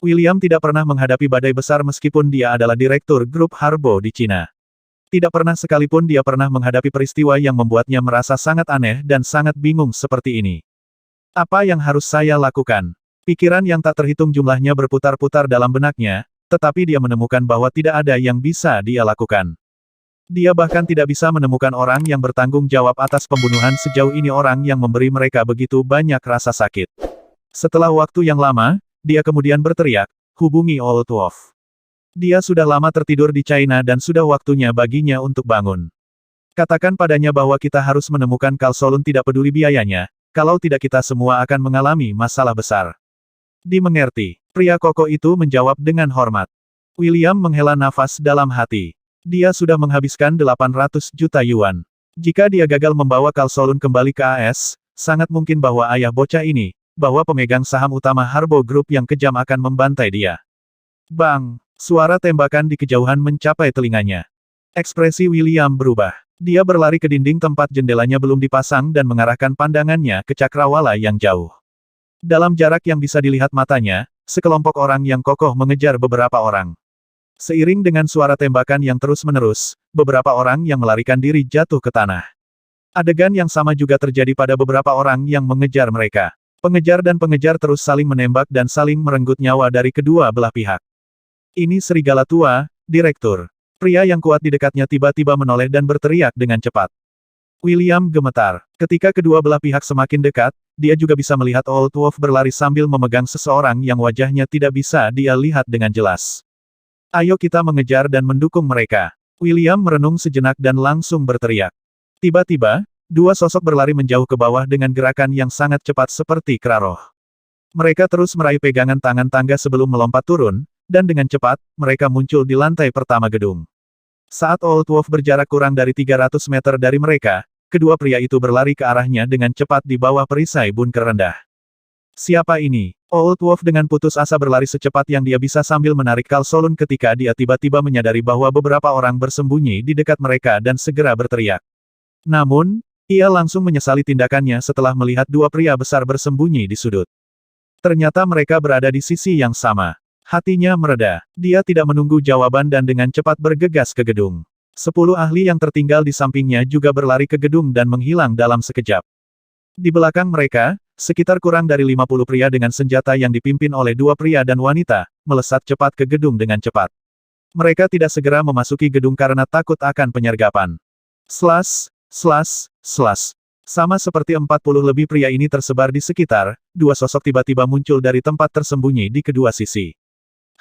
William tidak pernah menghadapi badai besar meskipun dia adalah direktur grup Harbo di Cina. Tidak pernah sekalipun dia pernah menghadapi peristiwa yang membuatnya merasa sangat aneh dan sangat bingung seperti ini. Apa yang harus saya lakukan? Pikiran yang tak terhitung jumlahnya berputar-putar dalam benaknya, tetapi dia menemukan bahwa tidak ada yang bisa dia lakukan. Dia bahkan tidak bisa menemukan orang yang bertanggung jawab atas pembunuhan sejauh ini, orang yang memberi mereka begitu banyak rasa sakit. Setelah waktu yang lama, dia kemudian berteriak, hubungi Old Wolf. Dia sudah lama tertidur di China dan sudah waktunya baginya untuk bangun. Katakan padanya bahwa kita harus menemukan Kal Solun, tidak peduli biayanya, kalau tidak kita semua akan mengalami masalah besar. Dimengerti. Pria kokoh itu menjawab dengan hormat. William menghela nafas dalam hati. Dia sudah menghabiskan 800 juta yuan. Jika dia gagal membawa Kal Solun kembali ke AS, sangat mungkin bahwa ayah bocah ini, bahwa pemegang saham utama Harbo Group yang kejam akan membantai dia. Bang! Suara tembakan di kejauhan mencapai telinganya. Ekspresi William berubah. Dia berlari ke dinding tempat jendelanya belum dipasang dan mengarahkan pandangannya ke cakrawala yang jauh. Dalam jarak yang bisa dilihat matanya, sekelompok orang yang kokoh mengejar beberapa orang. Seiring dengan suara tembakan yang terus-menerus, beberapa orang yang melarikan diri jatuh ke tanah. Adegan yang sama juga terjadi pada beberapa orang yang mengejar mereka. Pengejar dan pengejar terus saling menembak dan saling merenggut nyawa dari kedua belah pihak. Ini serigala tua, direktur. Pria yang kuat di dekatnya tiba-tiba menoleh dan berteriak dengan cepat. William gemetar. Ketika kedua belah pihak semakin dekat, dia juga bisa melihat Old Wolf berlari sambil memegang seseorang yang wajahnya tidak bisa dia lihat dengan jelas. Ayo kita mengejar dan mendukung mereka. William merenung sejenak dan langsung berteriak. Tiba-tiba, dua sosok berlari menjauh ke bawah dengan gerakan yang sangat cepat seperti keraroh. Mereka terus meraih pegangan tangan tangga sebelum melompat turun, dan dengan cepat, mereka muncul di lantai pertama gedung. Saat Old Wolf berjarak kurang dari 300 meter dari mereka, kedua pria itu berlari ke arahnya dengan cepat di bawah perisai bunker rendah. Siapa ini? Old Wolf dengan putus asa berlari secepat yang dia bisa sambil menarik Kal Solun ketika dia tiba-tiba menyadari bahwa beberapa orang bersembunyi di dekat mereka dan segera berteriak. Namun, ia langsung menyesali tindakannya setelah melihat dua pria besar bersembunyi di sudut. Ternyata mereka berada di sisi yang sama. Hatinya mereda. Dia tidak menunggu jawaban dan dengan cepat bergegas ke gedung. 10 ahli yang tertinggal di sampingnya juga berlari ke gedung dan menghilang dalam sekejap. Di belakang mereka, sekitar kurang dari 50 pria dengan senjata yang dipimpin oleh dua pria dan wanita, melesat cepat ke gedung dengan cepat. Mereka tidak segera memasuki gedung karena takut akan penyergapan. Slash, slash, slash. Sama seperti 40 lebih pria ini tersebar di sekitar, dua sosok tiba-tiba muncul dari tempat tersembunyi di kedua sisi.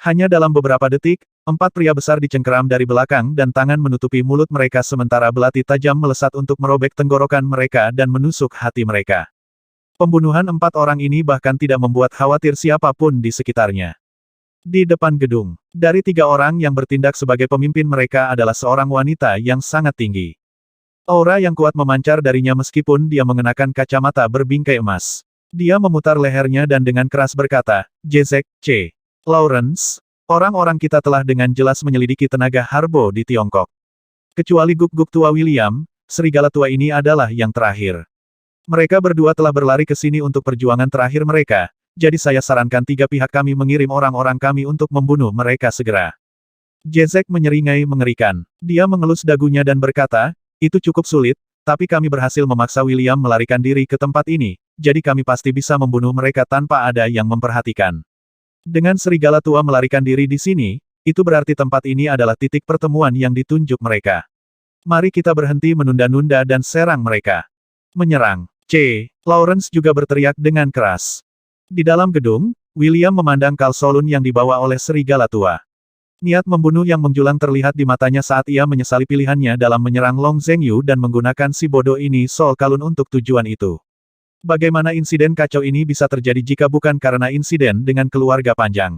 Hanya dalam beberapa detik, 4 pria besar dicengkeram dari belakang dan tangan menutupi mulut mereka sementara belati tajam melesat untuk merobek tenggorokan mereka dan menusuk hati mereka. Pembunuhan 4 orang ini bahkan tidak membuat khawatir siapapun di sekitarnya. Di depan gedung, dari 3 orang yang bertindak sebagai pemimpin mereka adalah seorang wanita yang sangat tinggi. Aura yang kuat memancar darinya meskipun dia mengenakan kacamata berbingkai emas. Dia memutar lehernya dan dengan keras berkata, Jezek, C. Lawrence, orang-orang kita telah dengan jelas menyelidiki tenaga Harbo di Tiongkok. Kecuali guk-guk tua William, serigala tua ini adalah yang terakhir. Mereka berdua telah berlari ke sini untuk perjuangan terakhir mereka, jadi saya sarankan 3 pihak kami mengirim orang-orang kami untuk membunuh mereka segera. Jezek menyeringai mengerikan. Dia mengelus dagunya dan berkata, itu cukup sulit, tapi kami berhasil memaksa William melarikan diri ke tempat ini, jadi kami pasti bisa membunuh mereka tanpa ada yang memperhatikan. Dengan serigala tua melarikan diri di sini, itu berarti tempat ini adalah titik pertemuan yang ditunjuk mereka. Mari kita berhenti menunda-nunda dan serang mereka. Menyerang. C. Lawrence juga berteriak dengan keras. Di dalam gedung, William memandang Kal Solun yang dibawa oleh serigala tua. Niat membunuh yang menjulang terlihat di matanya saat ia menyesali pilihannya dalam menyerang Long Zhengyu dan menggunakan si bodoh ini Sol Kalun untuk tujuan itu. Bagaimana insiden kacau ini bisa terjadi jika bukan karena insiden dengan keluarga panjang?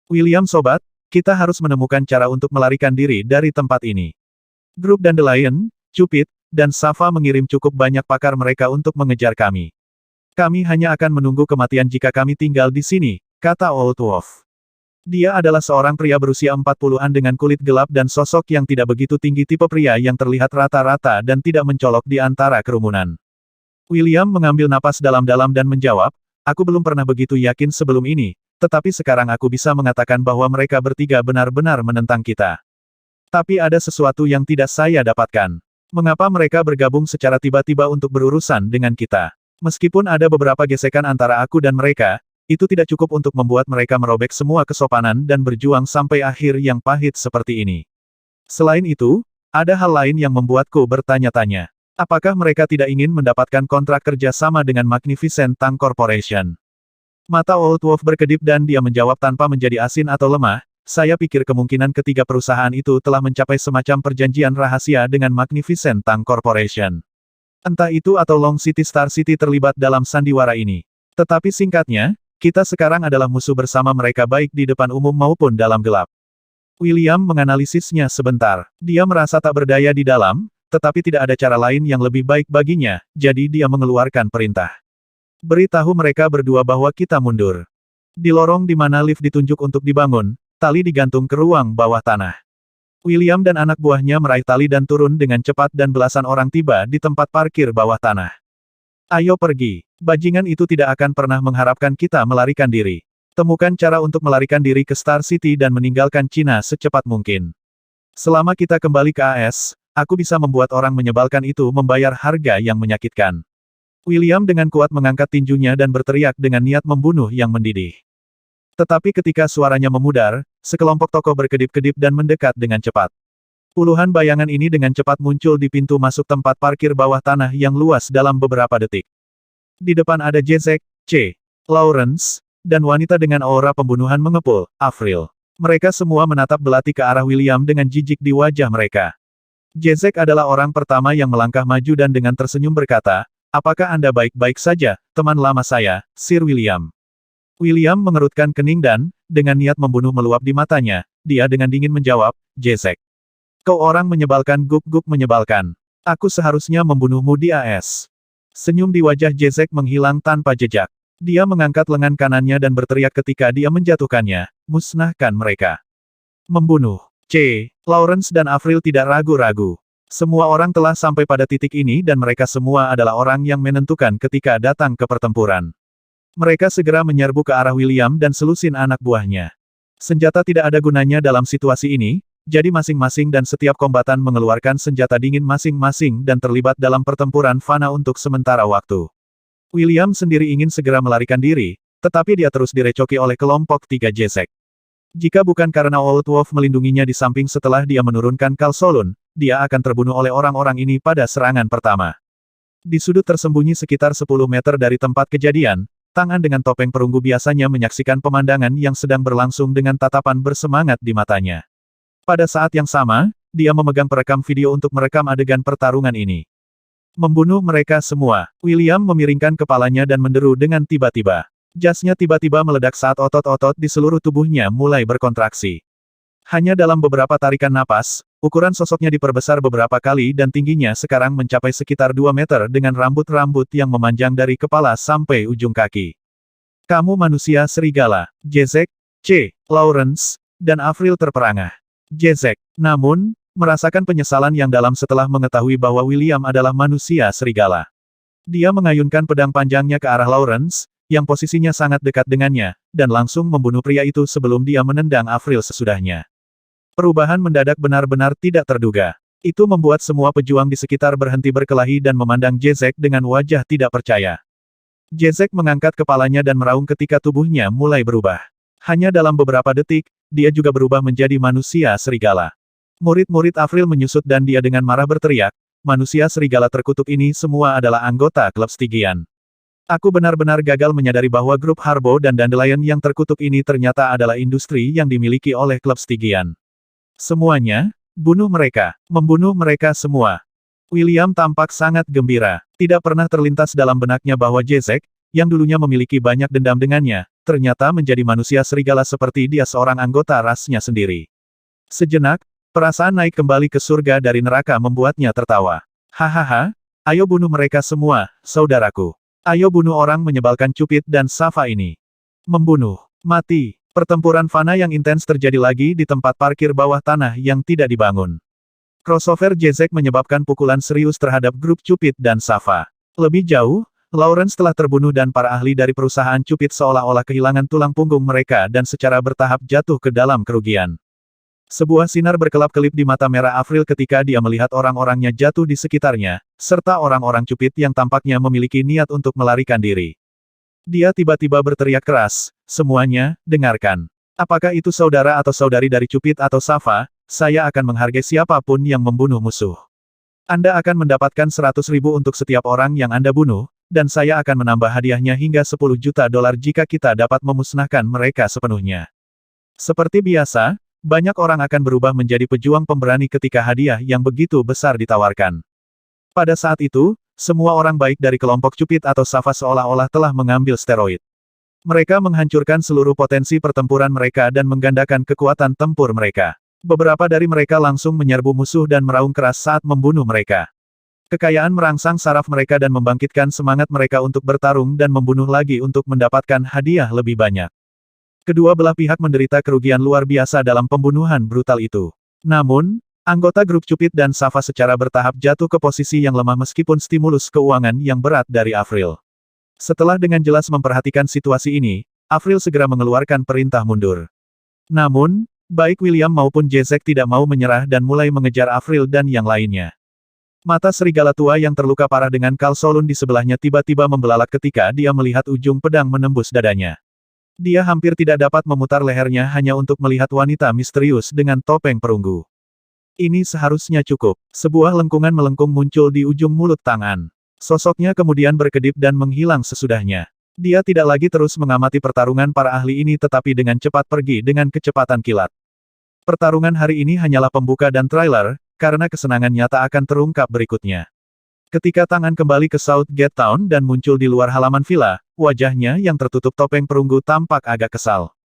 William sobat, kita harus menemukan cara untuk melarikan diri dari tempat ini. Grup Dandelion, Cupid, dan Safa mengirim cukup banyak pakar mereka untuk mengejar kami. Kami hanya akan menunggu kematian jika kami tinggal di sini, kata Old Wolf. Dia adalah seorang pria berusia 40-an dengan kulit gelap dan sosok yang tidak begitu tinggi, tipe pria yang terlihat rata-rata dan tidak mencolok di antara kerumunan. William mengambil napas dalam-dalam dan menjawab, aku belum pernah begitu yakin sebelum ini, Tetapi sekarang aku bisa mengatakan bahwa mereka bertiga benar-benar menentang kita. Tapi ada sesuatu yang tidak saya dapatkan. Mengapa mereka bergabung secara tiba-tiba untuk berurusan dengan kita? Meskipun ada beberapa gesekan antara aku dan mereka, itu tidak cukup untuk membuat mereka merobek semua kesopanan dan berjuang sampai akhir yang pahit seperti ini. Selain itu, ada hal lain yang membuatku bertanya-tanya. Apakah mereka tidak ingin mendapatkan kontrak kerja sama dengan Magnificent Tank Corporation? Mata Old Wolf berkedip dan dia menjawab tanpa menjadi asin atau lemah, saya pikir kemungkinan ketiga perusahaan itu telah mencapai semacam perjanjian rahasia dengan Magnificent Tank Corporation. Entah itu atau Long City Star City terlibat dalam sandiwara ini. Tetapi singkatnya, kita sekarang adalah musuh bersama mereka baik di depan umum maupun dalam gelap. William menganalisisnya sebentar. Dia merasa tak berdaya di dalam, tetapi tidak ada cara lain yang lebih baik baginya, jadi dia mengeluarkan perintah. Beritahu mereka berdua bahwa kita mundur. Di lorong di mana lift ditunjuk untuk dibangun, tali digantung ke ruang bawah tanah. William dan anak buahnya meraih tali dan turun dengan cepat dan belasan orang tiba di tempat parkir bawah tanah. Ayo pergi. Bajingan itu tidak akan pernah mengharapkan kita melarikan diri. Temukan cara untuk melarikan diri ke Star City dan meninggalkan Cina secepat mungkin. Selama kita kembali ke AS, aku bisa membuat orang menyebalkan itu membayar harga yang menyakitkan. William dengan kuat mengangkat tinjunya dan berteriak dengan niat membunuh yang mendidih. Tetapi ketika suaranya memudar, sekelompok tokoh berkedip-kedip dan mendekat dengan cepat. Puluhan bayangan ini dengan cepat muncul di pintu masuk tempat parkir bawah tanah yang luas dalam beberapa detik. Di depan ada Jezek, C. Lawrence, dan wanita dengan aura pembunuhan mengepul, Avril. Mereka semua menatap belati ke arah William dengan jijik di wajah mereka. Jezek adalah orang pertama yang melangkah maju dan dengan tersenyum berkata, apakah Anda baik-baik saja, teman lama saya, Sir William? William mengerutkan kening dan, dengan niat membunuh meluap di matanya, dia dengan dingin menjawab, Jezek. Kau orang menyebalkan, guk-guk menyebalkan. Aku seharusnya membunuhmu di AS. Senyum di wajah Jezek menghilang tanpa jejak. Dia mengangkat lengan kanannya dan berteriak ketika dia menjatuhkannya, musnahkan mereka. Membunuh. C. Lawrence dan Avril tidak ragu-ragu. Semua orang telah sampai pada titik ini dan mereka semua adalah orang yang menentukan ketika datang ke pertempuran. Mereka segera menyerbu ke arah William dan selusin anak buahnya. Senjata tidak ada gunanya dalam situasi ini, jadi masing-masing dan setiap kombatan mengeluarkan senjata dingin masing-masing dan terlibat dalam pertempuran fana untuk sementara waktu. William sendiri ingin segera melarikan diri, tetapi dia terus direcoki oleh kelompok tiga Jezek. Jika bukan karena Old Wolf melindunginya di samping setelah dia menurunkan Kalsolun, dia akan terbunuh oleh orang-orang ini pada serangan pertama. Di sudut tersembunyi sekitar 10 meter dari tempat kejadian, tangan dengan topeng perunggu biasanya menyaksikan pemandangan yang sedang berlangsung dengan tatapan bersemangat di matanya. Pada saat yang sama, dia memegang perekam video untuk merekam adegan pertarungan ini. Membunuh mereka semua. William memiringkan kepalanya dan menderu dengan tiba-tiba. Jasnya tiba-tiba meledak saat otot-otot di seluruh tubuhnya mulai berkontraksi. Hanya dalam beberapa tarikan napas, ukuran sosoknya diperbesar beberapa kali dan tingginya sekarang mencapai sekitar 2 meter dengan rambut-rambut yang memanjang dari kepala sampai ujung kaki. Kamu manusia serigala. Jezek, C. Lawrence, dan Avril terperangah. Jezek, namun, merasakan penyesalan yang dalam setelah mengetahui bahwa William adalah manusia serigala. Dia mengayunkan pedang panjangnya ke arah Lawrence, yang posisinya sangat dekat dengannya, dan langsung membunuh pria itu sebelum dia menendang Avril sesudahnya. Perubahan mendadak benar-benar tidak terduga. Itu membuat semua pejuang di sekitar berhenti berkelahi dan memandang Jezek dengan wajah tidak percaya. Jezek mengangkat kepalanya dan meraung ketika tubuhnya mulai berubah. Hanya dalam beberapa detik, dia juga berubah menjadi manusia serigala. Murid-murid Avril menyusut dan dia dengan marah berteriak, manusia serigala terkutuk ini semua adalah anggota klub Stygian. Aku benar-benar gagal menyadari bahwa grup Harbo dan Dandelion yang terkutuk ini ternyata adalah industri yang dimiliki oleh klub Stygian. Semuanya, bunuh mereka, membunuh mereka semua. William tampak sangat gembira. Tidak pernah terlintas dalam benaknya bahwa Jezek, yang dulunya memiliki banyak dendam dengannya, ternyata menjadi manusia serigala seperti dia seorang anggota rasnya sendiri. Sejenak, perasaan naik kembali ke surga dari neraka membuatnya tertawa. Hahaha, ayo bunuh mereka semua, saudaraku. Ayo bunuh orang menyebalkan Cupid dan Safa ini. Membunuh, mati. Pertempuran fana yang intens terjadi lagi di tempat parkir bawah tanah yang tidak dibangun. Crossover Jezek menyebabkan pukulan serius terhadap grup Cupid dan Safa. Lebih jauh, Lawrence telah terbunuh dan para ahli dari perusahaan Cupid seolah-olah kehilangan tulang punggung mereka dan secara bertahap jatuh ke dalam kerugian. Sebuah sinar berkelap-kelip di mata merah Avril ketika dia melihat orang-orangnya jatuh di sekitarnya, serta orang-orang Cupid yang tampaknya memiliki niat untuk melarikan diri. Dia tiba-tiba berteriak keras, "Semuanya, dengarkan. Apakah itu saudara atau saudari dari Cupid atau Sava, saya akan menghargai siapapun yang membunuh musuh. Anda akan mendapatkan 100.000 untuk setiap orang yang Anda bunuh, dan saya akan menambah hadiahnya hingga 10 juta dolar jika kita dapat memusnahkan mereka sepenuhnya." Seperti biasa, banyak orang akan berubah menjadi pejuang pemberani ketika hadiah yang begitu besar ditawarkan. Pada saat itu, semua orang baik dari kelompok Cupid atau Sava seolah-olah telah mengambil steroid. Mereka menghancurkan seluruh potensi pertempuran mereka dan menggandakan kekuatan tempur mereka. Beberapa dari mereka langsung menyerbu musuh dan meraung keras saat membunuh mereka. Kekayaan merangsang saraf mereka dan membangkitkan semangat mereka untuk bertarung dan membunuh lagi untuk mendapatkan hadiah lebih banyak. Kedua belah pihak menderita kerugian luar biasa dalam pembunuhan brutal itu. Namun, anggota grup Cupid dan Sava secara bertahap jatuh ke posisi yang lemah meskipun stimulus keuangan yang berat dari Avril. Setelah dengan jelas memperhatikan situasi ini, Avril segera mengeluarkan perintah mundur. Namun, baik William maupun Jezek tidak mau menyerah dan mulai mengejar Avril dan yang lainnya. Mata serigala tua yang terluka parah dengan Kal Solun di sebelahnya tiba-tiba membelalak ketika dia melihat ujung pedang menembus dadanya. Dia hampir tidak dapat memutar lehernya hanya untuk melihat wanita misterius dengan topeng perunggu. Ini seharusnya cukup. Sebuah lengkungan melengkung muncul di ujung mulut Tangan. Sosoknya kemudian berkedip dan menghilang sesudahnya. Dia tidak lagi terus mengamati pertarungan para ahli ini tetapi dengan cepat pergi dengan kecepatan kilat. Pertarungan hari ini hanyalah pembuka dan trailer, karena kesenangan nyata akan terungkap berikutnya. Ketika Tangan kembali ke Southgate Town dan muncul di luar halaman villa, wajahnya yang tertutup topeng perunggu tampak agak kesal.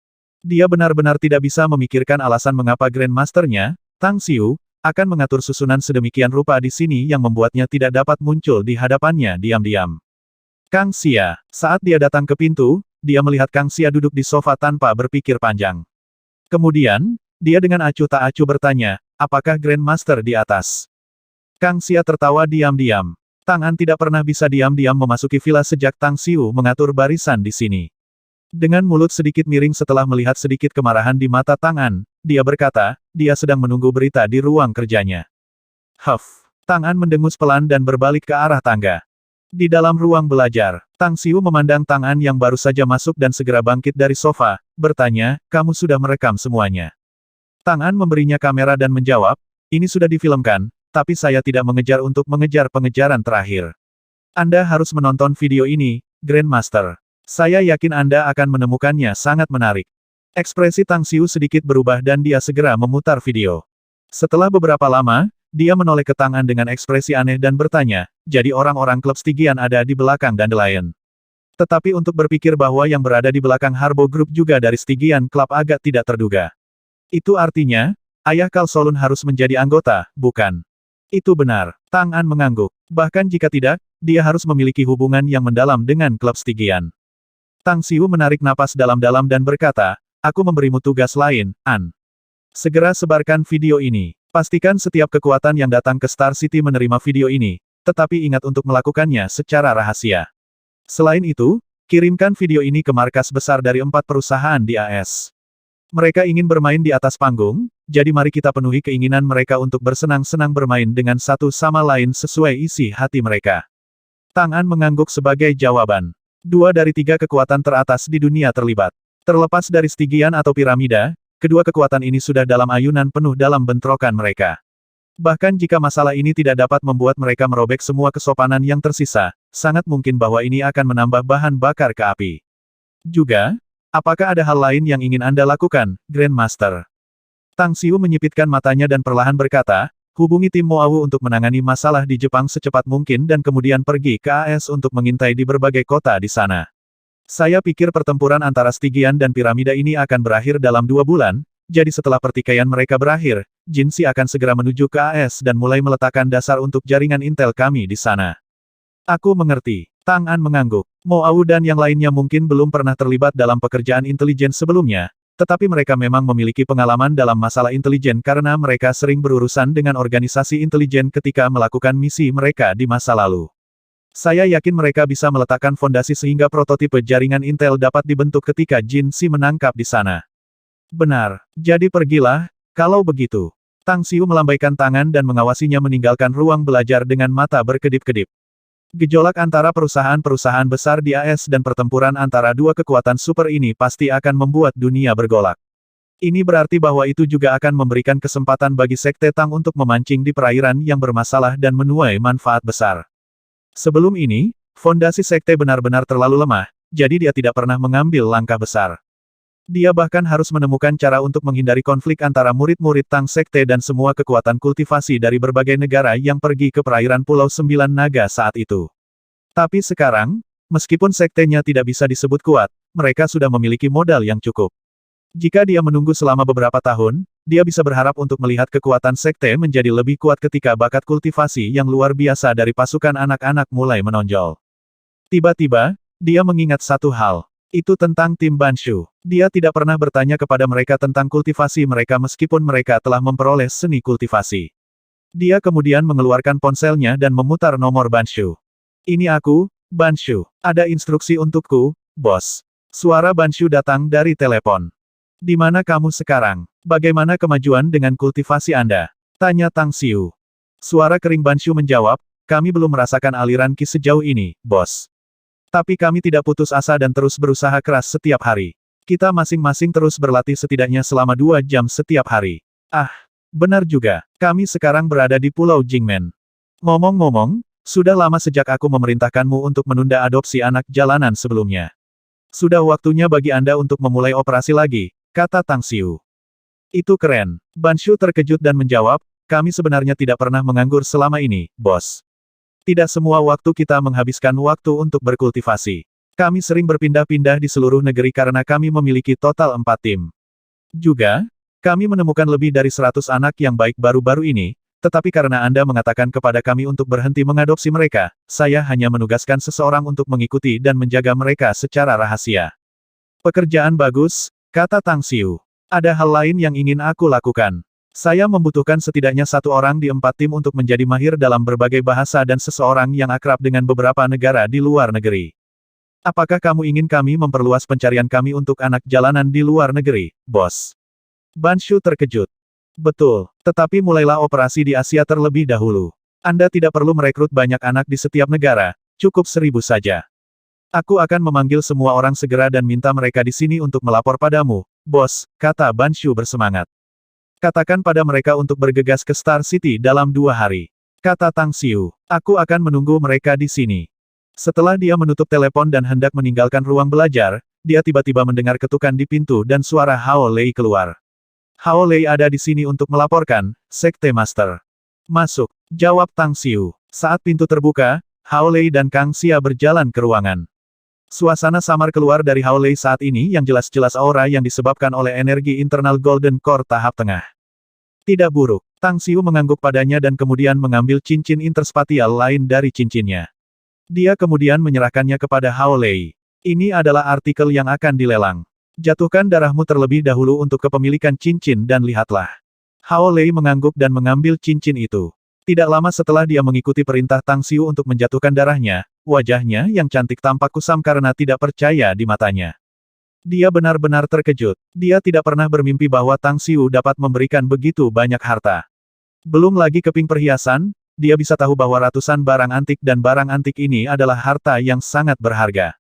Dia benar-benar tidak bisa memikirkan alasan mengapa Grandmaster-nya, Tang Xiu, akan mengatur susunan sedemikian rupa di sini yang membuatnya tidak dapat muncul di hadapannya diam-diam. Kang Xia, saat dia datang ke pintu, dia melihat Kang Xia duduk di sofa tanpa berpikir panjang. Kemudian, dia dengan acuh tak acuh bertanya, apakah Grandmaster di atas? Kang Xia tertawa diam-diam. Tangan tidak pernah bisa diam-diam memasuki villa sejak Tang Xiu mengatur barisan di sini. Dengan mulut sedikit miring setelah melihat sedikit kemarahan di mata Tangan, dia berkata, dia sedang menunggu berita di ruang kerjanya. Huff. Tangan mendengus pelan dan berbalik ke arah tangga. Di dalam ruang belajar, Tang Xiu memandang Tangan yang baru saja masuk dan segera bangkit dari sofa, bertanya, kamu sudah merekam semuanya. Tangan memberinya kamera dan menjawab, ini sudah difilmkan, tapi saya tidak mengejar untuk mengejar pengejaran terakhir. Anda harus menonton video ini, Grandmaster. Saya yakin Anda akan menemukannya sangat menarik. Ekspresi Tang Xiu sedikit berubah dan dia segera memutar video. Setelah beberapa lama, dia menoleh ke Tangan dengan ekspresi aneh dan bertanya, jadi orang-orang klub Stygian ada di belakang Dandelion. Tetapi untuk berpikir bahwa yang berada di belakang Harbo Group juga dari Stygian Club agak tidak terduga. Itu artinya, ayah Kal Solun harus menjadi anggota, bukan? Itu benar. Tangan mengangguk. Bahkan jika tidak, dia harus memiliki hubungan yang mendalam dengan klub Stygian. Tang Xiu menarik napas dalam-dalam dan berkata, aku memberimu tugas lain, An. Segera sebarkan video ini. Pastikan setiap kekuatan yang datang ke Star City menerima video ini, tetapi ingat untuk melakukannya secara rahasia. Selain itu, kirimkan video ini ke markas besar dari 4 perusahaan di AS. Mereka ingin bermain di atas panggung, jadi mari kita penuhi keinginan mereka untuk bersenang-senang bermain dengan satu sama lain sesuai isi hati mereka. Tangan mengangguk sebagai jawaban. 2 dari 3 kekuatan teratas di dunia terlibat. Terlepas dari Stygian atau piramida, kedua kekuatan ini sudah dalam ayunan penuh dalam bentrokan mereka. Bahkan jika masalah ini tidak dapat membuat mereka merobek semua kesopanan yang tersisa, sangat mungkin bahwa ini akan menambah bahan bakar ke api. Juga, apakah ada hal lain yang ingin Anda lakukan, Grandmaster? Tang Xiu menyipitkan matanya dan perlahan berkata, hubungi tim Moawu untuk menangani masalah di Jepang secepat mungkin dan kemudian pergi ke AS untuk mengintai di berbagai kota di sana. Saya pikir pertempuran antara Stygian dan piramida ini akan berakhir dalam 2 bulan, jadi setelah pertikaian mereka berakhir, Jinxi akan segera menuju ke AS dan mulai meletakkan dasar untuk jaringan intel kami di sana. Aku mengerti. Tangan mengangguk. Moawu dan yang lainnya mungkin belum pernah terlibat dalam pekerjaan intelijen sebelumnya, tetapi mereka memang memiliki pengalaman dalam masalah intelijen karena mereka sering berurusan dengan organisasi intelijen ketika melakukan misi mereka di masa lalu. Saya yakin mereka bisa meletakkan fondasi sehingga prototipe jaringan Intel dapat dibentuk ketika Jin Si menangkap di sana. Benar. Jadi pergilah, kalau begitu. Tang Xiu melambaikan tangan dan mengawasinya meninggalkan ruang belajar dengan mata berkedip-kedip. Gejolak antara perusahaan-perusahaan besar di AS dan pertempuran antara dua kekuatan super ini pasti akan membuat dunia bergolak. Ini berarti bahwa itu juga akan memberikan kesempatan bagi Sekte Tang untuk memancing di perairan yang bermasalah dan menuai manfaat besar. Sebelum ini, fondasi Sekte benar-benar terlalu lemah, jadi dia tidak pernah mengambil langkah besar. Dia bahkan harus menemukan cara untuk menghindari konflik antara murid-murid Tang Sekte dan semua kekuatan kultivasi dari berbagai negara yang pergi ke perairan Pulau Sembilan Naga saat itu. Tapi sekarang, meskipun sektenya tidak bisa disebut kuat, mereka sudah memiliki modal yang cukup. Jika dia menunggu selama beberapa tahun, dia bisa berharap untuk melihat kekuatan sekte menjadi lebih kuat ketika bakat kultivasi yang luar biasa dari pasukan anak-anak mulai menonjol. Tiba-tiba, dia mengingat satu hal. Itu tentang tim Banshu. Dia tidak pernah bertanya kepada mereka tentang kultivasi mereka meskipun mereka telah memperoleh seni kultivasi. Dia kemudian mengeluarkan ponselnya dan memutar nomor Banshu. Ini aku, Banshu. Ada instruksi untukku, bos. Suara Banshu datang dari telepon. Di mana kamu sekarang? Bagaimana kemajuan dengan kultivasi Anda? Tanya Tang Xiu. Suara kering Banshu menjawab, kami belum merasakan aliran Qi sejauh ini, bos. Tapi kami tidak putus asa dan terus berusaha keras setiap hari. Kita masing-masing terus berlatih setidaknya selama 2 jam setiap hari. Ah, benar juga. Kami sekarang berada di Pulau Jingmen. Ngomong-ngomong, sudah lama sejak aku memerintahkanmu untuk menunda adopsi anak jalanan sebelumnya. Sudah waktunya bagi Anda untuk memulai operasi lagi, kata Tang Xiu. Itu keren. Banshu terkejut dan menjawab, kami sebenarnya tidak pernah menganggur selama ini, bos. Tidak semua waktu kita menghabiskan waktu untuk berkultivasi. Kami sering berpindah-pindah di seluruh negeri karena kami memiliki total 4 tim. Juga, kami menemukan lebih dari 100 anak yang baik baru-baru ini, tetapi karena Anda mengatakan kepada kami untuk berhenti mengadopsi mereka, saya hanya menugaskan seseorang untuk mengikuti dan menjaga mereka secara rahasia. Pekerjaan bagus, kata Tang Xiu. Ada hal lain yang ingin aku lakukan. Saya membutuhkan setidaknya 1 orang di 4 tim untuk menjadi mahir dalam berbagai bahasa dan seseorang yang akrab dengan beberapa negara di luar negeri. Apakah kamu ingin kami memperluas pencarian kami untuk anak jalanan di luar negeri, bos? Banshu terkejut. Betul, tetapi mulailah operasi di Asia terlebih dahulu. Anda tidak perlu merekrut banyak anak di setiap negara, cukup 1000 saja. Aku akan memanggil semua orang segera dan minta mereka di sini untuk melapor padamu, bos, kata Banshu bersemangat. Katakan pada mereka untuk bergegas ke Star City dalam 2 hari. Kata Tang Xiu, aku akan menunggu mereka di sini. Setelah dia menutup telepon dan hendak meninggalkan ruang belajar, dia tiba-tiba mendengar ketukan di pintu dan suara Hao Lei keluar. Hao Lei ada di sini untuk melaporkan, Sekte Master. Masuk, jawab Tang Xiu. Saat pintu terbuka, Hao Lei dan Kang Xia berjalan ke ruangan. Suasana samar keluar dari Hao Lei saat ini yang jelas-jelas aura yang disebabkan oleh energi internal Golden Core tahap tengah. Tidak buruk. Tang Xiu mengangguk padanya dan kemudian mengambil cincin interspatial lain dari cincinnya. Dia kemudian menyerahkannya kepada Hao Lei. Ini adalah artikel yang akan dilelang. Jatuhkan darahmu terlebih dahulu untuk kepemilikan cincin dan lihatlah. Hao Lei mengangguk dan mengambil cincin itu. Tidak lama setelah dia mengikuti perintah Tang Xiu untuk menjatuhkan darahnya, wajahnya yang cantik tampak kusam karena tidak percaya di matanya. Dia benar-benar terkejut. Dia tidak pernah bermimpi bahwa Tang Xiu dapat memberikan begitu banyak harta. Belum lagi keping perhiasan, dia bisa tahu bahwa ratusan barang antik dan barang antik ini adalah harta yang sangat berharga.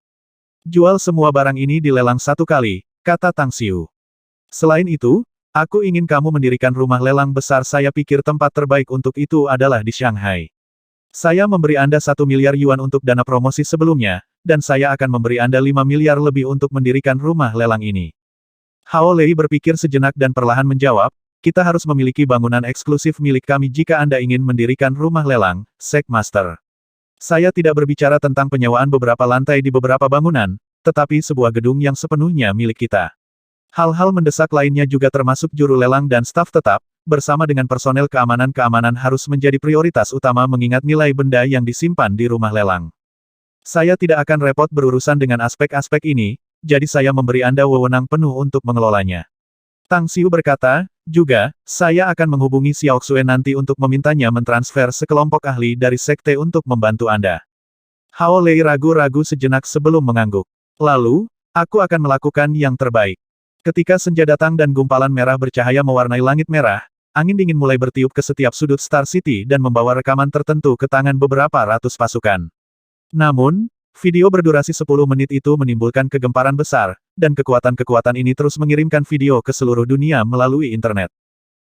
Jual semua barang ini dilelang 1 kali, kata Tang Xiu. Selain itu, aku ingin kamu mendirikan rumah lelang besar. Saya pikir tempat terbaik untuk itu adalah di Shanghai. Saya memberi Anda 1 miliar yuan untuk dana promosi sebelumnya, dan saya akan memberi Anda 5 miliar lebih untuk mendirikan rumah lelang ini. Hao Lei berpikir sejenak dan perlahan menjawab, kita harus memiliki bangunan eksklusif milik kami jika Anda ingin mendirikan rumah lelang, Sek Master. Saya tidak berbicara tentang penyewaan beberapa lantai di beberapa bangunan, tetapi sebuah gedung yang sepenuhnya milik kita. Hal-hal mendesak lainnya juga termasuk juru lelang dan staf tetap, bersama dengan personel keamanan harus menjadi prioritas utama mengingat nilai benda yang disimpan di rumah lelang. Saya tidak akan repot berurusan dengan aspek-aspek ini, jadi saya memberi Anda wewenang penuh untuk mengelolanya. Tang Xiu berkata, juga, saya akan menghubungi Xiao Xue nanti untuk memintanya mentransfer sekelompok ahli dari sekte untuk membantu Anda. Hao Lei ragu-ragu sejenak sebelum mengangguk. Lalu, aku akan melakukan yang terbaik. Ketika senja datang dan gumpalan merah bercahaya mewarnai langit merah, angin dingin mulai bertiup ke setiap sudut Star City dan membawa rekaman tertentu ke tangan beberapa ratus pasukan. Namun, video berdurasi 10 menit itu menimbulkan kegemparan besar, dan kekuatan-kekuatan ini terus mengirimkan video ke seluruh dunia melalui internet.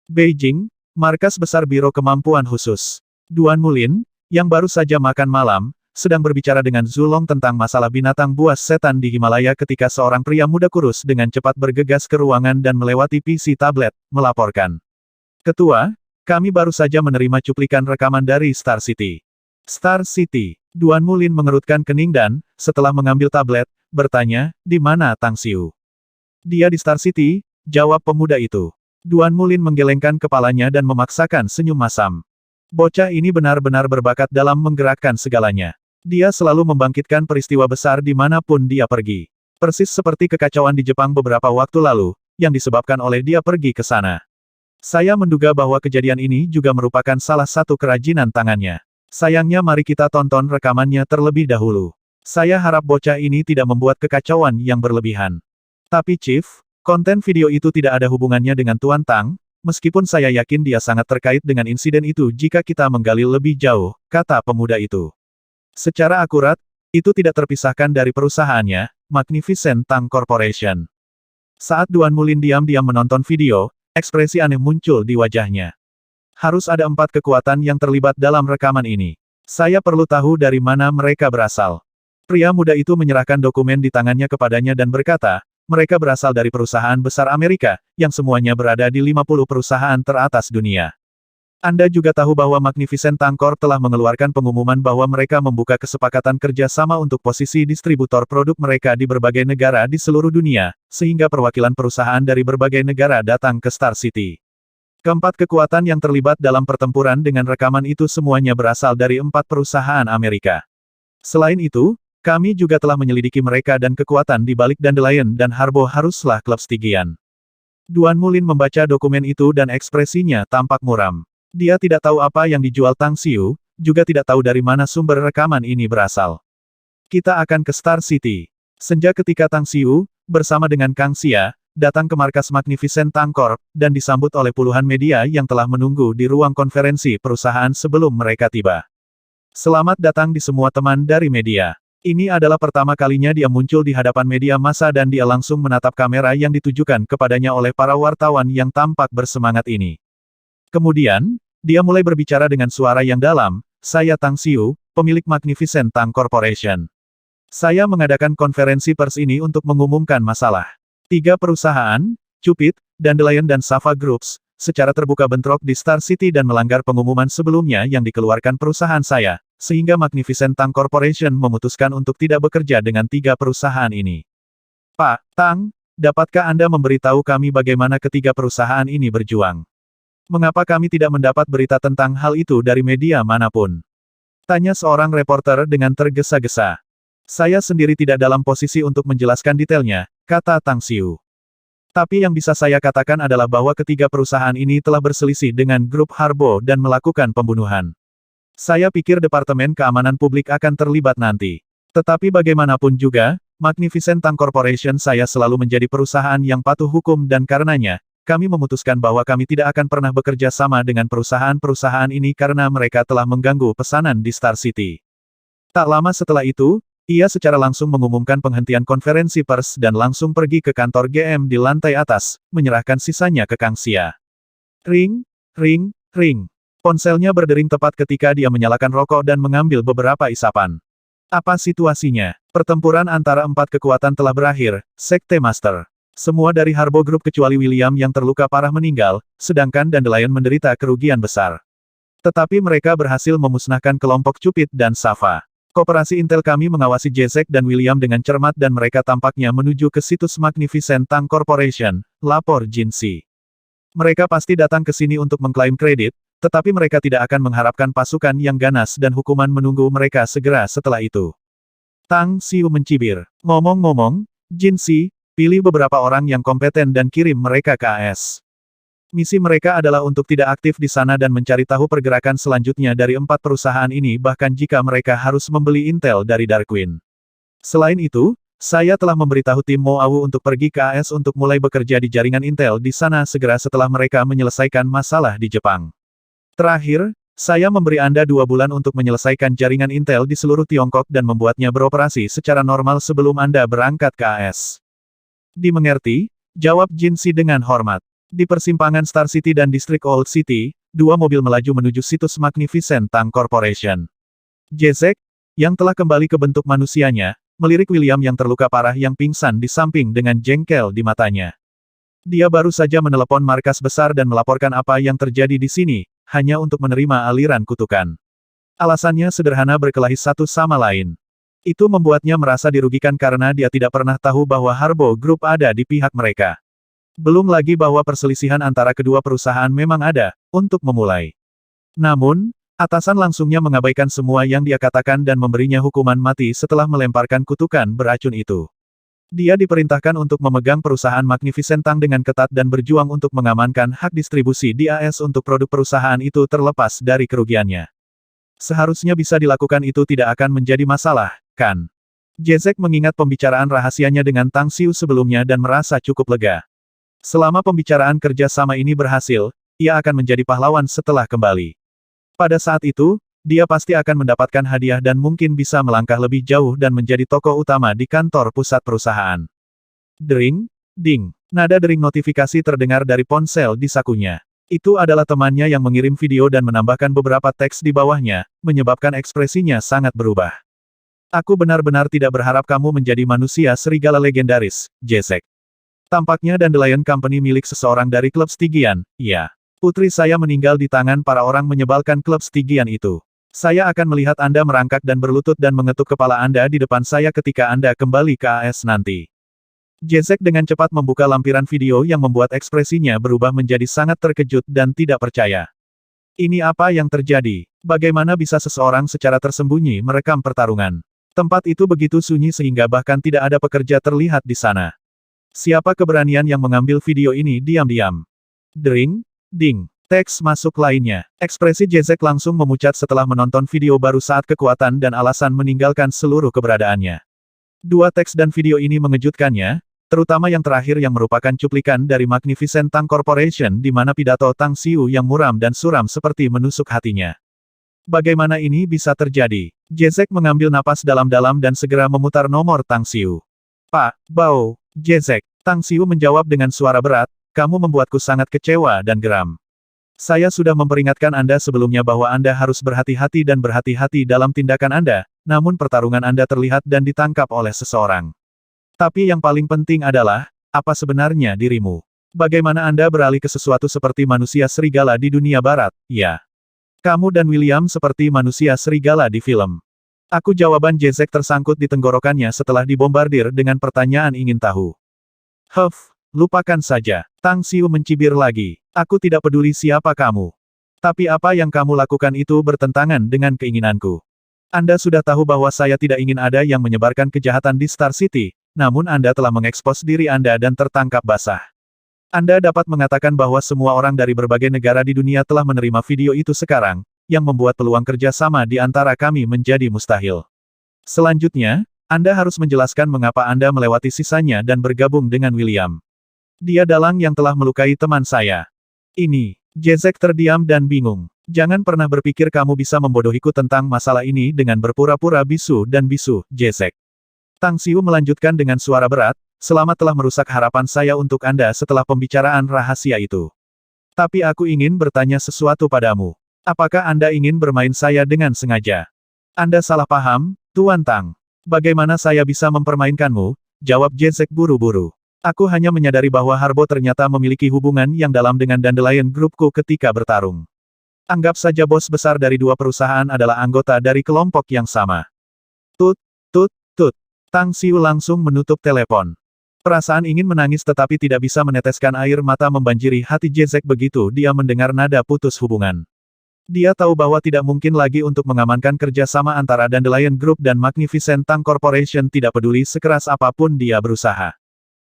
Beijing, Markas Besar Biro Kemampuan Khusus. Duan Mulin, yang baru saja makan malam, sedang berbicara dengan Zulong tentang masalah binatang buas setan di Himalaya ketika seorang pria muda kurus dengan cepat bergegas ke ruangan dan melewati PC tablet, melaporkan. Ketua, kami baru saja menerima cuplikan rekaman dari Star City. Star City. Duan Mulin mengerutkan kening dan, setelah mengambil tablet, bertanya, di mana Tang Xiu? Dia di Star City, jawab pemuda itu. Duan Mulin menggelengkan kepalanya dan memaksakan senyum masam. Bocah ini benar-benar berbakat dalam menggerakkan segalanya. Dia selalu membangkitkan peristiwa besar dimanapun dia pergi. Persis seperti kekacauan di Jepang beberapa waktu lalu, yang disebabkan oleh dia pergi ke sana. Saya menduga bahwa kejadian ini juga merupakan salah satu kerajinan tangannya. Sayangnya mari kita tonton rekamannya terlebih dahulu. Saya harap bocah ini tidak membuat kekacauan yang berlebihan. Tapi Chief, konten video itu tidak ada hubungannya dengan Tuan Tang, meskipun saya yakin dia sangat terkait dengan insiden itu jika kita menggali lebih jauh, kata pemuda itu. Secara akurat, itu tidak terpisahkan dari perusahaannya, Magnificent Tang Corporation. Saat Duan Mulin diam-diam menonton video, ekspresi aneh muncul di wajahnya. Harus ada 4 kekuatan yang terlibat dalam rekaman ini. Saya perlu tahu dari mana mereka berasal. Pria muda itu menyerahkan dokumen di tangannya kepadanya dan berkata, mereka berasal dari perusahaan besar Amerika, yang semuanya berada di 50 perusahaan teratas dunia. Anda juga tahu bahwa Magnificent Tang Corp telah mengeluarkan pengumuman bahwa mereka membuka kesepakatan kerja sama untuk posisi distributor produk mereka di berbagai negara di seluruh dunia, sehingga perwakilan perusahaan dari berbagai negara datang ke Star City. Keempat kekuatan yang terlibat dalam pertempuran dengan rekaman itu semuanya berasal dari 4 perusahaan Amerika. Selain itu, kami juga telah menyelidiki mereka dan kekuatan di balik Dandelion dan Harbo haruslah klub Stygian. Duan Mulin membaca dokumen itu dan ekspresinya tampak muram. Dia tidak tahu apa yang dijual Tang Xiu, juga tidak tahu dari mana sumber rekaman ini berasal. Kita akan ke Star City. Senja ketika Tang Xiu, bersama dengan Kang Xia, datang ke markas Magnificent Tang Corp, dan disambut oleh puluhan media yang telah menunggu di ruang konferensi perusahaan sebelum mereka tiba. Selamat datang di semua teman dari media. Ini adalah pertama kalinya dia muncul di hadapan media massa dan dia langsung menatap kamera yang ditujukan kepadanya oleh para wartawan yang tampak bersemangat ini. Kemudian, dia mulai berbicara dengan suara yang dalam, saya Tang Xiu, pemilik Magnificent Tang Corporation. Saya mengadakan konferensi pers ini untuk mengumumkan masalah. 3 perusahaan, Cupid, Dandelion dan Sava Groups, secara terbuka bentrok di Star City dan melanggar pengumuman sebelumnya yang dikeluarkan perusahaan saya, sehingga Magnificent Tang Corporation memutuskan untuk tidak bekerja dengan 3 perusahaan ini. Pak Tang, dapatkah Anda memberitahu kami bagaimana ketiga perusahaan ini berjuang? Mengapa kami tidak mendapat berita tentang hal itu dari media manapun? Tanya seorang reporter dengan tergesa-gesa. Saya sendiri tidak dalam posisi untuk menjelaskan detailnya, kata Tang Xiu. Tapi yang bisa saya katakan adalah bahwa ketiga perusahaan ini telah berselisih dengan grup Harbo dan melakukan pembunuhan. Saya pikir Departemen Keamanan Publik akan terlibat nanti. Tetapi bagaimanapun juga, Magnificent Tang Corporation saya selalu menjadi perusahaan yang patuh hukum dan karenanya, kami memutuskan bahwa kami tidak akan pernah bekerja sama dengan perusahaan-perusahaan ini karena mereka telah mengganggu pesanan di Star City. Tak lama setelah itu, ia secara langsung mengumumkan penghentian konferensi pers dan langsung pergi ke kantor GM di lantai atas, menyerahkan sisanya ke Kang Xia. Ring, ring, ring. Ponselnya berdering tepat ketika dia menyalakan rokok dan mengambil beberapa isapan. Apa situasinya? Pertempuran antara 4 kekuatan telah berakhir, Sekte Master. Semua dari Harbo Group kecuali William yang terluka parah meninggal, sedangkan Dandelion menderita kerugian besar. Tetapi mereka berhasil memusnahkan kelompok Cupid dan Sava. Koperasi Intel kami mengawasi Jezek dan William dengan cermat dan mereka tampaknya menuju ke situs Magnificent Tang Corporation, lapor Jinsi. Mereka pasti datang ke sini untuk mengklaim kredit, tetapi mereka tidak akan mengharapkan pasukan yang ganas dan hukuman menunggu mereka segera setelah itu. Tang Xiu mencibir. Ngomong-ngomong, Jinsi, pilih beberapa orang yang kompeten dan kirim mereka ke AS. Misi mereka adalah untuk tidak aktif di sana dan mencari tahu pergerakan selanjutnya dari 4 perusahaan ini bahkan jika mereka harus membeli intel dari Darkwing. Selain itu, saya telah memberitahu tim Mo Awu untuk pergi ke AS untuk mulai bekerja di jaringan intel di sana segera setelah mereka menyelesaikan masalah di Jepang. Terakhir, saya memberi Anda 2 bulan untuk menyelesaikan jaringan intel di seluruh Tiongkok dan membuatnya beroperasi secara normal sebelum Anda berangkat ke AS. Dimengerti? Jawab Jin Si dengan hormat. Di persimpangan Star City dan distrik Old City, 2 mobil melaju menuju situs Magnificent Tank Corporation. Jezek, yang telah kembali ke bentuk manusianya, melirik William yang terluka parah yang pingsan di samping dengan jengkel di matanya. Dia baru saja menelepon markas besar dan melaporkan apa yang terjadi di sini, hanya untuk menerima aliran kutukan. Alasannya sederhana berkelahi satu sama lain. Itu membuatnya merasa dirugikan karena dia tidak pernah tahu bahwa Harbo Group ada di pihak mereka. Belum lagi bahwa perselisihan antara kedua perusahaan memang ada, untuk memulai. Namun, atasan langsungnya mengabaikan semua yang dia katakan dan memberinya hukuman mati setelah melemparkan kutukan beracun itu. Dia diperintahkan untuk memegang perusahaan Magnificent Tank dengan ketat dan berjuang untuk mengamankan hak distribusi di AS untuk produk perusahaan itu terlepas dari kerugiannya. Seharusnya bisa dilakukan itu tidak akan menjadi masalah, kan? Jezek mengingat pembicaraan rahasianya dengan Tang Xiu sebelumnya dan merasa cukup lega. Selama pembicaraan kerja sama ini berhasil, ia akan menjadi pahlawan setelah kembali. Pada saat itu, dia pasti akan mendapatkan hadiah dan mungkin bisa melangkah lebih jauh dan menjadi tokoh utama di kantor pusat perusahaan. Dering, ding. Nada dering notifikasi terdengar dari ponsel di sakunya. Itu adalah temannya yang mengirim video dan menambahkan beberapa teks di bawahnya, menyebabkan ekspresinya sangat berubah. Aku benar-benar tidak berharap kamu menjadi manusia serigala legendaris, Jezek. Tampaknya Dandelion Company milik seseorang dari klub Stygian, ya. Putri saya meninggal di tangan para orang menyebalkan klub Stygian itu. Saya akan melihat Anda merangkak dan berlutut dan mengetuk kepala Anda di depan saya ketika Anda kembali ke AS nanti. Jezek dengan cepat membuka lampiran video yang membuat ekspresinya berubah menjadi sangat terkejut dan tidak percaya. Ini apa yang terjadi? Bagaimana bisa seseorang secara tersembunyi merekam pertarungan? Tempat itu begitu sunyi sehingga bahkan tidak ada pekerja terlihat di sana. Siapa keberanian yang mengambil video ini diam-diam? Dering, ding. Teks masuk lainnya. Ekspresi Jezek langsung memucat setelah menonton video baru saat kekuatan dan alasan meninggalkan seluruh keberadaannya. 2 teks dan video ini mengejutkannya, terutama yang terakhir yang merupakan cuplikan dari Magnificent Tank Corporation di mana pidato Tang Xiu yang muram dan suram seperti menusuk hatinya. Bagaimana ini bisa terjadi? Jezek mengambil napas dalam-dalam dan segera memutar nomor Tang Xiu. Pak, Bao. Jezek, Tang Xiu menjawab dengan suara berat, kamu membuatku sangat kecewa dan geram. Saya sudah memperingatkan Anda sebelumnya bahwa Anda harus berhati-hati dan berhati-hati dalam tindakan Anda, namun pertarungan Anda terlihat dan ditangkap oleh seseorang. Tapi yang paling penting adalah, apa sebenarnya dirimu? Bagaimana Anda beralih ke sesuatu seperti manusia serigala di dunia barat, ya? Kamu dan William seperti manusia serigala di film. Aku jawaban Jezek tersangkut di tenggorokannya setelah dibombardir dengan pertanyaan ingin tahu. Lupakan saja. Tang Xiu mencibir lagi. Aku tidak peduli siapa kamu. Tapi apa yang kamu lakukan itu bertentangan dengan keinginanku. Anda sudah tahu bahwa saya tidak ingin ada yang menyebarkan kejahatan di Star City, namun Anda telah mengekspos diri Anda dan tertangkap basah. Anda dapat mengatakan bahwa semua orang dari berbagai negara di dunia telah menerima video itu sekarang, yang membuat peluang kerja sama di antara kami menjadi mustahil. Selanjutnya, Anda harus menjelaskan mengapa Anda melewati sisanya dan bergabung dengan William. Dia dalang yang telah melukai teman saya. Ini, Jezek terdiam dan bingung. Jangan pernah berpikir kamu bisa membodohiku tentang masalah ini dengan berpura-pura bisu dan bisu, Jezek. Tang Xiu melanjutkan dengan suara berat, selamat telah merusak harapan saya untuk Anda setelah pembicaraan rahasia itu. Tapi aku ingin bertanya sesuatu padamu. Apakah Anda ingin bermain saya dengan sengaja? Anda salah paham, Tuan Tang. Bagaimana saya bisa mempermainkanmu? Jawab Jezek buru-buru. Aku hanya menyadari bahwa Harbo ternyata memiliki hubungan yang dalam dengan Dandelion Groupku ketika bertarung. Anggap saja bos besar dari 2 perusahaan adalah anggota dari kelompok yang sama. Tut, tut, tut. Tang Xiu langsung menutup telepon. Perasaan ingin menangis tetapi tidak bisa meneteskan air mata membanjiri hati Jezek begitu dia mendengar nada putus hubungan. Dia tahu bahwa tidak mungkin lagi untuk mengamankan kerjasama antara Dandelion Group dan Magnificent Tank Corporation tidak peduli sekeras apapun dia berusaha.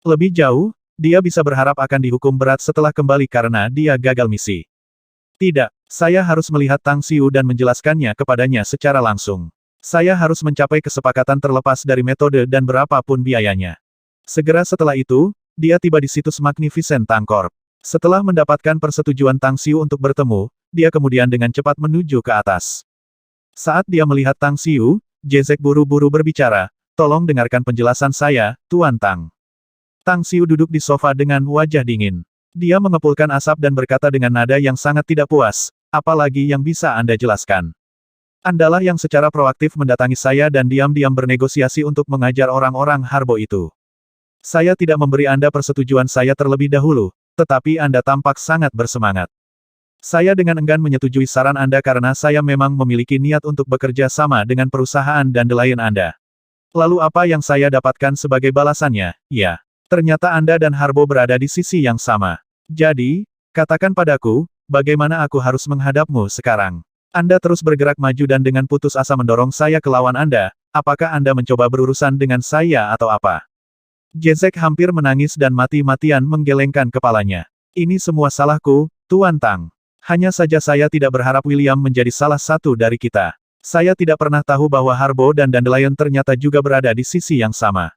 Lebih jauh, dia bisa berharap akan dihukum berat setelah kembali karena dia gagal misi. Tidak, saya harus melihat Tang Xiu dan menjelaskannya kepadanya secara langsung. Saya harus mencapai kesepakatan terlepas dari metode dan berapapun biayanya. Segera setelah itu, dia tiba di situs Magnificent Tang Corp. Setelah mendapatkan persetujuan Tang Xiu untuk bertemu, dia kemudian dengan cepat menuju ke atas. Saat dia melihat Tang Xiu, Jezek buru-buru berbicara, "Tolong dengarkan penjelasan saya, Tuan Tang." Tang Xiu duduk di sofa dengan wajah dingin. Dia mengepulkan asap dan berkata dengan nada yang sangat tidak puas, "Apalagi yang bisa Anda jelaskan? Andalah yang secara proaktif mendatangi saya dan diam-diam bernegosiasi untuk mengajar orang-orang Harbo itu. Saya tidak memberi Anda persetujuan saya terlebih dahulu, tetapi Anda tampak sangat bersemangat. Saya dengan enggan menyetujui saran Anda karena saya memang memiliki niat untuk bekerja sama dengan perusahaan dan dandelion Anda. Lalu apa yang saya dapatkan sebagai balasannya? Ya, ternyata Anda dan Harbo berada di sisi yang sama. Jadi, katakan padaku, bagaimana aku harus menghadapmu sekarang? Anda terus bergerak maju dan dengan putus asa mendorong saya ke lawan Anda, apakah Anda mencoba berurusan dengan saya atau apa?" Jezek hampir menangis dan mati-matian menggelengkan kepalanya. "Ini semua salahku, Tuan Tang. Hanya saja saya tidak berharap William menjadi salah satu dari kita. Saya tidak pernah tahu bahwa Harbo dan Dandelion ternyata juga berada di sisi yang sama.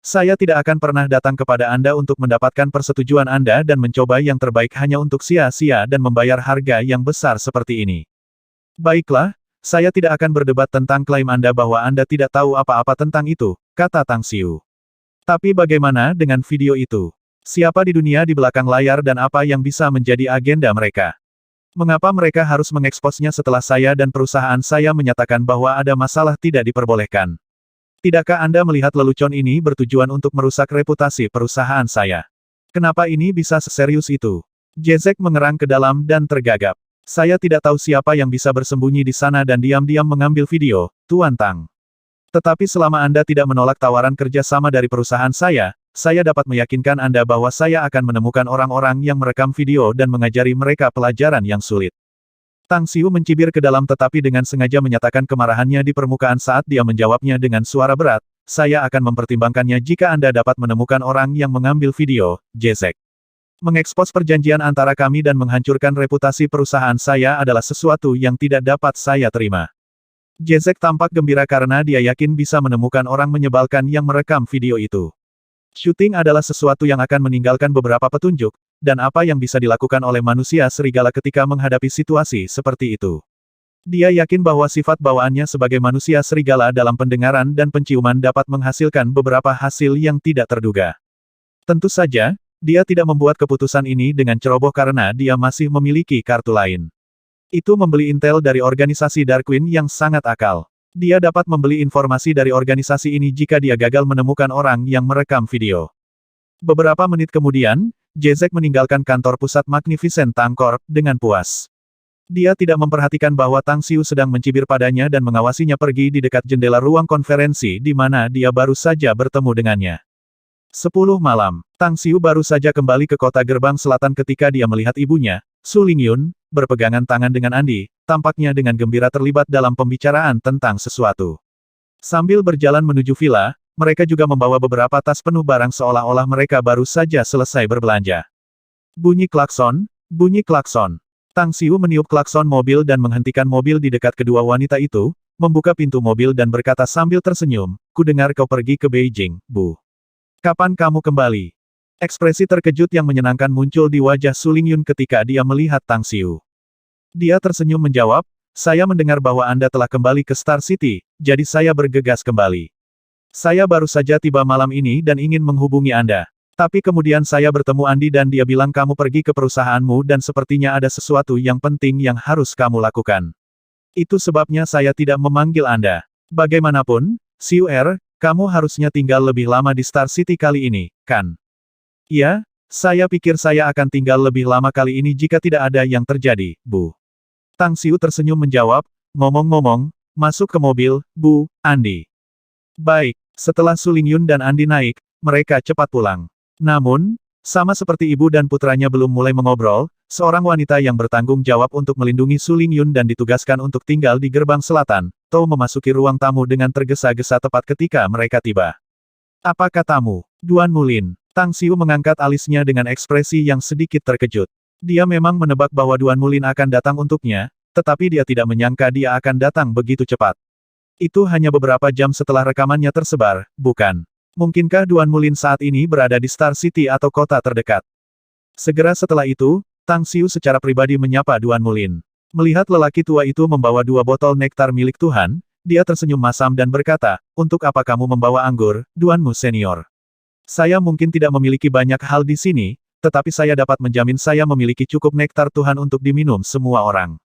Saya tidak akan pernah datang kepada Anda untuk mendapatkan persetujuan Anda dan mencoba yang terbaik hanya untuk sia-sia dan membayar harga yang besar seperti ini. Baiklah, saya tidak akan berdebat tentang klaim Anda bahwa Anda tidak tahu apa-apa tentang itu," kata Tang Xiu. "Tapi bagaimana dengan video itu? Siapa di dunia di belakang layar dan apa yang bisa menjadi agenda mereka? Mengapa mereka harus mengeksposnya setelah saya dan perusahaan saya menyatakan bahwa ada masalah tidak diperbolehkan? Tidakkah Anda melihat lelucon ini bertujuan untuk merusak reputasi perusahaan saya? Kenapa ini bisa seserius itu?" Jezek mengerang ke dalam dan tergagap. "Saya tidak tahu siapa yang bisa bersembunyi di sana dan diam-diam mengambil video, Tuan Tang. Tetapi selama Anda tidak menolak tawaran kerja sama dari perusahaan saya dapat meyakinkan Anda bahwa saya akan menemukan orang-orang yang merekam video dan mengajari mereka pelajaran yang sulit." Tang Xiu mencibir ke dalam tetapi dengan sengaja menyatakan kemarahannya di permukaan saat dia menjawabnya dengan suara berat, "Saya akan mempertimbangkannya jika Anda dapat menemukan orang yang mengambil video, Jezek. Mengekspos perjanjian antara kami dan menghancurkan reputasi perusahaan saya adalah sesuatu yang tidak dapat saya terima." Jezek tampak gembira karena dia yakin bisa menemukan orang menyebalkan yang merekam video itu. Syuting adalah sesuatu yang akan meninggalkan beberapa petunjuk, dan apa yang bisa dilakukan oleh manusia serigala ketika menghadapi situasi seperti itu. Dia yakin bahwa sifat bawaannya sebagai manusia serigala dalam pendengaran dan penciuman dapat menghasilkan beberapa hasil yang tidak terduga. Tentu saja, dia tidak membuat keputusan ini dengan ceroboh karena dia masih memiliki kartu lain. Itu membeli intel dari organisasi Darkwing yang sangat akal. Dia dapat membeli informasi dari organisasi ini jika dia gagal menemukan orang yang merekam video. Beberapa menit kemudian, Jezek meninggalkan kantor pusat Magnificent Tang Corp dengan puas. Dia tidak memperhatikan bahwa Tang Xiu sedang mencibir padanya dan mengawasinya pergi di dekat jendela ruang konferensi di mana dia baru saja bertemu dengannya. 10 malam, Tang Xiu baru saja kembali ke kota gerbang selatan ketika dia melihat ibunya, Su Lingyun, berpegangan tangan dengan Andi, tampaknya dengan gembira terlibat dalam pembicaraan tentang sesuatu. Sambil berjalan menuju villa, mereka juga membawa beberapa tas penuh barang seolah-olah mereka baru saja selesai berbelanja. Bunyi klakson, bunyi klakson. Tang Xiu meniup klakson mobil dan menghentikan mobil di dekat kedua wanita itu, membuka pintu mobil dan berkata sambil tersenyum, "Ku dengar kau pergi ke Beijing, Bu. Kapan kamu kembali?" Ekspresi terkejut yang menyenangkan muncul di wajah Su Lingyun ketika dia melihat Tang Xiu. Dia tersenyum menjawab, "Saya mendengar bahwa Anda telah kembali ke Star City, jadi saya bergegas kembali. Saya baru saja tiba malam ini dan ingin menghubungi Anda. Tapi kemudian saya bertemu Andi dan dia bilang kamu pergi ke perusahaanmu dan sepertinya ada sesuatu yang penting yang harus kamu lakukan. Itu sebabnya saya tidak memanggil Anda. Bagaimanapun, Xiu kamu harusnya tinggal lebih lama di Star City kali ini, kan?" "Ya, saya pikir saya akan tinggal lebih lama kali ini jika tidak ada yang terjadi, Bu." Tang Xiu tersenyum menjawab, "Ngomong-ngomong, masuk ke mobil, Bu, Andi." Baik, setelah Su Lingyun dan Andi naik, mereka cepat pulang. Namun, sama seperti ibu dan putranya belum mulai mengobrol, seorang wanita yang bertanggung jawab untuk melindungi Su Lingyun dan ditugaskan untuk tinggal di gerbang selatan, Tou memasuki ruang tamu dengan tergesa-gesa tepat ketika mereka tiba. "Apa katamu, Duan Mulin?" Tang Xiu mengangkat alisnya dengan ekspresi yang sedikit terkejut. Dia memang menebak bahwa Duan Mulin akan datang untuknya, tetapi dia tidak menyangka dia akan datang begitu cepat. Itu hanya beberapa jam setelah rekamannya tersebar, bukan? Mungkinkah Duan Mulin saat ini berada di Star City atau kota terdekat? Segera setelah itu, Tang Xiu secara pribadi menyapa Duan Mulin. Melihat lelaki tua itu membawa 2 botol nektar milik Tuhan, dia tersenyum masam dan berkata, "Untuk apa kamu membawa anggur, Duanmu senior? Saya mungkin tidak memiliki banyak hal di sini, tetapi saya dapat menjamin saya memiliki cukup nektar Tuhan untuk diminum semua orang.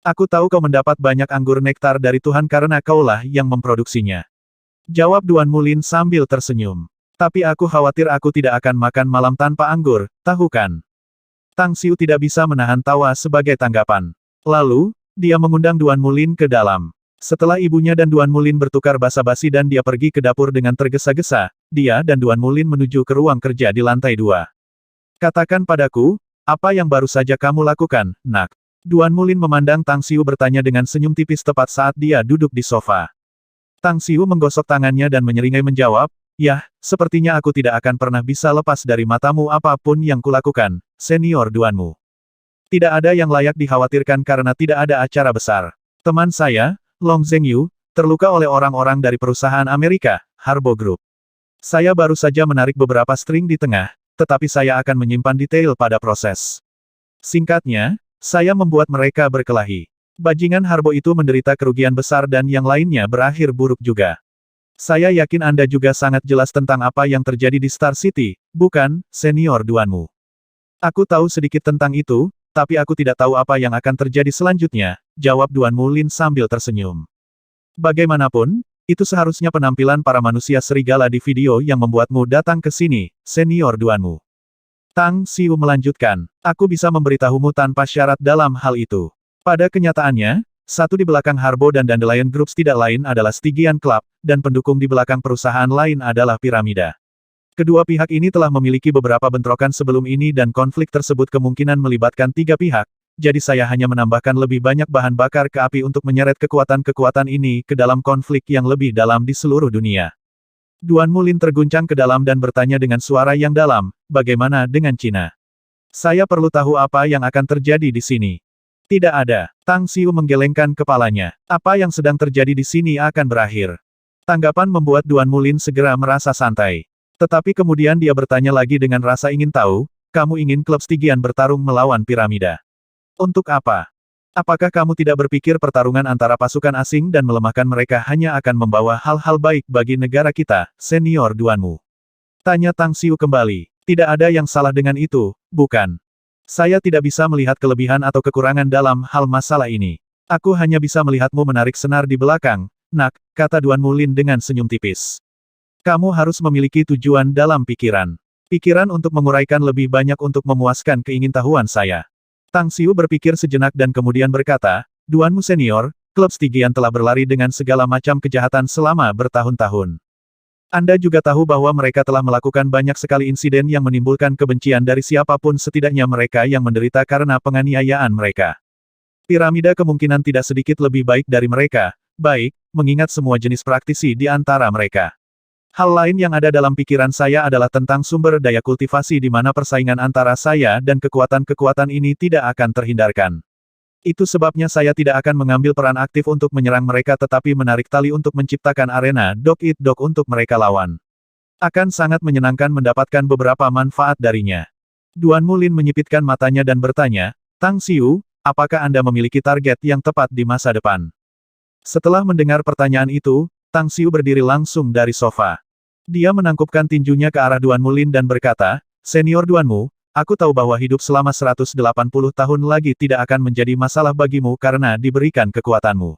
Aku tahu kau mendapat banyak anggur nektar dari Tuhan karena kaulah yang memproduksinya." Jawab Duan Mulin sambil tersenyum. "Tapi aku khawatir aku tidak akan makan malam tanpa anggur, tahu kan?" Tang Xiu tidak bisa menahan tawa sebagai tanggapan. Lalu, dia mengundang Duan Mulin ke dalam. Setelah ibunya dan Duan Mulin bertukar basa-basi dan dia pergi ke dapur dengan tergesa-gesa, dia dan Duan Mulin menuju ke ruang kerja di lantai 2. "Katakan padaku, apa yang baru saja kamu lakukan, nak?" Duan Mulin memandang Tang Xiu bertanya dengan senyum tipis tepat saat dia duduk di sofa. Tang Xiu menggosok tangannya dan menyeringai menjawab, "Yah, sepertinya aku tidak akan pernah bisa lepas dari matamu apapun yang kulakukan, senior Duanmu. Tidak ada yang layak dikhawatirkan karena tidak ada acara besar. Teman saya, Long Zhengyu, terluka oleh orang-orang dari perusahaan Amerika, Harbo Group. Saya baru saja menarik beberapa string di tengah, tetapi saya akan menyimpan detail pada proses. Singkatnya, saya membuat mereka berkelahi. Bajingan Harbo itu menderita kerugian besar dan yang lainnya berakhir buruk juga. Saya yakin Anda juga sangat jelas tentang apa yang terjadi di Star City, bukan, senior Duanmu? Aku tahu sedikit tentang itu, tapi aku tidak tahu apa yang akan terjadi selanjutnya, jawab Duan Mulin sambil tersenyum. Bagaimanapun, itu seharusnya penampilan para manusia serigala di video yang membuatmu datang ke sini, senior Duanmu. Tang Xiu melanjutkan, aku bisa memberitahumu tanpa syarat dalam hal itu. Pada kenyataannya, satu di belakang Harbo dan Dandelion Groups tidak lain adalah Stygian Club, dan pendukung di belakang perusahaan lain adalah Piramida. Kedua pihak ini telah memiliki beberapa bentrokan sebelum ini dan konflik tersebut kemungkinan melibatkan 3 pihak, jadi saya hanya menambahkan lebih banyak bahan bakar ke api untuk menyeret kekuatan-kekuatan ini ke dalam konflik yang lebih dalam di seluruh dunia. Duan Mulin terguncang ke dalam dan bertanya dengan suara yang dalam, bagaimana dengan Cina? Saya perlu tahu apa yang akan terjadi di sini. Tidak ada. Tang Xiu menggelengkan kepalanya. Apa yang sedang terjadi di sini akan berakhir. Tanggapan membuat Duan Mulin segera merasa santai. Tetapi kemudian dia bertanya lagi dengan rasa ingin tahu, kamu ingin klub Stygian bertarung melawan Piramida? Untuk apa? Apakah kamu tidak berpikir pertarungan antara pasukan asing dan melemahkan mereka hanya akan membawa hal-hal baik bagi negara kita, senior Duanmu? Tanya Tang Xiu kembali. Tidak ada yang salah dengan itu, bukan? Saya tidak bisa melihat kelebihan atau kekurangan dalam hal masalah ini. Aku hanya bisa melihatmu menarik senar di belakang, nak, kata Duan Mulin dengan senyum tipis. Kamu harus memiliki tujuan dalam pikiran. Pikiran untuk menguraikan lebih banyak untuk memuaskan keingintahuan saya. Tang Xiu berpikir sejenak dan kemudian berkata, Duanmu senior, klub Stygian telah berlari dengan segala macam kejahatan selama bertahun-tahun. Anda juga tahu bahwa mereka telah melakukan banyak sekali insiden yang menimbulkan kebencian dari siapapun setidaknya mereka yang menderita karena penganiayaan mereka. Piramida kemungkinan tidak sedikit lebih baik dari mereka, baik, mengingat semua jenis praktisi di antara mereka. Hal lain yang ada dalam pikiran saya adalah tentang sumber daya kultivasi di mana persaingan antara saya dan kekuatan-kekuatan ini tidak akan terhindarkan. Itu sebabnya saya tidak akan mengambil peran aktif untuk menyerang mereka tetapi menarik tali untuk menciptakan arena dog eat dog untuk mereka lawan. Akan sangat menyenangkan mendapatkan beberapa manfaat darinya. Duan Mulin menyipitkan matanya dan bertanya, Tang Xiu, apakah Anda memiliki target yang tepat di masa depan? Setelah mendengar pertanyaan itu, Tang Xiu berdiri langsung dari sofa. Dia menangkupkan tinjunya ke arah Duan Mulin dan berkata, Senior Duanmu, aku tahu bahwa hidup selama 180 tahun lagi tidak akan menjadi masalah bagimu karena diberikan kekuatanmu.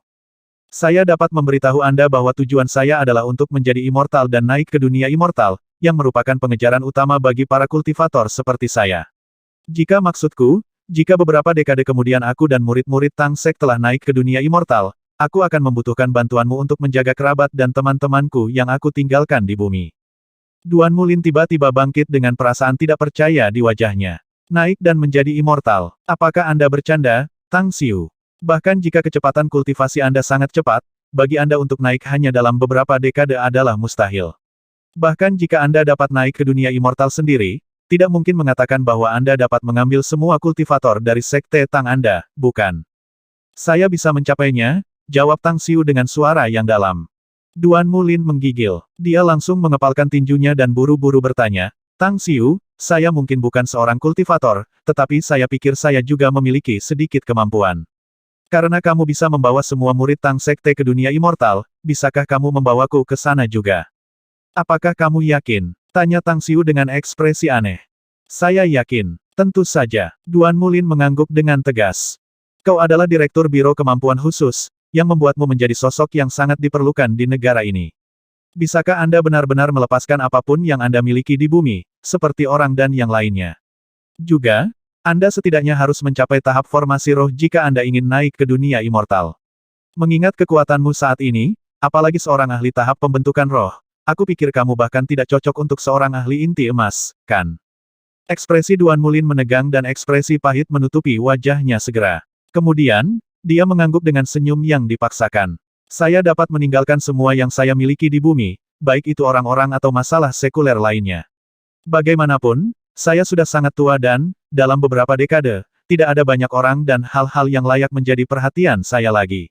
Saya dapat memberitahu Anda bahwa tujuan saya adalah untuk menjadi immortal dan naik ke dunia immortal, yang merupakan pengejaran utama bagi para kultivator seperti saya. Jika maksudku, jika beberapa dekade kemudian aku dan murid-murid Tang Sek telah naik ke dunia immortal, aku akan membutuhkan bantuanmu untuk menjaga kerabat dan teman-temanku yang aku tinggalkan di bumi. Duan Mulin tiba-tiba bangkit dengan perasaan tidak percaya di wajahnya. Naik dan menjadi immortal. Apakah Anda bercanda, Tang Xiu? Bahkan jika kecepatan kultivasi Anda sangat cepat, bagi Anda untuk naik hanya dalam beberapa dekade adalah mustahil. Bahkan jika Anda dapat naik ke dunia immortal sendiri, tidak mungkin mengatakan bahwa Anda dapat mengambil semua kultivator dari Sekte Tang Anda, bukan? Saya bisa mencapainya, jawab Tang Xiu dengan suara yang dalam. Duan Mulin menggigil. Dia langsung mengepalkan tinjunya dan buru-buru bertanya, Tang Xiu, saya mungkin bukan seorang kultivator, tetapi saya pikir saya juga memiliki sedikit kemampuan. Karena kamu bisa membawa semua murid Tang Sekte ke dunia immortal, bisakah kamu membawaku ke sana juga? Apakah kamu yakin? Tanya Tang Xiu dengan ekspresi aneh. Saya yakin. Tentu saja. Duan Mulin mengangguk dengan tegas. Kau adalah Direktur Biro Kemampuan Khusus, yang membuatmu menjadi sosok yang sangat diperlukan di negara ini. Bisakah Anda benar-benar melepaskan apapun yang Anda miliki di bumi, seperti orang dan yang lainnya? Juga, Anda setidaknya harus mencapai tahap formasi roh jika Anda ingin naik ke dunia immortal. Mengingat kekuatanmu saat ini, apalagi seorang ahli tahap pembentukan roh, aku pikir kamu bahkan tidak cocok untuk seorang ahli inti emas, kan? Ekspresi Duan Mulin menegang dan ekspresi pahit menutupi wajahnya segera. Kemudian, dia mengangguk dengan senyum yang dipaksakan. Saya dapat meninggalkan semua yang saya miliki di bumi, baik itu orang-orang atau masalah sekuler lainnya. Bagaimanapun, saya sudah sangat tua dan, dalam beberapa dekade, tidak ada banyak orang dan hal-hal yang layak menjadi perhatian saya lagi.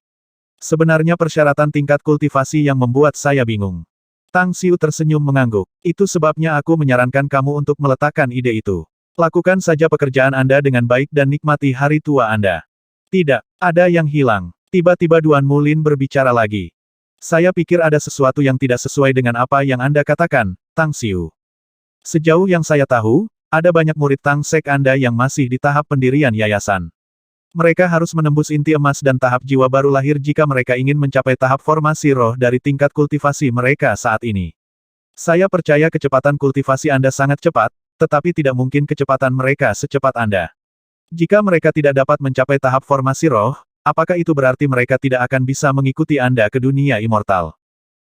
Sebenarnya persyaratan tingkat kultivasi yang membuat saya bingung. Tang Xiu tersenyum mengangguk. Itu sebabnya aku menyarankan kamu untuk meletakkan ide itu. Lakukan saja pekerjaan Anda dengan baik dan nikmati hari tua Anda. Tidak, ada yang hilang. Tiba-tiba Duan Mulin berbicara lagi. Saya pikir ada sesuatu yang tidak sesuai dengan apa yang Anda katakan, Tang Xiu. Sejauh yang saya tahu, ada banyak murid Tang Sek Anda yang masih di tahap pendirian yayasan. Mereka harus menembus inti emas dan tahap jiwa baru lahir jika mereka ingin mencapai tahap formasi roh dari tingkat kultivasi mereka saat ini. Saya percaya kecepatan kultivasi Anda sangat cepat, tetapi tidak mungkin kecepatan mereka secepat Anda. Jika mereka tidak dapat mencapai tahap formasi roh, apakah itu berarti mereka tidak akan bisa mengikuti Anda ke dunia immortal?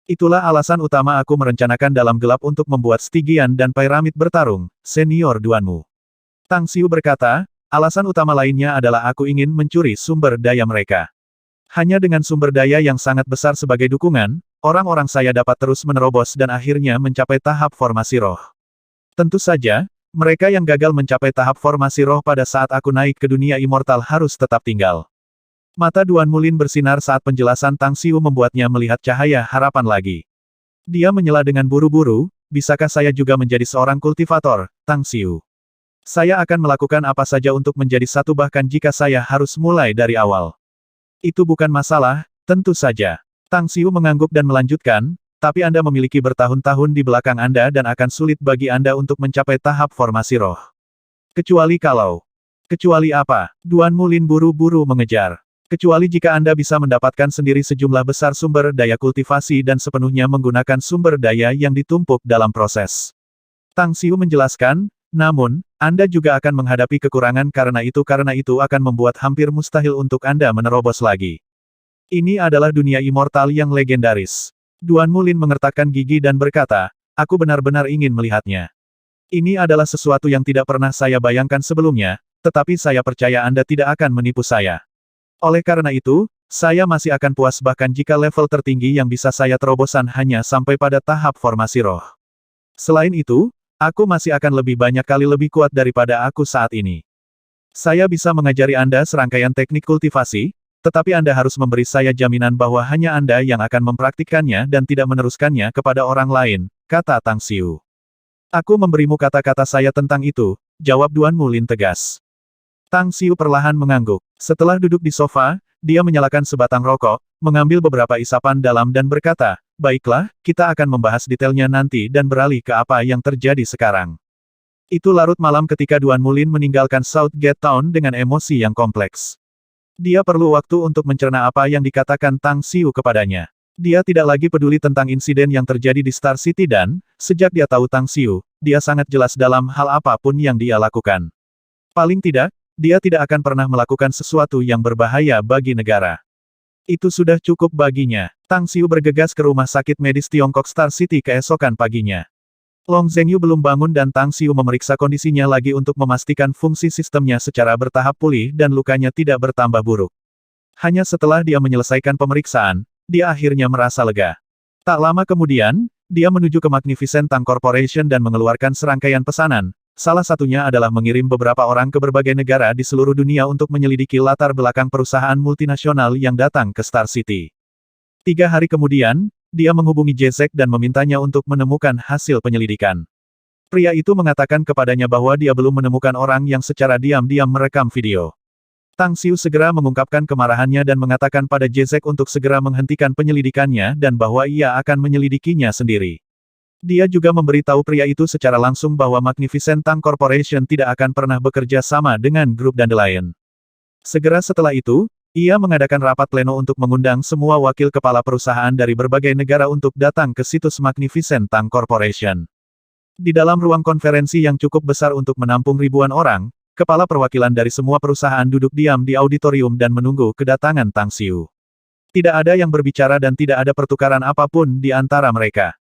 Itulah alasan utama aku merencanakan dalam gelap untuk membuat Stygian dan Pyramid bertarung, senior duanmu. Tang Xiu berkata, alasan utama lainnya adalah aku ingin mencuri sumber daya mereka. Hanya dengan sumber daya yang sangat besar sebagai dukungan, orang-orang saya dapat terus menerobos dan akhirnya mencapai tahap formasi roh. Tentu saja, mereka yang gagal mencapai tahap formasi roh pada saat aku naik ke dunia immortal harus tetap tinggal. Mata Duan Mulin bersinar saat penjelasan Tang Xiu membuatnya melihat cahaya harapan lagi. Dia menyela dengan buru-buru, bisakah saya juga menjadi seorang kultivator, Tang Xiu? Saya akan melakukan apa saja untuk menjadi satu bahkan jika saya harus mulai dari awal. Itu bukan masalah, tentu saja. Tang Xiu mengangguk dan melanjutkan, tapi Anda memiliki bertahun-tahun di belakang Anda dan akan sulit bagi Anda untuk mencapai tahap formasi roh. Kecuali apa? Duan Mulin buru-buru mengejar. Kecuali jika Anda bisa mendapatkan sendiri sejumlah besar sumber daya kultivasi dan sepenuhnya menggunakan sumber daya yang ditumpuk dalam proses. Tang Xiu menjelaskan, namun, Anda juga akan menghadapi kekurangan karena itu akan membuat hampir mustahil untuk Anda menerobos lagi. Ini adalah dunia immortal yang legendaris. Duan Mulin mengertakkan gigi dan berkata, aku benar-benar ingin melihatnya. Ini adalah sesuatu yang tidak pernah saya bayangkan sebelumnya, tetapi saya percaya Anda tidak akan menipu saya. Oleh karena itu, saya masih akan puas bahkan jika level tertinggi yang bisa saya terobosan hanya sampai pada tahap formasi roh. Selain itu, aku masih akan lebih banyak kali lebih kuat daripada aku saat ini. Saya bisa mengajari Anda serangkaian teknik kultivasi, tetapi Anda harus memberi saya jaminan bahwa hanya Anda yang akan mempraktikkannya dan tidak meneruskannya kepada orang lain, kata Tang Xiu. Aku memberimu kata-kata saya tentang itu, jawab Duan Mulin tegas. Tang Xiu perlahan mengangguk. Setelah duduk di sofa, dia menyalakan sebatang rokok, mengambil beberapa isapan dalam dan berkata, baiklah, kita akan membahas detailnya nanti dan beralih ke apa yang terjadi sekarang. Itu larut malam ketika Duan Mulin meninggalkan Southgate Town dengan emosi yang kompleks. Dia perlu waktu untuk mencerna apa yang dikatakan Tang Xiu kepadanya. Dia tidak lagi peduli tentang insiden yang terjadi di Star City dan, sejak dia tahu Tang Xiu, dia sangat jelas dalam hal apapun yang dia lakukan. Paling tidak, dia tidak akan pernah melakukan sesuatu yang berbahaya bagi negara. Itu sudah cukup baginya. Tang Xiu bergegas ke rumah sakit medis Tiongkok Star City keesokan paginya. Long Zhengyu belum bangun dan Tang Xiu memeriksa kondisinya lagi untuk memastikan fungsi sistemnya secara bertahap pulih dan lukanya tidak bertambah buruk. Hanya setelah dia menyelesaikan pemeriksaan, dia akhirnya merasa lega. Tak lama kemudian, Dia menuju ke Magnificent Tang Corporation dan mengeluarkan serangkaian pesanan. Salah satunya adalah mengirim beberapa orang ke berbagai negara di seluruh dunia untuk menyelidiki latar belakang perusahaan multinasional yang datang ke Star City. 3 hari kemudian, dia menghubungi Jezek dan memintanya untuk menemukan hasil penyelidikan. Pria itu mengatakan kepadanya bahwa dia belum menemukan orang yang secara diam-diam merekam video. Tang Xiu segera mengungkapkan kemarahannya dan mengatakan pada Jezek untuk segera menghentikan penyelidikannya dan bahwa ia akan menyelidikinya sendiri. Dia juga memberitahu pria itu secara langsung bahwa Magnificent Tang Corporation tidak akan pernah bekerja sama dengan grup Dandelion. Segera setelah itu, ia mengadakan rapat pleno untuk mengundang semua wakil kepala perusahaan dari berbagai negara untuk datang ke situs Magnificent Tang Corporation. Di dalam ruang konferensi yang cukup besar untuk menampung ribuan orang, kepala perwakilan dari semua perusahaan duduk diam di auditorium dan menunggu kedatangan Tang Xiu. Tidak ada yang berbicara dan tidak ada pertukaran apapun di antara mereka.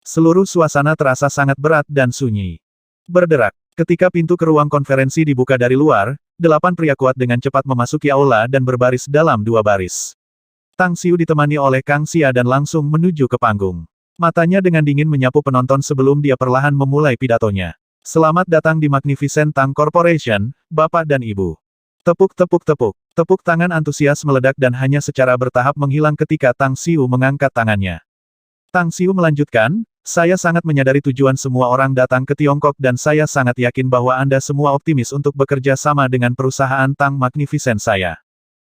Seluruh suasana terasa sangat berat dan sunyi. Berderak. Ketika pintu ke ruang konferensi dibuka dari luar, 8 pria kuat dengan cepat memasuki aula dan berbaris dalam 2 baris. Tang Xiu ditemani oleh Kang Xia dan langsung menuju ke panggung. Matanya dengan dingin menyapu penonton sebelum dia perlahan memulai pidatonya. Selamat datang di Magnificent Tang Corporation, Bapak dan Ibu. Tepuk tepuk tepuk. Tepuk tangan antusias meledak dan hanya secara bertahap menghilang ketika Tang Xiu mengangkat tangannya. Tang Xiu melanjutkan, saya sangat menyadari tujuan semua orang datang ke Tiongkok dan saya sangat yakin bahwa Anda semua optimis untuk bekerja sama dengan perusahaan Tang Magnificent saya.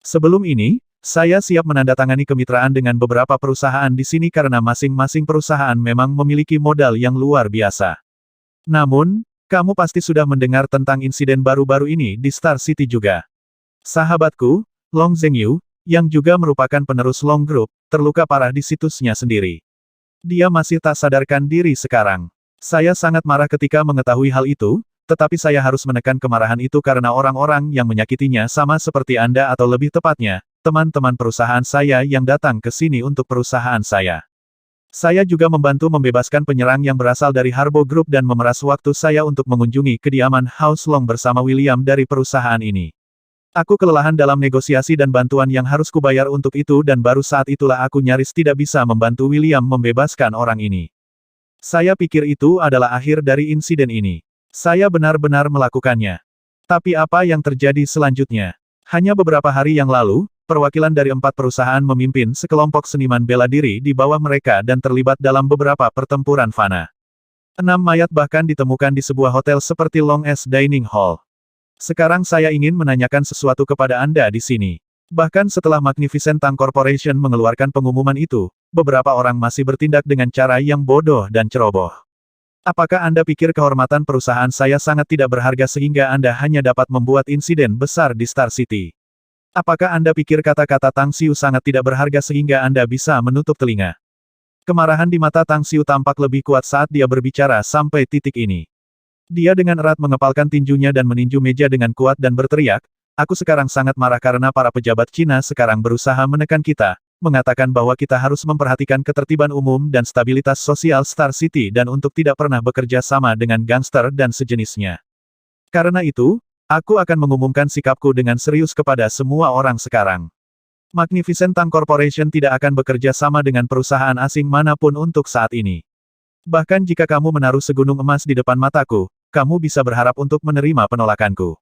Sebelum ini, saya siap menandatangani kemitraan dengan beberapa perusahaan di sini karena masing-masing perusahaan memang memiliki modal yang luar biasa. Namun, kamu pasti sudah mendengar tentang insiden baru-baru ini di Star City juga. Sahabatku, Long Zhengyu, yang juga merupakan penerus Long Group, terluka parah di situsnya sendiri. Dia masih tak sadarkan diri sekarang. Saya sangat marah ketika mengetahui hal itu, tetapi saya harus menekan kemarahan itu karena orang-orang yang menyakitinya sama seperti Anda atau lebih tepatnya, teman-teman perusahaan saya yang datang ke sini untuk perusahaan saya. Saya juga membantu membebaskan penyerang yang berasal dari Harbo Group dan memeras waktu saya untuk mengunjungi kediaman House Long bersama William dari perusahaan ini. Aku kelelahan dalam negosiasi dan bantuan yang harus kubayar untuk itu dan baru saat itulah aku nyaris tidak bisa membantu William membebaskan orang ini. Saya pikir itu adalah akhir dari insiden ini. Saya benar-benar melakukannya. Tapi apa yang terjadi selanjutnya? Hanya beberapa hari yang lalu, perwakilan dari 4 perusahaan memimpin sekelompok seniman bela diri di bawah mereka dan terlibat dalam beberapa pertempuran fana. 6 mayat bahkan ditemukan di sebuah hotel seperti Long S Dining Hall. Sekarang saya ingin menanyakan sesuatu kepada Anda di sini. Bahkan setelah Magnificent Tang Corporation mengeluarkan pengumuman itu, beberapa orang masih bertindak dengan cara yang bodoh dan ceroboh. Apakah Anda pikir kehormatan perusahaan saya sangat tidak berharga sehingga Anda hanya dapat membuat insiden besar di Star City? Apakah Anda pikir kata-kata Tang Xiu sangat tidak berharga sehingga Anda bisa menutup telinga? Kemarahan di mata Tang Xiu tampak lebih kuat saat dia berbicara sampai titik ini. Dia dengan erat mengepalkan tinjunya dan meninju meja dengan kuat dan berteriak, aku sekarang sangat marah karena para pejabat Cina sekarang berusaha menekan kita, mengatakan bahwa kita harus memperhatikan ketertiban umum dan stabilitas sosial Star City dan untuk tidak pernah bekerja sama dengan gangster dan sejenisnya. Karena itu, aku akan mengumumkan sikapku dengan serius kepada semua orang sekarang. Magnificent Tang Corporation tidak akan bekerja sama dengan perusahaan asing manapun untuk saat ini. Bahkan jika kamu menaruh segunung emas di depan mataku, kamu bisa berharap untuk menerima penolakanku.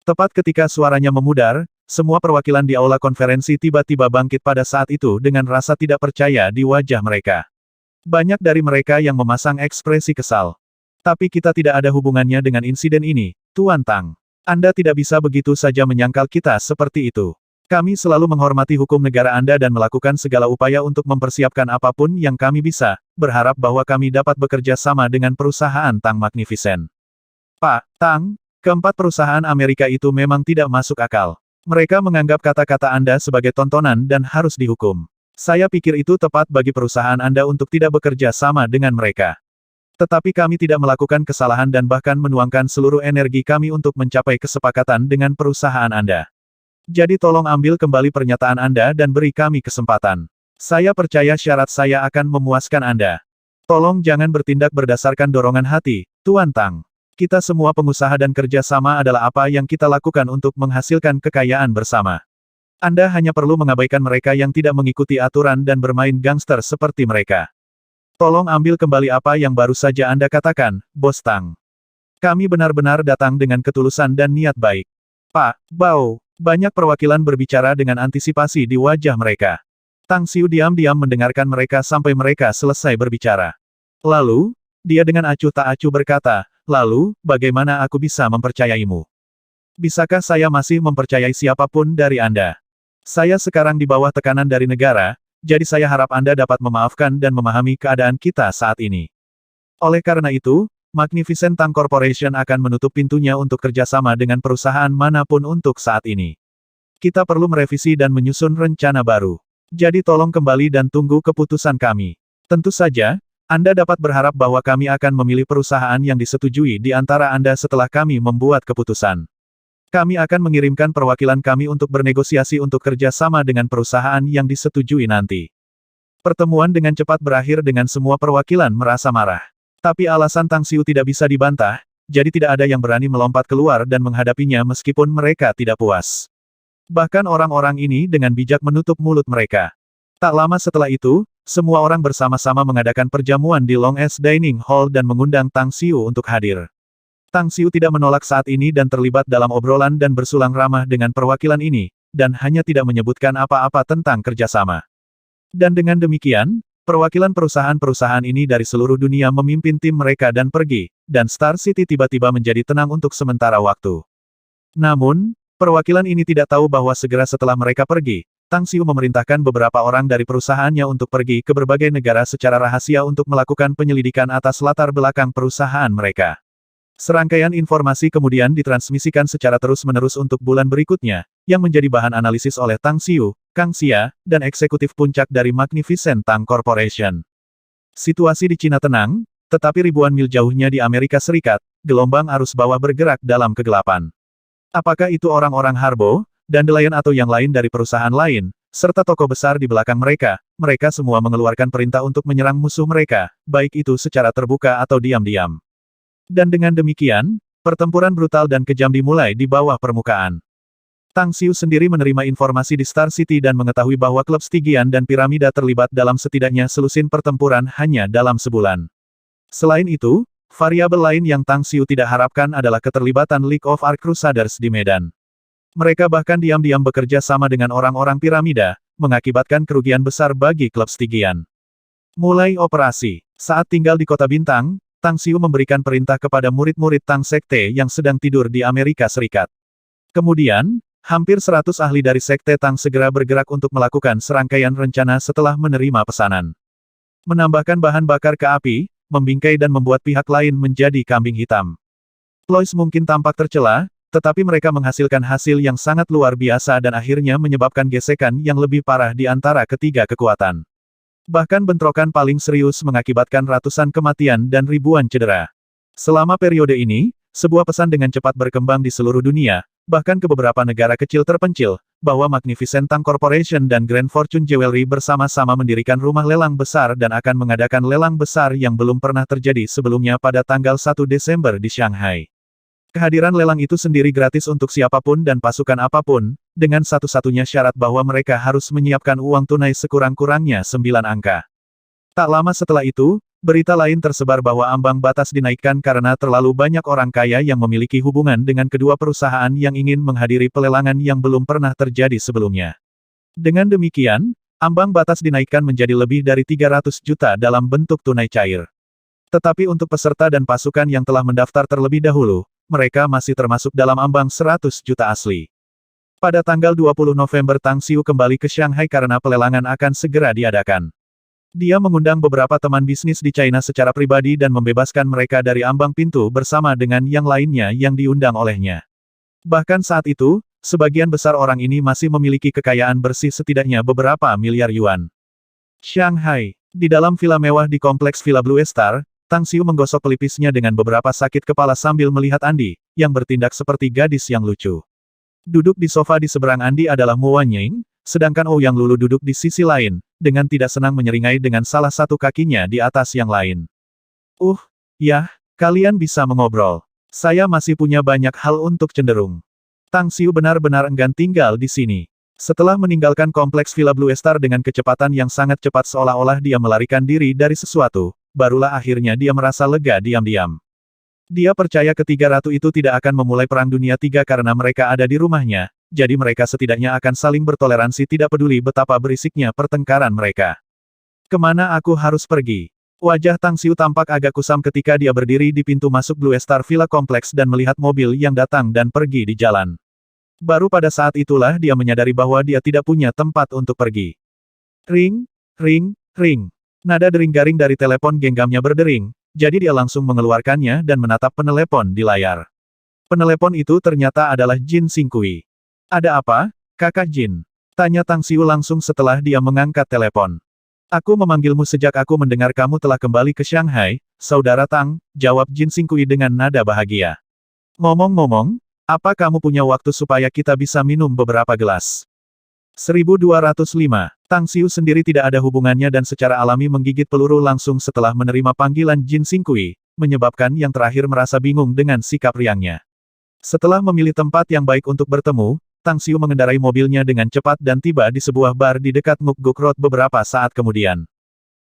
Tepat ketika suaranya memudar, semua perwakilan di aula konferensi tiba-tiba bangkit pada saat itu dengan rasa tidak percaya di wajah mereka. Banyak dari mereka yang memasang ekspresi kesal. Tapi kita tidak ada hubungannya dengan insiden ini, Tuan Tang. Anda tidak bisa begitu saja menyangkal kita seperti itu. Kami selalu menghormati hukum negara Anda dan melakukan segala upaya untuk mempersiapkan apapun yang kami bisa, berharap bahwa kami dapat bekerja sama dengan perusahaan Tang Magnificent. Pak Tang, keempat perusahaan Amerika itu memang tidak masuk akal. Mereka menganggap kata-kata Anda sebagai tontonan dan harus dihukum. Saya pikir itu tepat bagi perusahaan Anda untuk tidak bekerja sama dengan mereka. Tetapi kami tidak melakukan kesalahan dan bahkan menuangkan seluruh energi kami untuk mencapai kesepakatan dengan perusahaan Anda. Jadi tolong ambil kembali pernyataan Anda dan beri kami kesempatan. Saya percaya syarat saya akan memuaskan Anda. Tolong jangan bertindak berdasarkan dorongan hati, Tuan Tang. Kita semua pengusaha dan kerja sama adalah apa yang kita lakukan untuk menghasilkan kekayaan bersama. Anda hanya perlu mengabaikan mereka yang tidak mengikuti aturan dan bermain gangster seperti mereka. Tolong ambil kembali apa yang baru saja Anda katakan, Bos Tang. Kami benar-benar datang dengan ketulusan dan niat baik. Pak, Bao, banyak perwakilan berbicara dengan antisipasi di wajah mereka. Tang Xiu diam-diam mendengarkan mereka sampai mereka selesai berbicara. Lalu, dia dengan acuh tak acuh berkata, lalu, bagaimana aku bisa mempercayaimu? Bisakah saya masih mempercayai siapapun dari Anda? Saya sekarang di bawah tekanan dari negara, jadi saya harap Anda dapat memaafkan dan memahami keadaan kita saat ini. Oleh karena itu, Magnificent Tang Corporation akan menutup pintunya untuk kerjasama dengan perusahaan manapun untuk saat ini. Kita perlu merevisi dan menyusun rencana baru. Jadi tolong kembali dan tunggu keputusan kami. Tentu saja, Anda dapat berharap bahwa kami akan memilih perusahaan yang disetujui di antara Anda setelah kami membuat keputusan. Kami akan mengirimkan perwakilan kami untuk bernegosiasi untuk kerjasama dengan perusahaan yang disetujui nanti. Pertemuan dengan cepat berakhir dengan semua perwakilan merasa marah. Tapi alasan Tang Xiu tidak bisa dibantah, jadi tidak ada yang berani melompat keluar dan menghadapinya meskipun mereka tidak puas. Bahkan orang-orang ini dengan bijak menutup mulut mereka. Tak lama setelah itu, semua orang bersama-sama mengadakan perjamuan di Long S Dining Hall dan mengundang Tang Xiu untuk hadir. Tang Xiu tidak menolak saat ini dan terlibat dalam obrolan dan bersulang ramah dengan perwakilan ini, dan hanya tidak menyebutkan apa-apa tentang kerjasama. Dan dengan demikian, perwakilan perusahaan-perusahaan ini dari seluruh dunia memimpin tim mereka dan pergi, dan Star City tiba-tiba menjadi tenang untuk sementara waktu. Namun, perwakilan ini tidak tahu bahwa segera setelah mereka pergi, Tang Xiu memerintahkan beberapa orang dari perusahaannya untuk pergi ke berbagai negara secara rahasia untuk melakukan penyelidikan atas latar belakang perusahaan mereka. Serangkaian informasi kemudian ditransmisikan secara terus-menerus untuk bulan berikutnya, yang menjadi bahan analisis oleh Tang Xiu, Kang Xia, dan eksekutif puncak dari Magnificent Tang Corporation. Situasi di Cina tenang, tetapi ribuan mil jauhnya di Amerika Serikat, gelombang arus bawah bergerak dalam kegelapan. Apakah itu orang-orang Harbo, Dandelion atau yang lain dari perusahaan lain, serta tokoh besar di belakang mereka, mereka semua mengeluarkan perintah untuk menyerang musuh mereka, baik itu secara terbuka atau diam-diam. Dan dengan demikian, pertempuran brutal dan kejam dimulai di bawah permukaan. Tang Xiu sendiri menerima informasi di Star City dan mengetahui bahwa klub Stygian dan piramida terlibat dalam setidaknya selusin pertempuran hanya dalam sebulan. Selain itu, variabel lain yang Tang Xiu tidak harapkan adalah keterlibatan League of Arc Crusaders di medan. Mereka bahkan diam-diam bekerja sama dengan orang-orang piramida, mengakibatkan kerugian besar bagi klub Stygian. Mulai operasi. Saat tinggal di Kota Bintang, Tang Xiu memberikan perintah kepada murid-murid Tang Sekte yang sedang tidur di Amerika Serikat. Kemudian, hampir 100 ahli dari Sekte Tang segera bergerak untuk melakukan serangkaian rencana setelah menerima pesanan. Menambahkan bahan bakar ke api, membingkai dan membuat pihak lain menjadi kambing hitam. Ploys mungkin tampak tercela, tetapi mereka menghasilkan hasil yang sangat luar biasa dan akhirnya menyebabkan gesekan yang lebih parah di antara ketiga kekuatan. Bahkan bentrokan paling serius mengakibatkan ratusan kematian dan ribuan cedera. Selama periode ini, sebuah pesan dengan cepat berkembang di seluruh dunia, bahkan ke beberapa negara kecil terpencil, bahwa Magnificent Tang Corporation dan Grand Fortune Jewelry bersama-sama mendirikan rumah lelang besar dan akan mengadakan lelang besar yang belum pernah terjadi sebelumnya pada tanggal 1 Desember di Shanghai. Kehadiran lelang itu sendiri gratis untuk siapapun dan pasukan apapun, dengan satu-satunya syarat bahwa mereka harus menyiapkan uang tunai sekurang-kurangnya 9 angka. Tak lama setelah itu, berita lain tersebar bahwa ambang batas dinaikkan karena terlalu banyak orang kaya yang memiliki hubungan dengan kedua perusahaan yang ingin menghadiri pelelangan yang belum pernah terjadi sebelumnya. Dengan demikian, ambang batas dinaikkan menjadi lebih dari 300 juta dalam bentuk tunai cair. Tetapi untuk peserta dan pasukan yang telah mendaftar terlebih dahulu, mereka masih termasuk dalam ambang 100 juta asli. Pada tanggal 20 November Tang Xiu kembali ke Shanghai karena pelelangan akan segera diadakan. Dia mengundang beberapa teman bisnis di China secara pribadi dan membebaskan mereka dari ambang pintu bersama dengan yang lainnya yang diundang olehnya. Bahkan saat itu, sebagian besar orang ini masih memiliki kekayaan bersih setidaknya beberapa miliar yuan. Shanghai. Di dalam villa mewah di kompleks Villa Blue Star, Tang Xiu menggosok pelipisnya dengan beberapa sakit kepala sambil melihat Andi, yang bertindak seperti gadis yang lucu. Duduk di sofa di seberang Andi adalah Mo Wanying, sedangkan Ouyang Lulu duduk di sisi lain, dengan tidak senang menyeringai dengan salah satu kakinya di atas yang lain. Ya, kalian bisa mengobrol. Saya masih punya banyak hal untuk cenderung. Tang Xiu benar-benar enggan tinggal di sini. Setelah meninggalkan kompleks Villa Blue Star dengan kecepatan yang sangat cepat seolah-olah dia melarikan diri dari sesuatu, barulah akhirnya dia merasa lega diam-diam. Dia percaya ketiga ratu itu tidak akan memulai Perang Dunia III karena mereka ada di rumahnya, jadi mereka setidaknya akan saling bertoleransi tidak peduli betapa berisiknya pertengkaran mereka. Kemana aku harus pergi? Wajah Tang Xiu tampak agak kusam ketika dia berdiri di pintu masuk Blue Star Villa Kompleks dan melihat mobil yang datang dan pergi di jalan. Baru pada saat itulah dia menyadari bahwa dia tidak punya tempat untuk pergi. Ring, ring, ring. Nada dering garing dari telepon genggamnya berdering, jadi dia langsung mengeluarkannya dan menatap penelepon di layar. Penelepon itu ternyata adalah Jin Xingqi. Ada apa, kakak Jin? Tanya Tang Xiu langsung setelah dia mengangkat telepon. Aku memanggilmu sejak aku mendengar kamu telah kembali ke Shanghai, saudara Tang, jawab Jin Xingqi dengan nada bahagia. Ngomong-ngomong, apa kamu punya waktu supaya kita bisa minum beberapa gelas? 1205. Tang Xiu sendiri tidak ada hubungannya dan secara alami menggigit peluru langsung setelah menerima panggilan Jin Xingqi, menyebabkan yang terakhir merasa bingung dengan sikap riangnya. Setelah memilih tempat yang baik untuk bertemu, Tang Xiu mengendarai mobilnya dengan cepat dan tiba di sebuah bar di dekat Mukguk Road beberapa saat kemudian.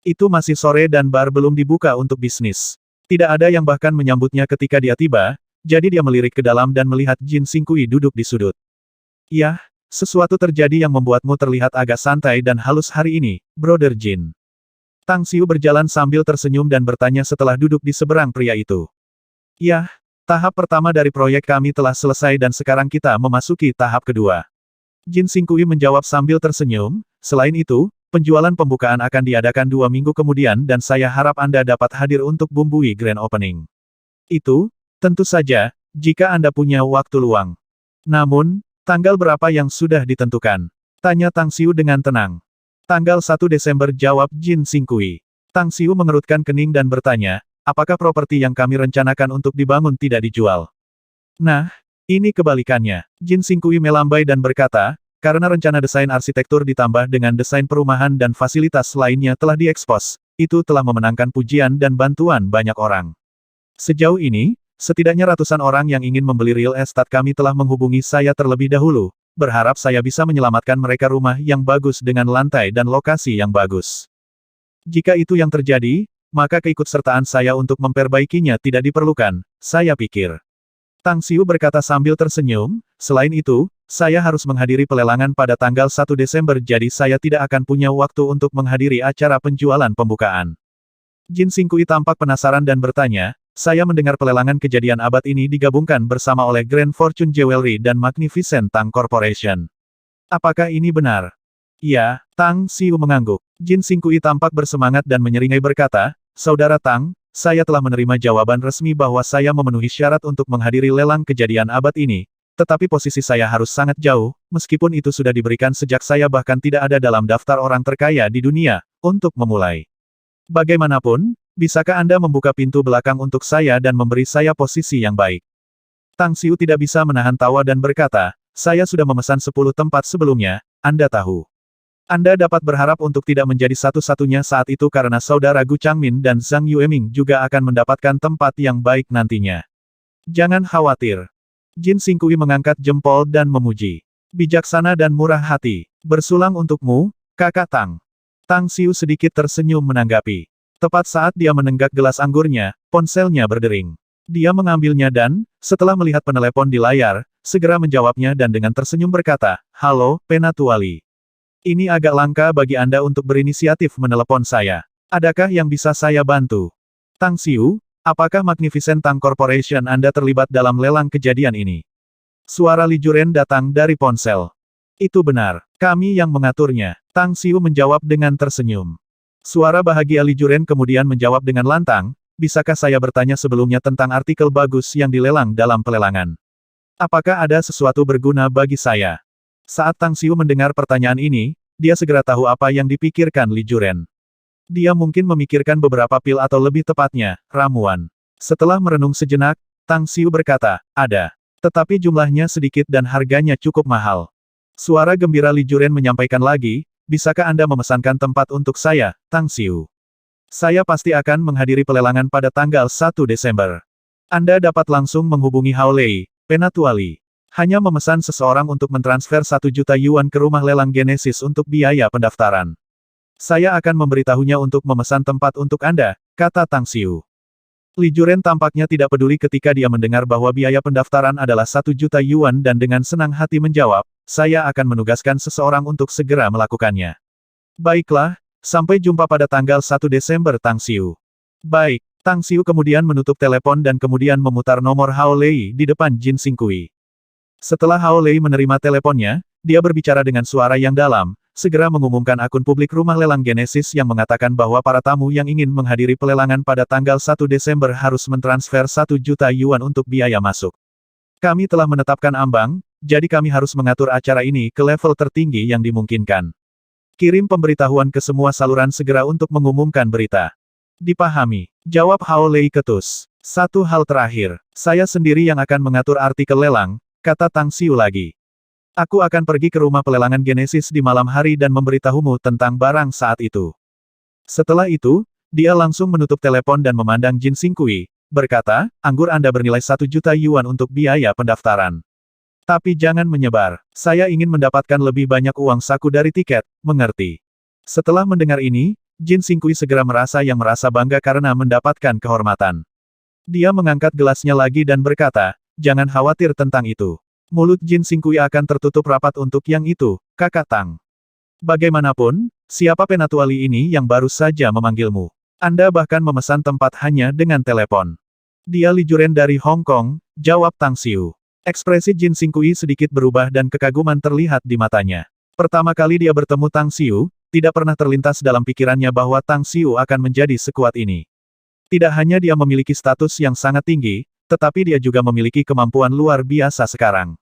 Itu masih sore dan bar belum dibuka untuk bisnis. Tidak ada yang bahkan menyambutnya ketika dia tiba, jadi dia melirik ke dalam dan melihat Jin Xingqi duduk di sudut. Yah, sesuatu terjadi yang membuatmu terlihat agak santai dan halus hari ini, Brother Jin. Tang Xiu berjalan sambil tersenyum dan bertanya setelah duduk di seberang pria itu. Yah, tahap pertama dari proyek kami telah selesai dan sekarang kita memasuki tahap kedua. Jin Xingqi menjawab sambil tersenyum, selain itu, penjualan pembukaan akan diadakan 2 minggu kemudian dan saya harap Anda dapat hadir untuk bumbui grand opening. Itu, tentu saja, jika Anda punya waktu luang. Namun, tanggal berapa yang sudah ditentukan? Tanya Tang Xiu dengan tenang. Tanggal 1 Desember jawab Jin Xingqi. Tang Xiu mengerutkan kening dan bertanya, apakah properti yang kami rencanakan untuk dibangun tidak dijual? Nah, ini kebalikannya. Jin Xingqi melambai dan berkata, karena rencana desain arsitektur ditambah dengan desain perumahan dan fasilitas lainnya telah diekspos, itu telah memenangkan pujian dan bantuan banyak orang. Sejauh ini, setidaknya ratusan orang yang ingin membeli real estate kami telah menghubungi saya terlebih dahulu, berharap saya bisa menyelamatkan mereka rumah yang bagus dengan lantai dan lokasi yang bagus. Jika itu yang terjadi, maka keikutsertaan saya untuk memperbaikinya tidak diperlukan, saya pikir. Tang Xiu berkata sambil tersenyum, selain itu, saya harus menghadiri pelelangan pada tanggal 1 Desember jadi saya tidak akan punya waktu untuk menghadiri acara penjualan pembukaan. Jin Xingqi tampak penasaran dan bertanya, saya mendengar pelelangan kejadian abad ini digabungkan bersama oleh Grand Fortune Jewelry dan Magnificent Tang Corporation. Apakah ini benar? Ya, Tang Xiu mengangguk. Jin Xingqi tampak bersemangat dan menyeringai berkata, Saudara Tang, saya telah menerima jawaban resmi bahwa saya memenuhi syarat untuk menghadiri lelang kejadian abad ini, tetapi posisi saya harus sangat jauh, meskipun itu sudah diberikan sejak saya bahkan tidak ada dalam daftar orang terkaya di dunia, untuk memulai. Bagaimanapun, bisakah Anda membuka pintu belakang untuk saya dan memberi saya posisi yang baik? Tang Xiu tidak bisa menahan tawa dan berkata, saya sudah memesan 10 tempat sebelumnya, Anda tahu. Anda dapat berharap untuk tidak menjadi satu-satunya saat itu karena saudara Gu Changmin dan Zhang Yueming juga akan mendapatkan tempat yang baik nantinya. Jangan khawatir. Jin Xingqi mengangkat jempol dan memuji. Bijaksana dan murah hati. Bersulang untukmu, kakak Tang. Tang Xiu sedikit tersenyum menanggapi. Tepat saat dia menenggak gelas anggurnya, ponselnya berdering. Dia mengambilnya dan, setelah melihat penelepon di layar, segera menjawabnya dan dengan tersenyum berkata, Halo, Penatuali. Ini agak langka bagi Anda untuk berinisiatif menelepon saya. Adakah yang bisa saya bantu? Tang Xiu, apakah Magnificent Tang Corporation Anda terlibat dalam lelang kejadian ini? Suara Li Juren datang dari ponsel. Itu benar, kami yang mengaturnya. Tang Xiu menjawab dengan tersenyum. Suara bahagia Li Juren kemudian menjawab dengan lantang, bisakah saya bertanya sebelumnya tentang artikel bagus yang dilelang dalam pelelangan? Apakah ada sesuatu berguna bagi saya? Saat Tang Xiu mendengar pertanyaan ini, dia segera tahu apa yang dipikirkan Li Juren. Dia mungkin memikirkan beberapa pil atau lebih tepatnya, ramuan. Setelah merenung sejenak, Tang Xiu berkata, ada. Tetapi jumlahnya sedikit dan harganya cukup mahal. Suara gembira Li Juren menyampaikan lagi, bisakah Anda memesankan tempat untuk saya, Tang Xiu? Saya pasti akan menghadiri pelelangan pada tanggal 1 Desember. Anda dapat langsung menghubungi Hao Lei, Penatuali. Hanya memesan seseorang untuk mentransfer 1 juta yuan ke rumah lelang Genesis untuk biaya pendaftaran. Saya akan memberitahunya untuk memesan tempat untuk Anda, kata Tang Xiu. Li Juren tampaknya tidak peduli ketika dia mendengar bahwa biaya pendaftaran adalah 1 juta yuan dan dengan senang hati menjawab, saya akan menugaskan seseorang untuk segera melakukannya. Baiklah, sampai jumpa pada tanggal 1 Desember Tang Xiu. Baik, Tang Xiu kemudian menutup telepon dan kemudian memutar nomor Hao Lei di depan Jin Xingqi. Setelah Hao Lei menerima teleponnya, dia berbicara dengan suara yang dalam, segera mengumumkan akun publik rumah lelang Genesis yang mengatakan bahwa para tamu yang ingin menghadiri pelelangan pada tanggal 1 Desember harus mentransfer 1 juta yuan untuk biaya masuk. Kami telah menetapkan ambang, jadi kami harus mengatur acara ini ke level tertinggi yang dimungkinkan. Kirim pemberitahuan ke semua saluran segera untuk mengumumkan berita. Dipahami, jawab Hao Lei ketus. Satu hal terakhir, saya sendiri yang akan mengatur artikel lelang, kata Tang Xiu lagi. Aku akan pergi ke rumah pelelangan Genesis di malam hari dan memberitahumu tentang barang saat itu. Setelah itu, dia langsung menutup telepon dan memandang Jin Xingqi, berkata, anggur Anda bernilai 1 juta yuan untuk biaya pendaftaran. Tapi jangan menyebar, saya ingin mendapatkan lebih banyak uang saku dari tiket, mengerti? Setelah mendengar ini, Jin Xingqi segera merasa bangga karena mendapatkan kehormatan. Dia mengangkat gelasnya lagi dan berkata, jangan khawatir tentang itu. Mulut Jin Xingqi akan tertutup rapat untuk yang itu, kakak Tang. Bagaimanapun, siapa penatuali ini yang baru saja memanggilmu? Anda bahkan memesan tempat hanya dengan telepon. Dia Li Juren dari Hong Kong, jawab Tang Xiu. Ekspresi Jin Xingqi sedikit berubah dan kekaguman terlihat di matanya. Pertama kali dia bertemu Tang Xiu, tidak pernah terlintas dalam pikirannya bahwa Tang Xiu akan menjadi sekuat ini. Tidak hanya dia memiliki status yang sangat tinggi, tetapi dia juga memiliki kemampuan luar biasa sekarang.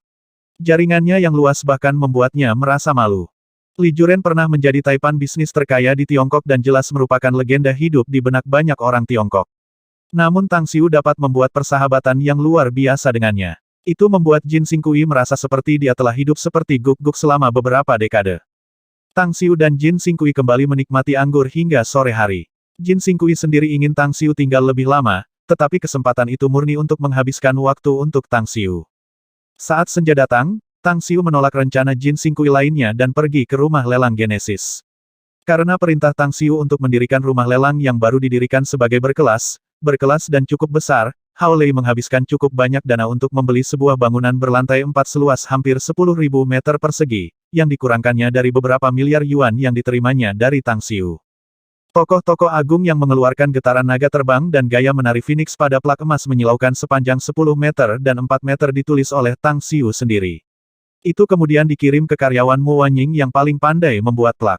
Jaringannya yang luas bahkan membuatnya merasa malu. Li Juren pernah menjadi taipan bisnis terkaya di Tiongkok dan jelas merupakan legenda hidup di benak banyak orang Tiongkok. Namun Tang Xiu dapat membuat persahabatan yang luar biasa dengannya. Itu membuat Jin Xingqi merasa seperti dia telah hidup seperti guk-guk selama beberapa dekade. Tang Xiu dan Jin Xingqi kembali menikmati anggur hingga sore hari. Jin Xingqi sendiri ingin Tang Xiu tinggal lebih lama, tetapi kesempatan itu murni untuk menghabiskan waktu untuk Tang Xiu. Saat senja datang, Tang Xiu menolak rencana Jin Xingqi lainnya dan pergi ke rumah lelang Genesis. Karena perintah Tang Xiu untuk mendirikan rumah lelang yang baru didirikan sebagai berkelas dan cukup besar, Hao Lei menghabiskan cukup banyak dana untuk membeli sebuah bangunan berlantai 4 seluas hampir 10.000 meter persegi, yang dikurangkannya dari beberapa miliar yuan yang diterimanya dari Tang Xiu. Tokoh-tokoh agung yang mengeluarkan getaran naga terbang dan gaya menari Phoenix pada plak emas menyilaukan sepanjang 10 meter dan 4 meter ditulis oleh Tang Xiu sendiri. Itu kemudian dikirim ke karyawan Mo Wanying yang paling pandai membuat plak.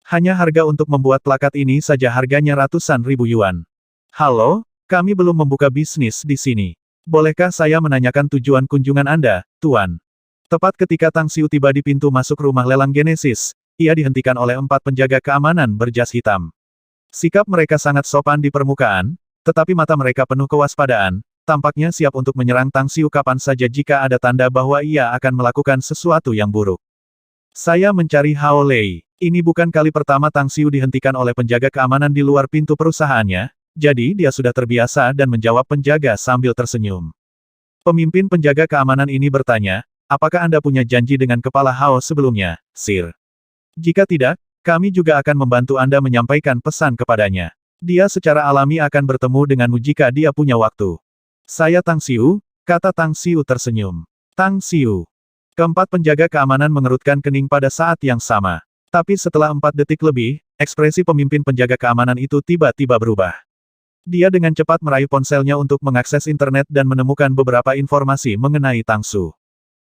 Hanya harga untuk membuat plakat ini saja harganya ratusan ribu yuan. Halo, kami belum membuka bisnis di sini. Bolehkah saya menanyakan tujuan kunjungan Anda, Tuan? Tepat ketika Tang Xiu tiba di pintu masuk rumah lelang Genesis, ia dihentikan oleh 4 penjaga keamanan berjas hitam. Sikap mereka sangat sopan di permukaan, tetapi mata mereka penuh kewaspadaan, tampaknya siap untuk menyerang Tang Xiu kapan saja jika ada tanda bahwa ia akan melakukan sesuatu yang buruk. Saya mencari Hao Lei. Ini bukan kali pertama Tang Xiu dihentikan oleh penjaga keamanan di luar pintu perusahaannya, jadi dia sudah terbiasa dan menjawab penjaga sambil tersenyum. Pemimpin penjaga keamanan ini bertanya, apakah Anda punya janji dengan kepala Hao sebelumnya, Sir? Jika tidak, kami juga akan membantu Anda menyampaikan pesan kepadanya. Dia secara alami akan bertemu denganmu jika dia punya waktu. Saya Tang Xiu, kata Tang Xiu tersenyum. Tang Xiu. Keempat penjaga keamanan mengerutkan kening pada saat yang sama. Tapi setelah 4 detik lebih, ekspresi pemimpin penjaga keamanan itu tiba-tiba berubah. Dia dengan cepat meraih ponselnya untuk mengakses internet dan menemukan beberapa informasi mengenai Tang Xiu.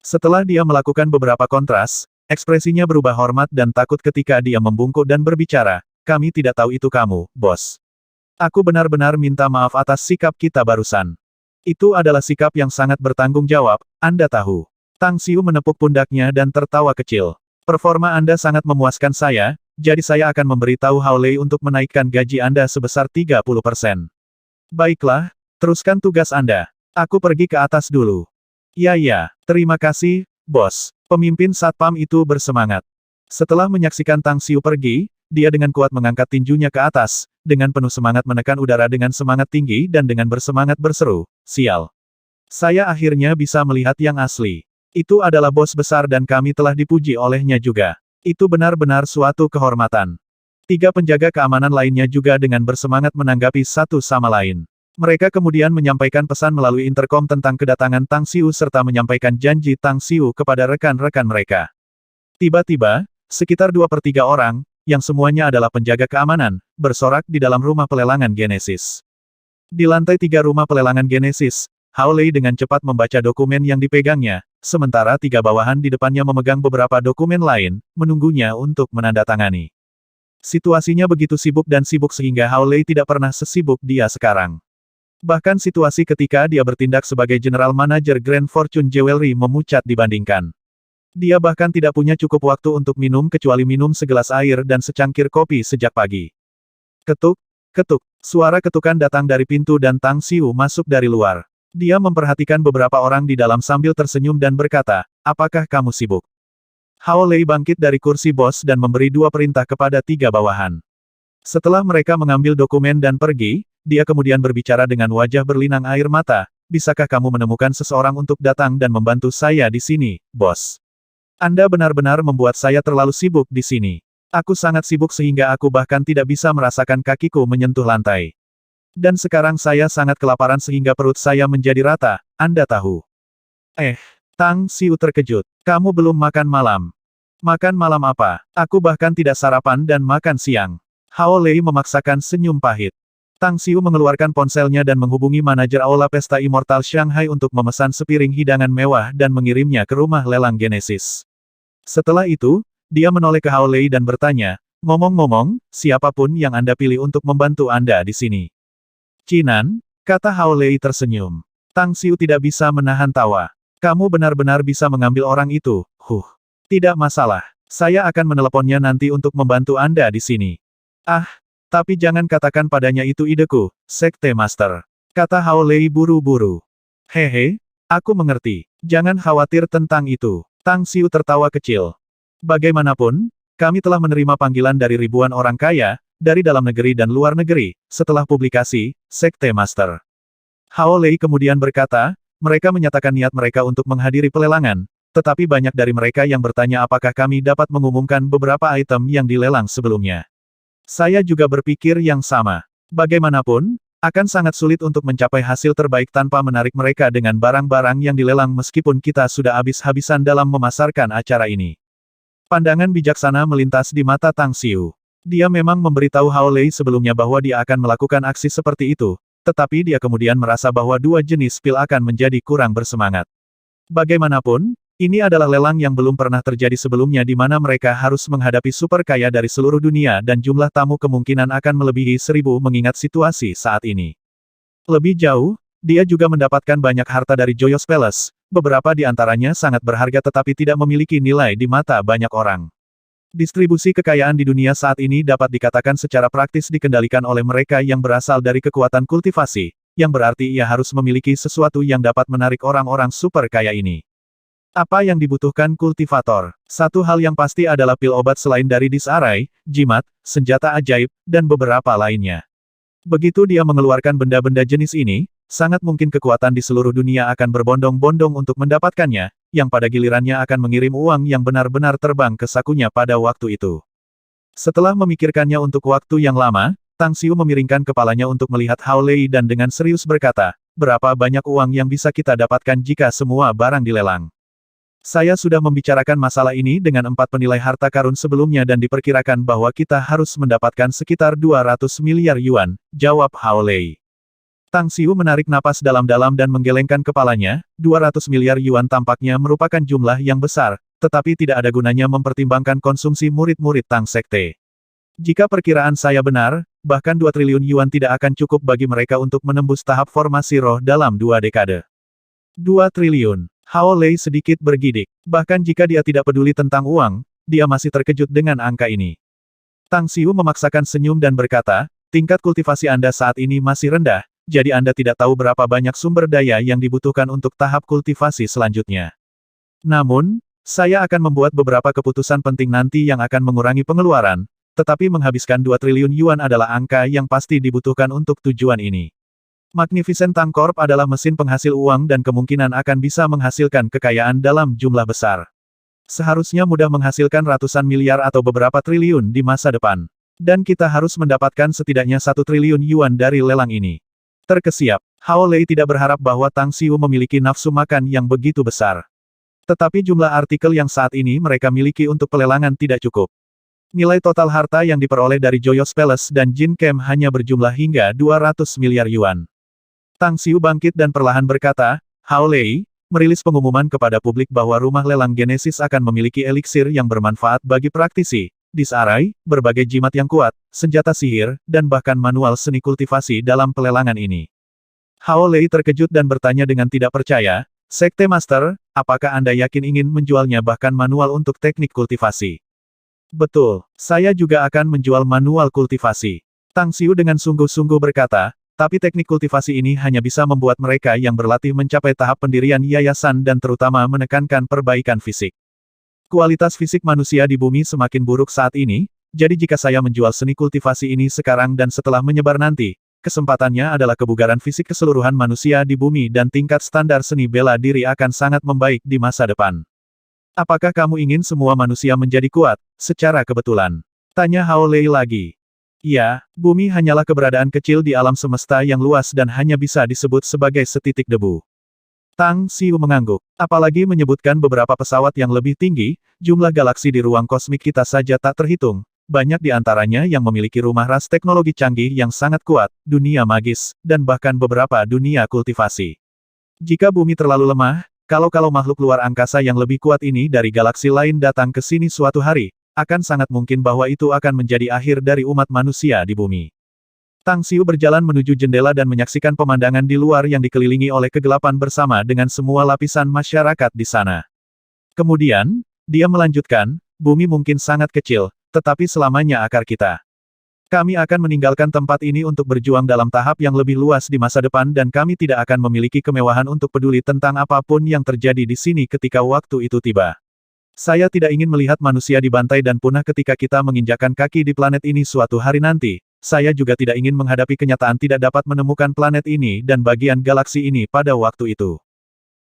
Setelah dia melakukan beberapa kontras, ekspresinya berubah hormat dan takut ketika dia membungkuk dan berbicara, kami tidak tahu itu kamu, bos. Aku benar-benar minta maaf atas sikap kita barusan. Itu adalah sikap yang sangat bertanggung jawab, Anda tahu. Tang Xiu menepuk pundaknya dan tertawa kecil. Performa Anda sangat memuaskan saya, jadi saya akan memberitahu Hao Lei untuk menaikkan gaji Anda sebesar 30%. Baiklah, teruskan tugas Anda. Aku pergi ke atas dulu. Ya, terima kasih, bos. Pemimpin satpam itu bersemangat. Setelah menyaksikan Tang Xiu pergi, dia dengan kuat mengangkat tinjunya ke atas, dengan penuh semangat menekan udara dengan semangat tinggi dan dengan bersemangat berseru, sial. Saya akhirnya bisa melihat yang asli. Itu adalah bos besar dan kami telah dipuji olehnya juga. Itu benar-benar suatu kehormatan. Tiga penjaga keamanan lainnya juga dengan bersemangat menanggapi satu sama lain. Mereka kemudian menyampaikan pesan melalui interkom tentang kedatangan Tang Xiu serta menyampaikan janji Tang Xiu kepada rekan-rekan mereka. Tiba-tiba, sekitar 2/3 orang, yang semuanya adalah penjaga keamanan, bersorak di dalam rumah pelelangan Genesis. Di lantai 3 rumah pelelangan Genesis, Hao Lei dengan cepat membaca dokumen yang dipegangnya, sementara tiga bawahan di depannya memegang beberapa dokumen lain, menunggunya untuk menandatangani. Situasinya begitu sibuk dan sibuk sehingga Hao Lei tidak pernah sesibuk dia sekarang. Bahkan situasi ketika dia bertindak sebagai General Manager Grand Fortune Jewelry memucat dibandingkan. Dia bahkan tidak punya cukup waktu untuk minum kecuali minum segelas air dan secangkir kopi sejak pagi. Ketuk, ketuk. Suara ketukan datang dari pintu dan Tang Xiu masuk dari luar. Dia memperhatikan beberapa orang di dalam sambil tersenyum dan berkata, "Apakah kamu sibuk?" Hao Lei bangkit dari kursi bos dan memberi 2 perintah kepada 3 bawahan. Setelah mereka mengambil dokumen dan pergi, dia kemudian berbicara dengan wajah berlinang air mata, "Bisakah kamu menemukan seseorang untuk datang dan membantu saya di sini, bos? Anda benar-benar membuat saya terlalu sibuk di sini. Aku sangat sibuk sehingga aku bahkan tidak bisa merasakan kakiku menyentuh lantai. Dan sekarang saya sangat kelaparan sehingga perut saya menjadi rata, Anda tahu." Tang Xiu terkejut. "Kamu belum makan malam." "Makan malam apa? Aku bahkan tidak sarapan dan makan siang." Hao Lei memaksakan senyum pahit. Tang Xiu mengeluarkan ponselnya dan menghubungi manajer Aula Pesta Immortal Shanghai untuk memesan sepiring hidangan mewah dan mengirimnya ke rumah lelang Genesis. Setelah itu, dia menoleh ke Hao Lei dan bertanya, "Ngomong-ngomong, siapapun yang Anda pilih untuk membantu Anda di sini?" "Cinan," kata Hao Lei tersenyum. Tang Xiu tidak bisa menahan tawa. "Kamu benar-benar bisa mengambil orang itu, Tidak masalah. Saya akan meneleponnya nanti untuk membantu Anda di sini." Tapi jangan katakan padanya itu ideku, Sekte Master," kata Hao Lei buru-buru. "Hehe, aku mengerti. Jangan khawatir tentang itu." Tang Xiu tertawa kecil. "Bagaimanapun, kami telah menerima panggilan dari ribuan orang kaya, dari dalam negeri dan luar negeri, setelah publikasi, Sekte Master." Hao Lei kemudian berkata, "Mereka menyatakan niat mereka untuk menghadiri pelelangan, tetapi banyak dari mereka yang bertanya apakah kami dapat mengumumkan beberapa item yang dilelang sebelumnya. Saya juga berpikir yang sama. Bagaimanapun, akan sangat sulit untuk mencapai hasil terbaik tanpa menarik mereka dengan barang-barang yang dilelang meskipun kita sudah habis-habisan dalam memasarkan acara ini." Pandangan bijaksana melintas di mata Tang Xiu. Dia memang memberitahu Hao Lei sebelumnya bahwa dia akan melakukan aksi seperti itu, tetapi dia kemudian merasa bahwa dua jenis pil akan menjadi kurang bersemangat. Bagaimanapun, ini adalah lelang yang belum pernah terjadi sebelumnya di mana mereka harus menghadapi super kaya dari seluruh dunia dan jumlah tamu kemungkinan akan melebihi 1000 mengingat situasi saat ini. Lebih jauh, dia juga mendapatkan banyak harta dari Joyous Palace, beberapa di antaranya sangat berharga tetapi tidak memiliki nilai di mata banyak orang. Distribusi kekayaan di dunia saat ini dapat dikatakan secara praktis dikendalikan oleh mereka yang berasal dari kekuatan kultivasi, yang berarti ia harus memiliki sesuatu yang dapat menarik orang-orang super kaya ini. Apa yang dibutuhkan kultivator? Satu hal yang pasti adalah pil obat selain dari disarai, jimat, senjata ajaib, dan beberapa lainnya. Begitu dia mengeluarkan benda-benda jenis ini, sangat mungkin kekuatan di seluruh dunia akan berbondong-bondong untuk mendapatkannya, yang pada gilirannya akan mengirim uang yang benar-benar terbang ke sakunya pada waktu itu. Setelah memikirkannya untuk waktu yang lama, Tang Xiu memiringkan kepalanya untuk melihat Hao Lei dan dengan serius berkata, "Berapa banyak uang yang bisa kita dapatkan jika semua barang dilelang?" "Saya sudah membicarakan masalah ini dengan 4 penilai harta karun sebelumnya dan diperkirakan bahwa kita harus mendapatkan sekitar 200 miliar yuan," jawab Hao Lei. Tang Xiu menarik napas dalam-dalam dan menggelengkan kepalanya, 200 miliar yuan tampaknya merupakan jumlah yang besar, tetapi tidak ada gunanya mempertimbangkan konsumsi murid-murid Tang Sekte. Jika perkiraan saya benar, bahkan 2 triliun yuan tidak akan cukup bagi mereka untuk menembus tahap formasi roh dalam 2 dekade. 2 triliun. Hao Lei sedikit bergidik. Bahkan jika dia tidak peduli tentang uang, dia masih terkejut dengan angka ini. Tang Xiu memaksakan senyum dan berkata, "Tingkat kultivasi Anda saat ini masih rendah, jadi Anda tidak tahu berapa banyak sumber daya yang dibutuhkan untuk tahap kultivasi selanjutnya. Namun, saya akan membuat beberapa keputusan penting nanti yang akan mengurangi pengeluaran, tetapi menghabiskan 2 triliun yuan adalah angka yang pasti dibutuhkan untuk tujuan ini. Magnificent Tank Corp adalah mesin penghasil uang dan kemungkinan akan bisa menghasilkan kekayaan dalam jumlah besar. Seharusnya mudah menghasilkan ratusan miliar atau beberapa triliun di masa depan. Dan kita harus mendapatkan setidaknya 1 triliun yuan dari lelang ini. Terkesiap, Hao Lei tidak berharap bahwa Tang Xiu memiliki nafsu makan yang begitu besar. Tetapi jumlah artikel yang saat ini mereka miliki untuk pelelangan tidak cukup. Nilai total harta yang diperoleh dari Joyous Palace dan Jin Camp hanya berjumlah hingga 200 miliar yuan. Tang Xiu bangkit dan perlahan berkata, Hao Lei, merilis pengumuman kepada publik bahwa rumah lelang Genesis akan memiliki eliksir yang bermanfaat bagi praktisi, disarai, berbagai jimat yang kuat, senjata sihir, dan bahkan manual seni kultivasi dalam pelelangan ini. Hao Lei terkejut dan bertanya dengan tidak percaya, Sekte Master, apakah Anda yakin ingin menjualnya bahkan manual untuk teknik kultivasi? Betul, saya juga akan menjual manual kultivasi. Tang Xiu dengan sungguh-sungguh berkata, tapi teknik kultivasi ini hanya bisa membuat mereka yang berlatih mencapai tahap pendirian yayasan dan terutama menekankan perbaikan fisik. Kualitas fisik manusia di bumi semakin buruk saat ini, jadi jika saya menjual seni kultivasi ini sekarang dan setelah menyebar nanti, kesempatannya adalah kebugaran fisik keseluruhan manusia di bumi dan tingkat standar seni bela diri akan sangat membaik di masa depan. Apakah kamu ingin semua manusia menjadi kuat, secara kebetulan? Tanya Hao Lei lagi. Ya, bumi hanyalah keberadaan kecil di alam semesta yang luas dan hanya bisa disebut sebagai setitik debu. Tang Xiu mengangguk. Apalagi menyebutkan beberapa pesawat yang lebih tinggi, jumlah galaksi di ruang kosmik kita saja tak terhitung. Banyak di antaranya yang memiliki rumah ras teknologi canggih yang sangat kuat, dunia magis, dan bahkan beberapa dunia kultivasi. Jika bumi terlalu lemah, kalau makhluk luar angkasa yang lebih kuat ini dari galaksi lain datang ke sini suatu hari, akan sangat mungkin bahwa itu akan menjadi akhir dari umat manusia di bumi. Tang Xiu berjalan menuju jendela dan menyaksikan pemandangan di luar yang dikelilingi oleh kegelapan bersama dengan semua lapisan masyarakat di sana. Kemudian, dia melanjutkan, bumi mungkin sangat kecil, tetapi selamanya akar kita. Kami akan meninggalkan tempat ini untuk berjuang dalam tahap yang lebih luas di masa depan dan kami tidak akan memiliki kemewahan untuk peduli tentang apapun yang terjadi di sini ketika waktu itu tiba. Saya tidak ingin melihat manusia dibantai dan punah ketika kita menginjakkan kaki di planet ini suatu hari nanti. Saya juga tidak ingin menghadapi kenyataan tidak dapat menemukan planet ini dan bagian galaksi ini pada waktu itu.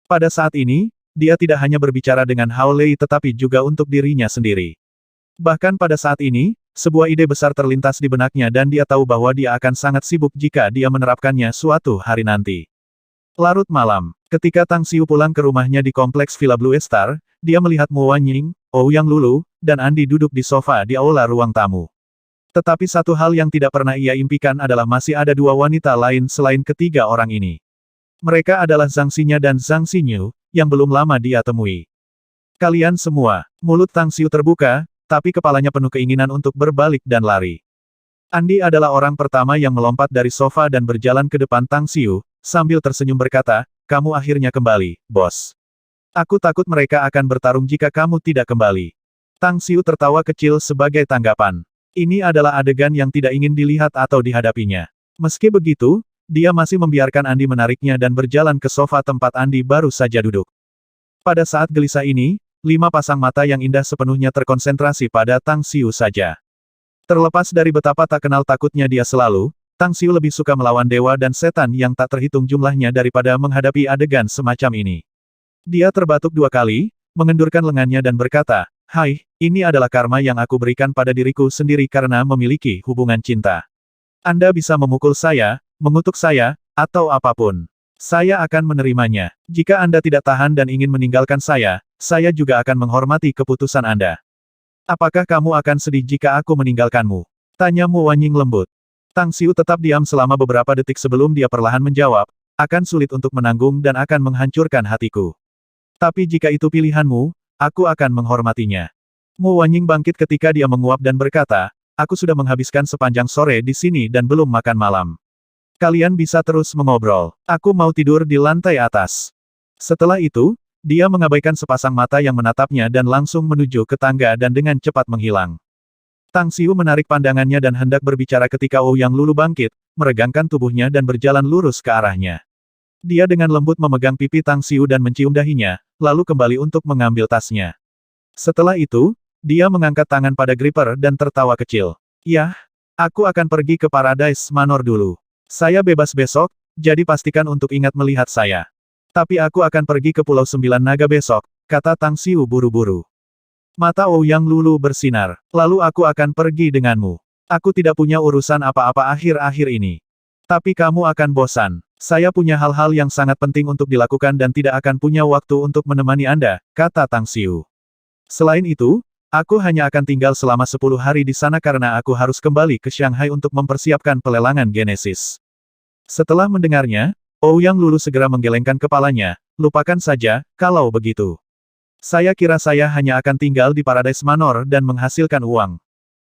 Pada saat ini, dia tidak hanya berbicara dengan Hao Lei tetapi juga untuk dirinya sendiri. Bahkan pada saat ini, sebuah ide besar terlintas di benaknya dan dia tahu bahwa dia akan sangat sibuk jika dia menerapkannya suatu hari nanti. Larut malam, ketika Tang Xiu pulang ke rumahnya di kompleks Villa Blue Star, dia melihat Mo Wanying, Ouyang Lulu, dan Andi duduk di sofa di aula ruang tamu. Tetapi satu hal yang tidak pernah ia impikan adalah masih ada dua wanita lain selain ketiga orang ini. Mereka adalah Zhang Xinya dan Zhang Xinyu, yang belum lama dia temui. Kalian semua, mulut Tang Xiu terbuka, tapi kepalanya penuh keinginan untuk berbalik dan lari. Andi adalah orang pertama yang melompat dari sofa dan berjalan ke depan Tang Xiu, sambil tersenyum berkata, kamu akhirnya kembali, bos. Aku takut mereka akan bertarung jika kamu tidak kembali. Tang Xiu tertawa kecil sebagai tanggapan. Ini adalah adegan yang tidak ingin dilihat atau dihadapinya. Meski begitu, dia masih membiarkan Andi menariknya dan berjalan ke sofa tempat Andi baru saja duduk. Pada saat gelisah ini, 5 pasang mata yang indah sepenuhnya terkonsentrasi pada Tang Xiu saja. Terlepas dari betapa tak kenal takutnya dia selalu, Tang Xiu lebih suka melawan dewa dan setan yang tak terhitung jumlahnya daripada menghadapi adegan semacam ini. Dia terbatuk 2 kali, mengendurkan lengannya dan berkata, hai, ini adalah karma yang aku berikan pada diriku sendiri karena memiliki hubungan cinta. Anda bisa memukul saya, mengutuk saya, atau apapun. Saya akan menerimanya. Jika Anda tidak tahan dan ingin meninggalkan saya juga akan menghormati keputusan Anda. Apakah kamu akan sedih jika aku meninggalkanmu? Tanya Mo Wanying lembut. Tang Xiu tetap diam selama beberapa detik sebelum dia perlahan menjawab, akan sulit untuk menanggung dan akan menghancurkan hatiku. Tapi jika itu pilihanmu, aku akan menghormatinya. Mo Wanying bangkit ketika dia menguap dan berkata, aku sudah menghabiskan sepanjang sore di sini dan belum makan malam. Kalian bisa terus mengobrol. Aku mau tidur di lantai atas. Setelah itu, dia mengabaikan sepasang mata yang menatapnya dan langsung menuju ke tangga dan dengan cepat menghilang. Tang Xiu menarik pandangannya dan hendak berbicara ketika Ouyang Lulu bangkit, meregangkan tubuhnya dan berjalan lurus ke arahnya. Dia dengan lembut memegang pipi Tang Xiu dan mencium dahinya, lalu kembali untuk mengambil tasnya. Setelah itu, dia mengangkat tangan pada Gripper dan tertawa kecil. Yah, aku akan pergi ke Paradise Manor dulu. Saya bebas besok, jadi pastikan untuk ingat melihat saya. Tapi aku akan pergi ke Pulau Sembilan Naga besok, kata Tang Xiu buru-buru. Mata Ouyang Lulu bersinar. Lalu aku akan pergi denganmu. Aku tidak punya urusan apa-apa akhir-akhir ini. Tapi kamu akan bosan. Saya punya hal-hal yang sangat penting untuk dilakukan dan tidak akan punya waktu untuk menemani Anda, kata Tang Xiu. Selain itu, aku hanya akan tinggal selama 10 hari di sana karena aku harus kembali ke Shanghai untuk mempersiapkan pelelangan Genesis. Setelah mendengarnya, Ouyang Lulu segera menggelengkan kepalanya, lupakan saja, kalau begitu. Saya kira saya hanya akan tinggal di Paradise Manor dan menghasilkan uang.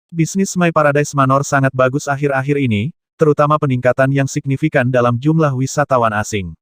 Bisnis My Paradise Manor sangat bagus akhir-akhir ini, terutama peningkatan yang signifikan dalam jumlah wisatawan asing.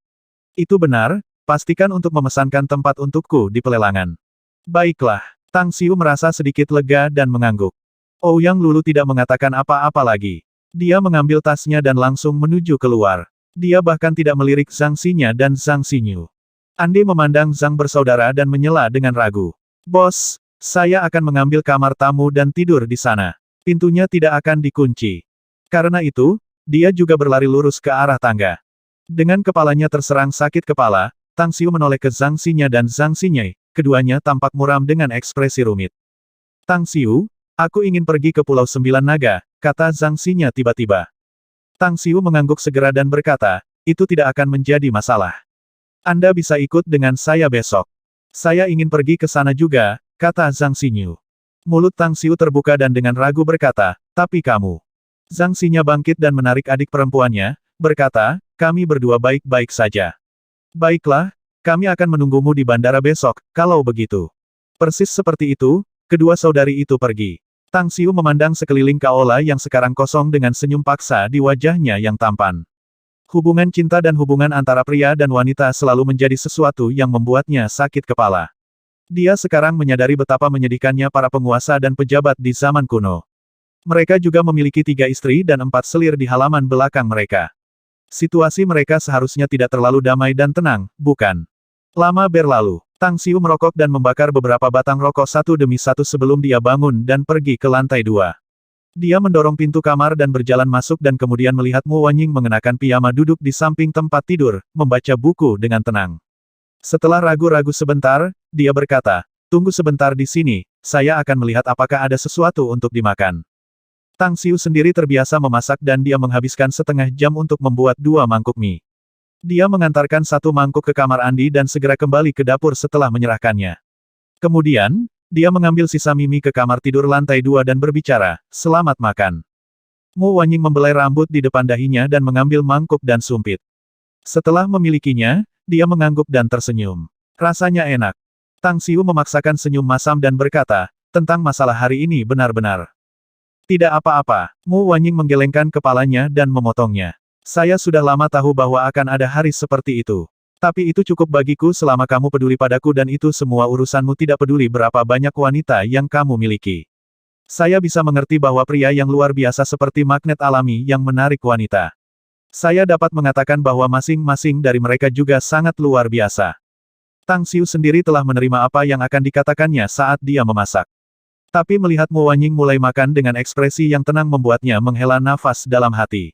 Itu benar, pastikan untuk memesankan tempat untukku di pelelangan. Baiklah, Tang Xiu merasa sedikit lega dan mengangguk. Ouyang Lulu tidak mengatakan apa-apa lagi. Dia mengambil tasnya dan langsung menuju keluar. Dia bahkan tidak melirik Zhang Xinya dan Zhang Xinyu. Ande memandang Zhang bersaudara dan menyela dengan ragu. Bos, saya akan mengambil kamar tamu dan tidur di sana. Pintunya tidak akan dikunci. Karena itu, dia juga berlari lurus ke arah tangga. Dengan kepalanya terserang sakit kepala, Tang Xiu menoleh ke Zhang Xinya dan Zhang Xinyai, keduanya tampak muram dengan ekspresi rumit. Tang Xiu, aku ingin pergi ke Pulau Sembilan Naga, kata Zhang Xinya tiba-tiba. Tang Xiu mengangguk segera dan berkata, itu tidak akan menjadi masalah. Anda bisa ikut dengan saya besok. Saya ingin pergi ke sana juga, kata Zhang Xinyu. Mulut Tang Xiu terbuka dan dengan ragu berkata, tapi kamu. Zhang Xinya bangkit dan menarik adik perempuannya, berkata, kami berdua baik-baik saja. Baiklah, kami akan menunggumu di bandara besok, kalau begitu. Persis seperti itu, kedua saudari itu pergi. Tang Xiu memandang sekeliling Kaola yang sekarang kosong dengan senyum paksa di wajahnya yang tampan. Hubungan cinta dan hubungan antara pria dan wanita selalu menjadi sesuatu yang membuatnya sakit kepala. Dia sekarang menyadari betapa menyedihkannya para penguasa dan pejabat di zaman kuno. Mereka juga memiliki 3 istri dan 4 selir di halaman belakang mereka. Situasi mereka seharusnya tidak terlalu damai dan tenang, bukan? Lama berlalu, Tang Xiu merokok dan membakar beberapa batang rokok satu demi satu sebelum dia bangun dan pergi ke lantai 2. Dia mendorong pintu kamar dan berjalan masuk dan kemudian melihat Mu Wanying mengenakan piyama duduk di samping tempat tidur, membaca buku dengan tenang. Setelah ragu-ragu sebentar, dia berkata, tunggu sebentar di sini, saya akan melihat apakah ada sesuatu untuk dimakan. Tang Xiu sendiri terbiasa memasak dan dia menghabiskan setengah jam untuk membuat 2 mangkuk mie. Dia mengantarkan 1 mangkuk ke kamar Andi dan segera kembali ke dapur setelah menyerahkannya. Kemudian, dia mengambil sisa mimi ke kamar tidur lantai 2 dan berbicara, selamat makan. Mu Wanying membelai rambut di depan dahinya dan mengambil mangkuk dan sumpit. Setelah memilikinya, dia mengangguk dan tersenyum. Rasanya enak. Tang Xiu memaksakan senyum masam dan berkata, tentang masalah hari ini benar-benar. Tidak apa-apa, Mu Wanying menggelengkan kepalanya dan memotongnya. Saya sudah lama tahu bahwa akan ada hari seperti itu. Tapi itu cukup bagiku selama kamu peduli padaku dan itu semua urusanmu tidak peduli berapa banyak wanita yang kamu miliki. Saya bisa mengerti bahwa pria yang luar biasa seperti magnet alami yang menarik wanita. Saya dapat mengatakan bahwa masing-masing dari mereka juga sangat luar biasa. Tang Xiu sendiri telah menerima apa yang akan dikatakannya saat dia memasak. Tapi melihat Mu Wanying mulai makan dengan ekspresi yang tenang membuatnya menghela nafas dalam hati.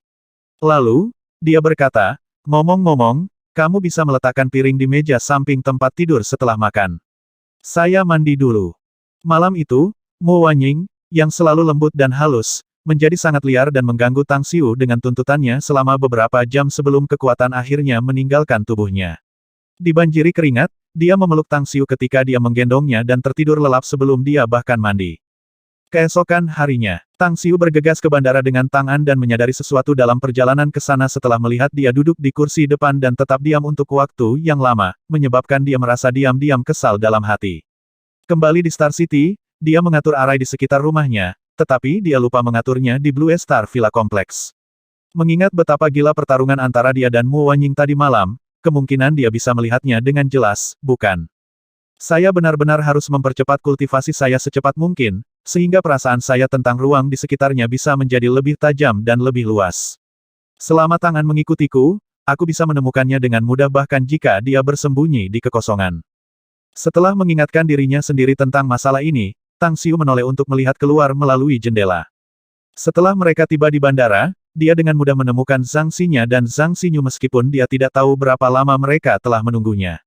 Lalu, dia berkata, ngomong-ngomong, kamu bisa meletakkan piring di meja samping tempat tidur setelah makan. Saya mandi dulu. Malam itu, Mu Wanying, yang selalu lembut dan halus, menjadi sangat liar dan mengganggu Tang Xiu dengan tuntutannya selama beberapa jam sebelum kekuatan akhirnya meninggalkan tubuhnya. Dibanjiri keringat, dia memeluk Tang Xiu ketika dia menggendongnya dan tertidur lelap sebelum dia bahkan mandi. Keesokan harinya, Tang Xiu bergegas ke bandara dengan tangan dan menyadari sesuatu dalam perjalanan ke sana setelah melihat dia duduk di kursi depan dan tetap diam untuk waktu yang lama, menyebabkan dia merasa diam-diam kesal dalam hati. Kembali di Star City, dia mengatur arai di sekitar rumahnya, tetapi dia lupa mengaturnya di Blue Star Villa Complex. Mengingat betapa gila pertarungan antara dia dan Mu Wanying tadi malam, kemungkinan dia bisa melihatnya dengan jelas, bukan? Saya benar-benar harus mempercepat kultivasi saya secepat mungkin, sehingga perasaan saya tentang ruang di sekitarnya bisa menjadi lebih tajam dan lebih luas. Selama tangan mengikutiku, aku bisa menemukannya dengan mudah bahkan jika dia bersembunyi di kekosongan. Setelah mengingatkan dirinya sendiri tentang masalah ini, Tang Xiu menoleh untuk melihat keluar melalui jendela. Setelah mereka tiba di bandara, dia dengan mudah menemukan Zhang Xinya dan Zhang Xinyu meskipun dia tidak tahu berapa lama mereka telah menunggunya.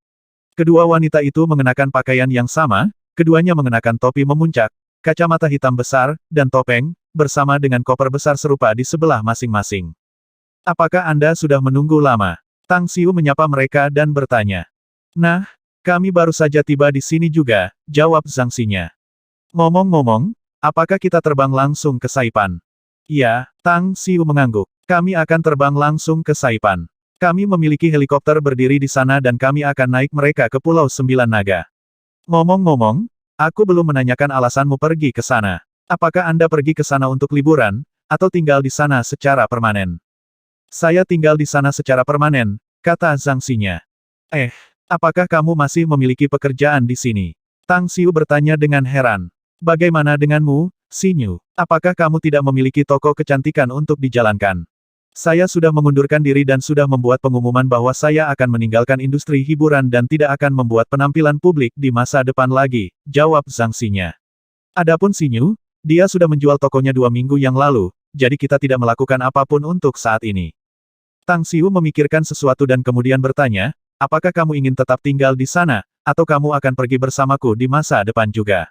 Kedua wanita itu mengenakan pakaian yang sama, keduanya mengenakan topi memuncak, kacamata hitam besar, dan topeng, bersama dengan koper besar serupa di sebelah masing-masing. Apakah Anda sudah menunggu lama? Tang Xiu menyapa mereka dan bertanya. Nah, kami baru saja tiba di sini juga, jawab Zhang Xinya. Ngomong-ngomong, apakah kita terbang langsung ke Saipan? Ya, Tang Xiu mengangguk. Kami akan terbang langsung ke Saipan. Kami memiliki helikopter berdiri di sana dan kami akan naik mereka ke Pulau Sembilan Naga. Ngomong-ngomong, aku belum menanyakan alasanmu pergi ke sana. Apakah Anda pergi ke sana untuk liburan, atau tinggal di sana secara permanen? Saya tinggal di sana secara permanen, kata Zhang Xinya. Apakah kamu masih memiliki pekerjaan di sini? Tang Xiu bertanya dengan heran. Bagaimana denganmu, Xinyu? Apakah kamu tidak memiliki toko kecantikan untuk dijalankan? Saya sudah mengundurkan diri dan sudah membuat pengumuman bahwa saya akan meninggalkan industri hiburan dan tidak akan membuat penampilan publik di masa depan lagi, jawab Zhang Xinya. Adapun Xinyu, dia sudah menjual tokonya 2 minggu yang lalu, jadi kita tidak melakukan apapun untuk saat ini. Tang Xiu memikirkan sesuatu dan kemudian bertanya, apakah kamu ingin tetap tinggal di sana, atau kamu akan pergi bersamaku di masa depan juga?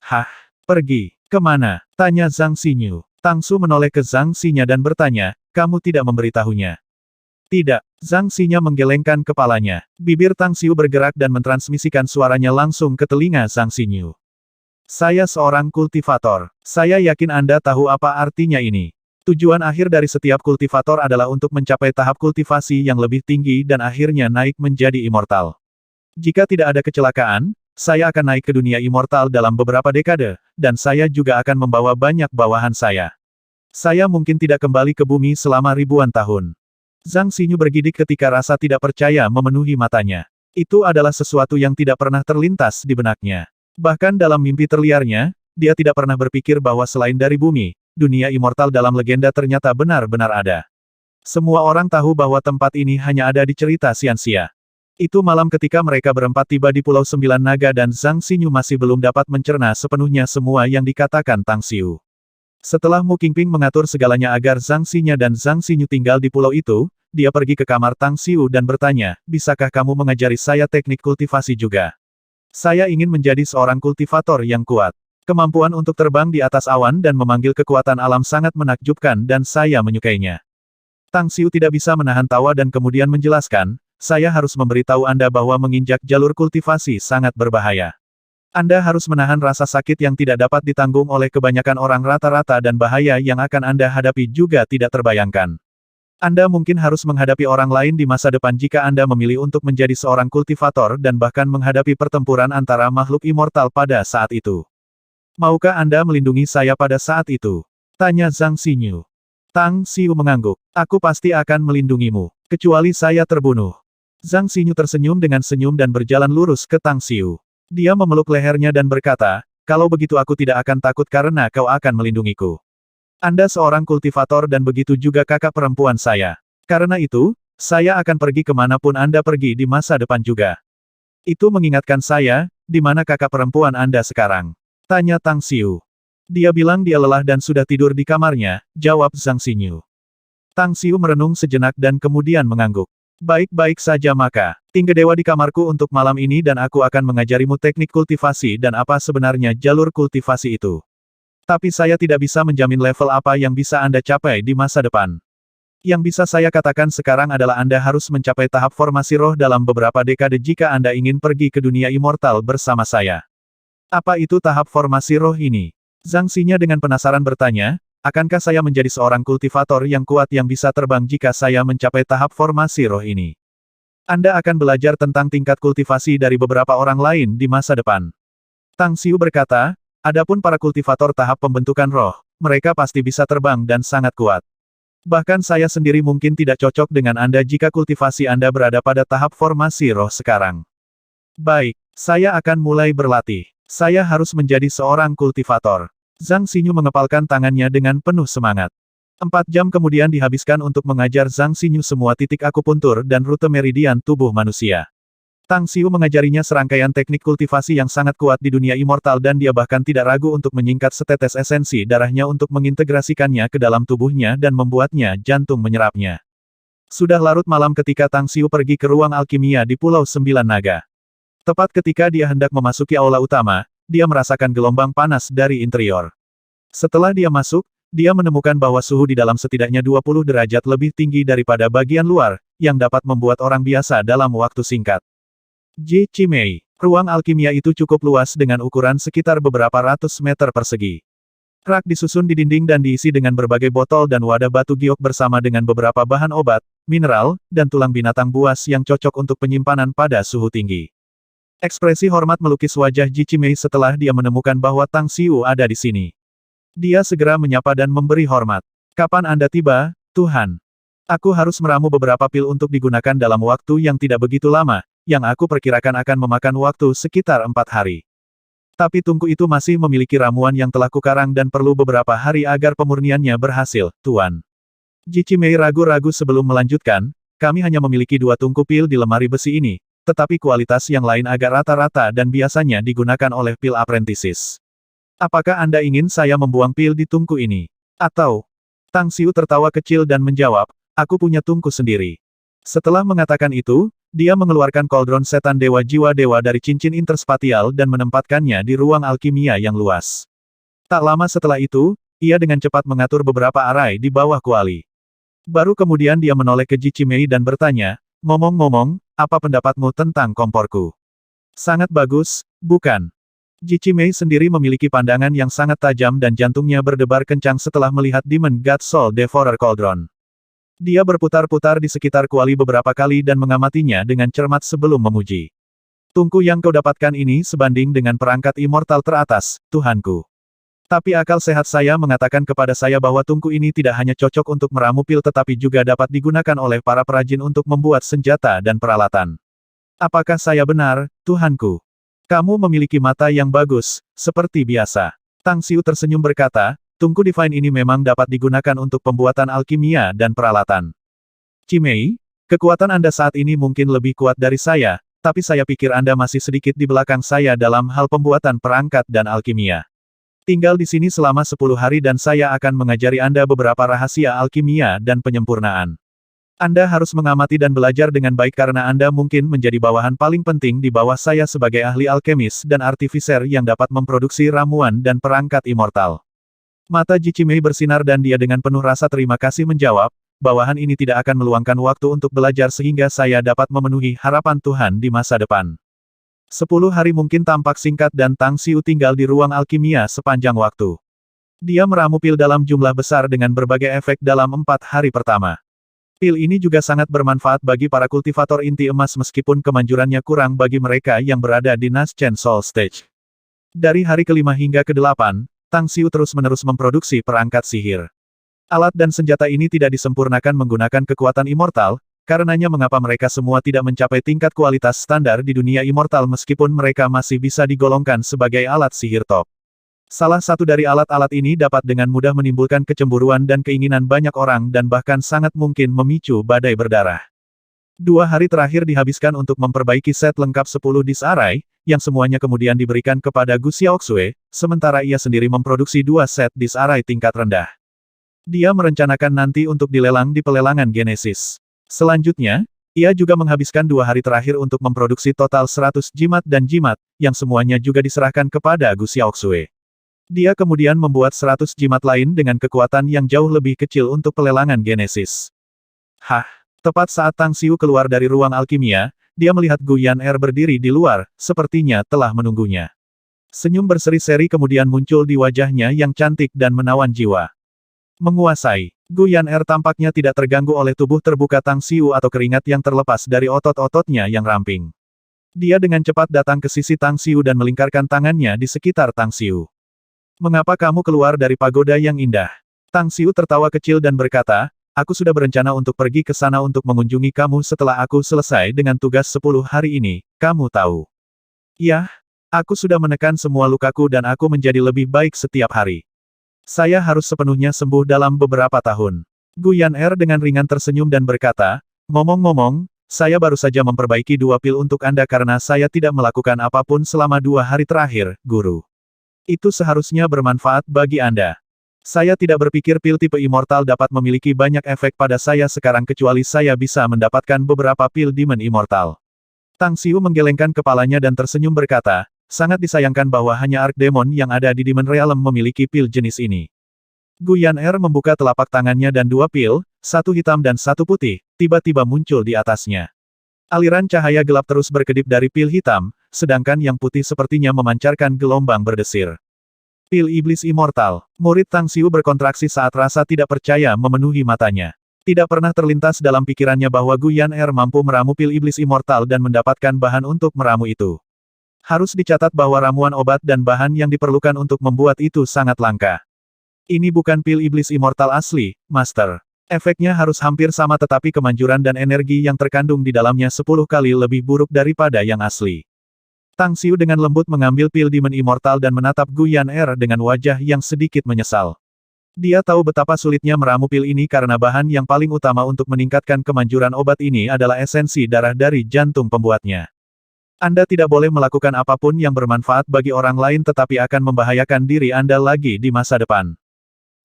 Hah? Pergi? Kemana? Tanya Zhang Xinyu. Tang Su menoleh ke Zhang Xinya dan bertanya, kamu tidak memberitahunya? Tidak. Zhang Xinya menggelengkan kepalanya. Bibir Tang Xiu bergerak dan mentransmisikan suaranya langsung ke telinga Zhang Xinyu. Saya seorang kultivator. Saya yakin Anda tahu apa artinya ini. Tujuan akhir dari setiap kultivator adalah untuk mencapai tahap kultivasi yang lebih tinggi dan akhirnya naik menjadi immortal. Jika tidak ada kecelakaan, saya akan naik ke dunia immortal dalam beberapa dekade, dan saya juga akan membawa banyak bawahan saya. Saya mungkin tidak kembali ke bumi selama ribuan tahun. Zhang Xinyu bergidik ketika rasa tidak percaya memenuhi matanya. Itu adalah sesuatu yang tidak pernah terlintas di benaknya. Bahkan dalam mimpi terliarnya, dia tidak pernah berpikir bahwa selain dari bumi, dunia immortal dalam legenda ternyata benar-benar ada. Semua orang tahu bahwa tempat ini hanya ada di cerita Xianxia. Itu malam ketika mereka berempat tiba di Pulau Sembilan Naga dan Zhang Xinyu masih belum dapat mencerna sepenuhnya semua yang dikatakan Tang Xiu. Setelah Mu Qingping mengatur segalanya agar Zhang Xinya dan Zhang Xinyu tinggal di pulau itu, dia pergi ke kamar Tang Xiu dan bertanya, bisakah kamu mengajari saya teknik kultivasi juga? Saya ingin menjadi seorang kultivator yang kuat. Kemampuan untuk terbang di atas awan dan memanggil kekuatan alam sangat menakjubkan dan saya menyukainya. Tang Xiu tidak bisa menahan tawa dan kemudian menjelaskan, saya harus memberitahu Anda bahwa menginjak jalur kultivasi sangat berbahaya. Anda harus menahan rasa sakit yang tidak dapat ditanggung oleh kebanyakan orang rata-rata dan bahaya yang akan Anda hadapi juga tidak terbayangkan. Anda mungkin harus menghadapi orang lain di masa depan jika Anda memilih untuk menjadi seorang kultivator dan bahkan menghadapi pertempuran antara makhluk immortal pada saat itu. Maukah Anda melindungi saya pada saat itu? Tanya Zhang Xinyu. Tang Xiu mengangguk. Aku pasti akan melindungimu, kecuali saya terbunuh. Zhang Xinyu tersenyum dengan senyum dan berjalan lurus ke Tang Xiu. Dia memeluk lehernya dan berkata, kalau begitu aku tidak akan takut karena kau akan melindungiku. Anda seorang kultivator dan begitu juga kakak perempuan saya. Karena itu, saya akan pergi kemanapun Anda pergi di masa depan juga. Itu mengingatkan saya, di mana kakak perempuan Anda sekarang? Tanya Tang Xiu. Dia bilang dia lelah dan sudah tidur di kamarnya, jawab Zhang Xinyu. Tang Xiu merenung sejenak dan kemudian mengangguk. Baik-baik saja maka, tinggal dewa di kamarku untuk malam ini dan aku akan mengajarimu teknik kultivasi dan apa sebenarnya jalur kultivasi itu. Tapi saya tidak bisa menjamin level apa yang bisa Anda capai di masa depan. Yang bisa saya katakan sekarang adalah Anda harus mencapai tahap formasi roh dalam beberapa dekade jika Anda ingin pergi ke dunia immortal bersama saya. Apa itu tahap formasi roh ini? Zhang Xinya dengan penasaran bertanya, akankah saya menjadi seorang kultivator yang kuat yang bisa terbang jika saya mencapai tahap formasi roh ini? Anda akan belajar tentang tingkat kultivasi dari beberapa orang lain di masa depan. Tang Xiu berkata, adapun para kultivator tahap pembentukan roh, mereka pasti bisa terbang dan sangat kuat. Bahkan saya sendiri mungkin tidak cocok dengan Anda jika kultivasi Anda berada pada tahap formasi roh sekarang. Baik, saya akan mulai berlatih. Saya harus menjadi seorang kultivator. Zhang Xinyu mengepalkan tangannya dengan penuh semangat. 4 jam kemudian dihabiskan untuk mengajar Zhang Xinyu semua titik akupuntur dan rute meridian tubuh manusia. Tang Xiu mengajarinya serangkaian teknik kultivasi yang sangat kuat di dunia immortal dan dia bahkan tidak ragu untuk menyingkat setetes esensi darahnya untuk mengintegrasikannya ke dalam tubuhnya dan membuatnya jantung menyerapnya. Sudah larut malam ketika Tang Xiu pergi ke ruang alkimia di Pulau Sembilan Naga. Tepat ketika dia hendak memasuki aula utama, dia merasakan gelombang panas dari interior. Setelah dia masuk, dia menemukan bahwa suhu di dalam setidaknya 20 derajat lebih tinggi daripada bagian luar, yang dapat membuat orang biasa dalam waktu singkat. Ji Chimei. Ruang alkimia itu cukup luas dengan ukuran sekitar beberapa ratus meter persegi. Rak disusun di dinding dan diisi dengan berbagai botol dan wadah batu giok bersama dengan beberapa bahan obat, mineral, dan tulang binatang buas yang cocok untuk penyimpanan pada suhu tinggi. Ekspresi hormat melukis wajah Ji Chimei setelah dia menemukan bahwa Tang Xiu ada di sini. Dia segera menyapa dan memberi hormat. "Kapan Anda tiba, Tuhan? Aku harus meramu beberapa pil untuk digunakan dalam waktu yang tidak begitu lama, yang aku perkirakan akan memakan waktu sekitar 4 hari. Tapi tungku itu masih memiliki ramuan yang telah kukarang dan perlu beberapa hari agar pemurniannya berhasil, Tuan." Ji Chimei ragu-ragu sebelum melanjutkan, "Kami hanya memiliki 2 tungku pil di lemari besi ini, tetapi kualitas yang lain agak rata-rata dan biasanya digunakan oleh pil apprentices. Apakah Anda ingin saya membuang pil di tungku ini? Atau?" Tang Xiu tertawa kecil dan menjawab, "Aku punya tungku sendiri." Setelah mengatakan itu, dia mengeluarkan kaldron setan dewa jiwa dewa dari cincin interspatial dan menempatkannya di ruang alkimia yang luas. Tak lama setelah itu, ia dengan cepat mengatur beberapa arai di bawah kuali. Baru kemudian dia menoleh ke Ji Chimei dan bertanya, "Ngomong-ngomong, apa pendapatmu tentang komporku? Sangat bagus, bukan?" Ji Chimei sendiri memiliki pandangan yang sangat tajam dan jantungnya berdebar kencang setelah melihat Demon God Soul Devourer Cauldron. Dia berputar-putar di sekitar kuali beberapa kali dan mengamatinya dengan cermat sebelum memuji. "Tungku yang kau dapatkan ini sebanding dengan perangkat immortal teratas, Tuhanku. Tapi akal sehat saya mengatakan kepada saya bahwa tungku ini tidak hanya cocok untuk meramu pil tetapi juga dapat digunakan oleh para perajin untuk membuat senjata dan peralatan. Apakah saya benar, Tuhanku? Kamu memiliki mata yang bagus, seperti biasa." Tang Xiu tersenyum berkata, "Tungku Divine ini memang dapat digunakan untuk pembuatan alkimia dan peralatan. Chimei, kekuatan Anda saat ini mungkin lebih kuat dari saya, tapi saya pikir Anda masih sedikit di belakang saya dalam hal pembuatan perangkat dan alkimia. Tinggal di sini selama 10 hari dan saya akan mengajari Anda beberapa rahasia alkimia dan penyempurnaan. Anda harus mengamati dan belajar dengan baik karena Anda mungkin menjadi bawahan paling penting di bawah saya sebagai ahli alkemis dan artificer yang dapat memproduksi ramuan dan perangkat immortal." Mata Ji Chimei bersinar dan dia dengan penuh rasa terima kasih menjawab, "Bawahan ini tidak akan meluangkan waktu untuk belajar sehingga saya dapat memenuhi harapan Tuhan di masa depan." 10 hari mungkin tampak singkat dan Tang Xiu tinggal di ruang alkimia sepanjang waktu. Dia meramu pil dalam jumlah besar dengan berbagai efek dalam 4 hari pertama. Pil ini juga sangat bermanfaat bagi para kultivator inti emas meskipun kemanjurannya kurang bagi mereka yang berada di Naschen Soul Stage. Dari hari ke-5 hingga ke-8, Tang Xiu terus-menerus memproduksi perangkat sihir. Alat dan senjata ini tidak disempurnakan menggunakan kekuatan immortal, karenanya mengapa mereka semua tidak mencapai tingkat kualitas standar di dunia immortal meskipun mereka masih bisa digolongkan sebagai alat sihir top. Salah satu dari alat-alat ini dapat dengan mudah menimbulkan kecemburuan dan keinginan banyak orang dan bahkan sangat mungkin memicu badai berdarah. 2 hari terakhir dihabiskan untuk memperbaiki set lengkap 10 disk arai, yang semuanya kemudian diberikan kepada Gu Xiaoxue, sementara ia sendiri memproduksi 2 set disk arai tingkat rendah. Dia merencanakan nanti untuk dilelang di pelelangan Genesis. Selanjutnya, ia juga menghabiskan 2 hari terakhir untuk memproduksi total 100 jimat dan jimat, yang semuanya juga diserahkan kepada Gu Xiaoxue. Dia kemudian membuat 100 jimat lain dengan kekuatan yang jauh lebih kecil untuk pelelangan Genesis. Tepat saat Tang Xiu keluar dari ruang alkimia, dia melihat Gu Yan'er berdiri di luar, sepertinya telah menunggunya. Senyum berseri-seri kemudian muncul di wajahnya yang cantik dan menawan jiwa. Menguasai. Gu Yan'er tampaknya tidak terganggu oleh tubuh terbuka Tang Xiu atau keringat yang terlepas dari otot-ototnya yang ramping. Dia dengan cepat datang ke sisi Tang Xiu dan melingkarkan tangannya di sekitar Tang Xiu. "Mengapa kamu keluar dari pagoda yang indah?" Tang Xiu tertawa kecil dan berkata, "Aku sudah berencana untuk pergi ke sana untuk mengunjungi kamu setelah aku selesai dengan tugas 10 hari ini, kamu tahu. Yah, aku sudah menekan semua lukaku dan aku menjadi lebih baik setiap hari. Saya harus sepenuhnya sembuh dalam beberapa tahun." Gu Yan'er dengan ringan tersenyum dan berkata, "Ngomong-ngomong, saya baru saja memperbaiki 2 pil untuk Anda karena saya tidak melakukan apapun selama 2 hari terakhir, Guru. Itu seharusnya bermanfaat bagi Anda. Saya tidak berpikir pil tipe immortal dapat memiliki banyak efek pada saya sekarang kecuali saya bisa mendapatkan beberapa pil Demon Immortal. Tang Xiu menggelengkan kepalanya dan tersenyum berkata, sangat disayangkan bahwa hanya Archdemon yang ada di Demon Realm memiliki pil jenis ini. Gu Yan'er membuka telapak tangannya dan 2 pil, 1 hitam dan 1 putih, tiba-tiba muncul di atasnya. Aliran cahaya gelap terus berkedip dari pil hitam, sedangkan yang putih sepertinya memancarkan gelombang berdesir. Pil Iblis Immortal. Murid Tang Xiu berkontraksi saat rasa tidak percaya memenuhi matanya. Tidak pernah terlintas dalam pikirannya bahwa Gu Yan'er mampu meramu pil Iblis Immortal dan mendapatkan bahan untuk meramu itu. Harus dicatat bahwa ramuan obat dan bahan yang diperlukan untuk membuat itu sangat langka. Ini bukan pil Iblis Immortal asli, Master. Efeknya harus hampir sama tetapi kemanjuran dan energi yang terkandung di dalamnya 10 kali lebih buruk daripada yang asli. Tang Xiu dengan lembut mengambil pil Demon Immortal dan menatap Gu Yan'er dengan wajah yang sedikit menyesal. Dia tahu betapa sulitnya meramu pil ini karena bahan yang paling utama untuk meningkatkan kemanjuran obat ini adalah esensi darah dari jantung pembuatnya. Anda tidak boleh melakukan apapun yang bermanfaat bagi orang lain tetapi akan membahayakan diri Anda lagi di masa depan.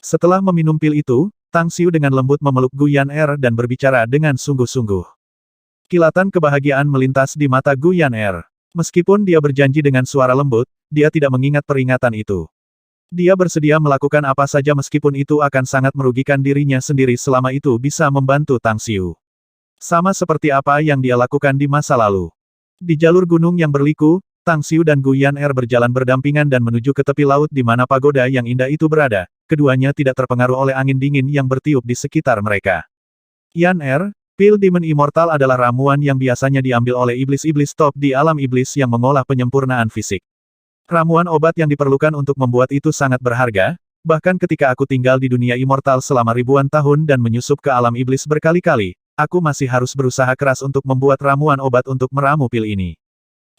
Setelah meminum pil itu, Tang Xiu dengan lembut memeluk Gu Yan'er dan berbicara dengan sungguh-sungguh. Kilatan kebahagiaan melintas di mata Gu Yan'er. Meskipun dia berjanji dengan suara lembut, dia tidak mengingat peringatan itu. Dia bersedia melakukan apa saja meskipun itu akan sangat merugikan dirinya sendiri selama itu bisa membantu Tang Xiu. Sama seperti apa yang dia lakukan di masa lalu. Di jalur gunung yang berliku, Tang Xiu dan Gu Yan'er berjalan berdampingan dan menuju ke tepi laut di mana pagoda yang indah itu berada. Keduanya tidak terpengaruh oleh angin dingin yang bertiup di sekitar mereka. Yan'er, pil Demon Immortal adalah ramuan yang biasanya diambil oleh iblis-iblis top di alam iblis yang mengolah penyempurnaan fisik. Ramuan obat yang diperlukan untuk membuat itu sangat berharga, bahkan ketika aku tinggal di dunia immortal selama ribuan tahun dan menyusup ke alam iblis berkali-kali, aku masih harus berusaha keras untuk membuat ramuan obat untuk meramu pil ini.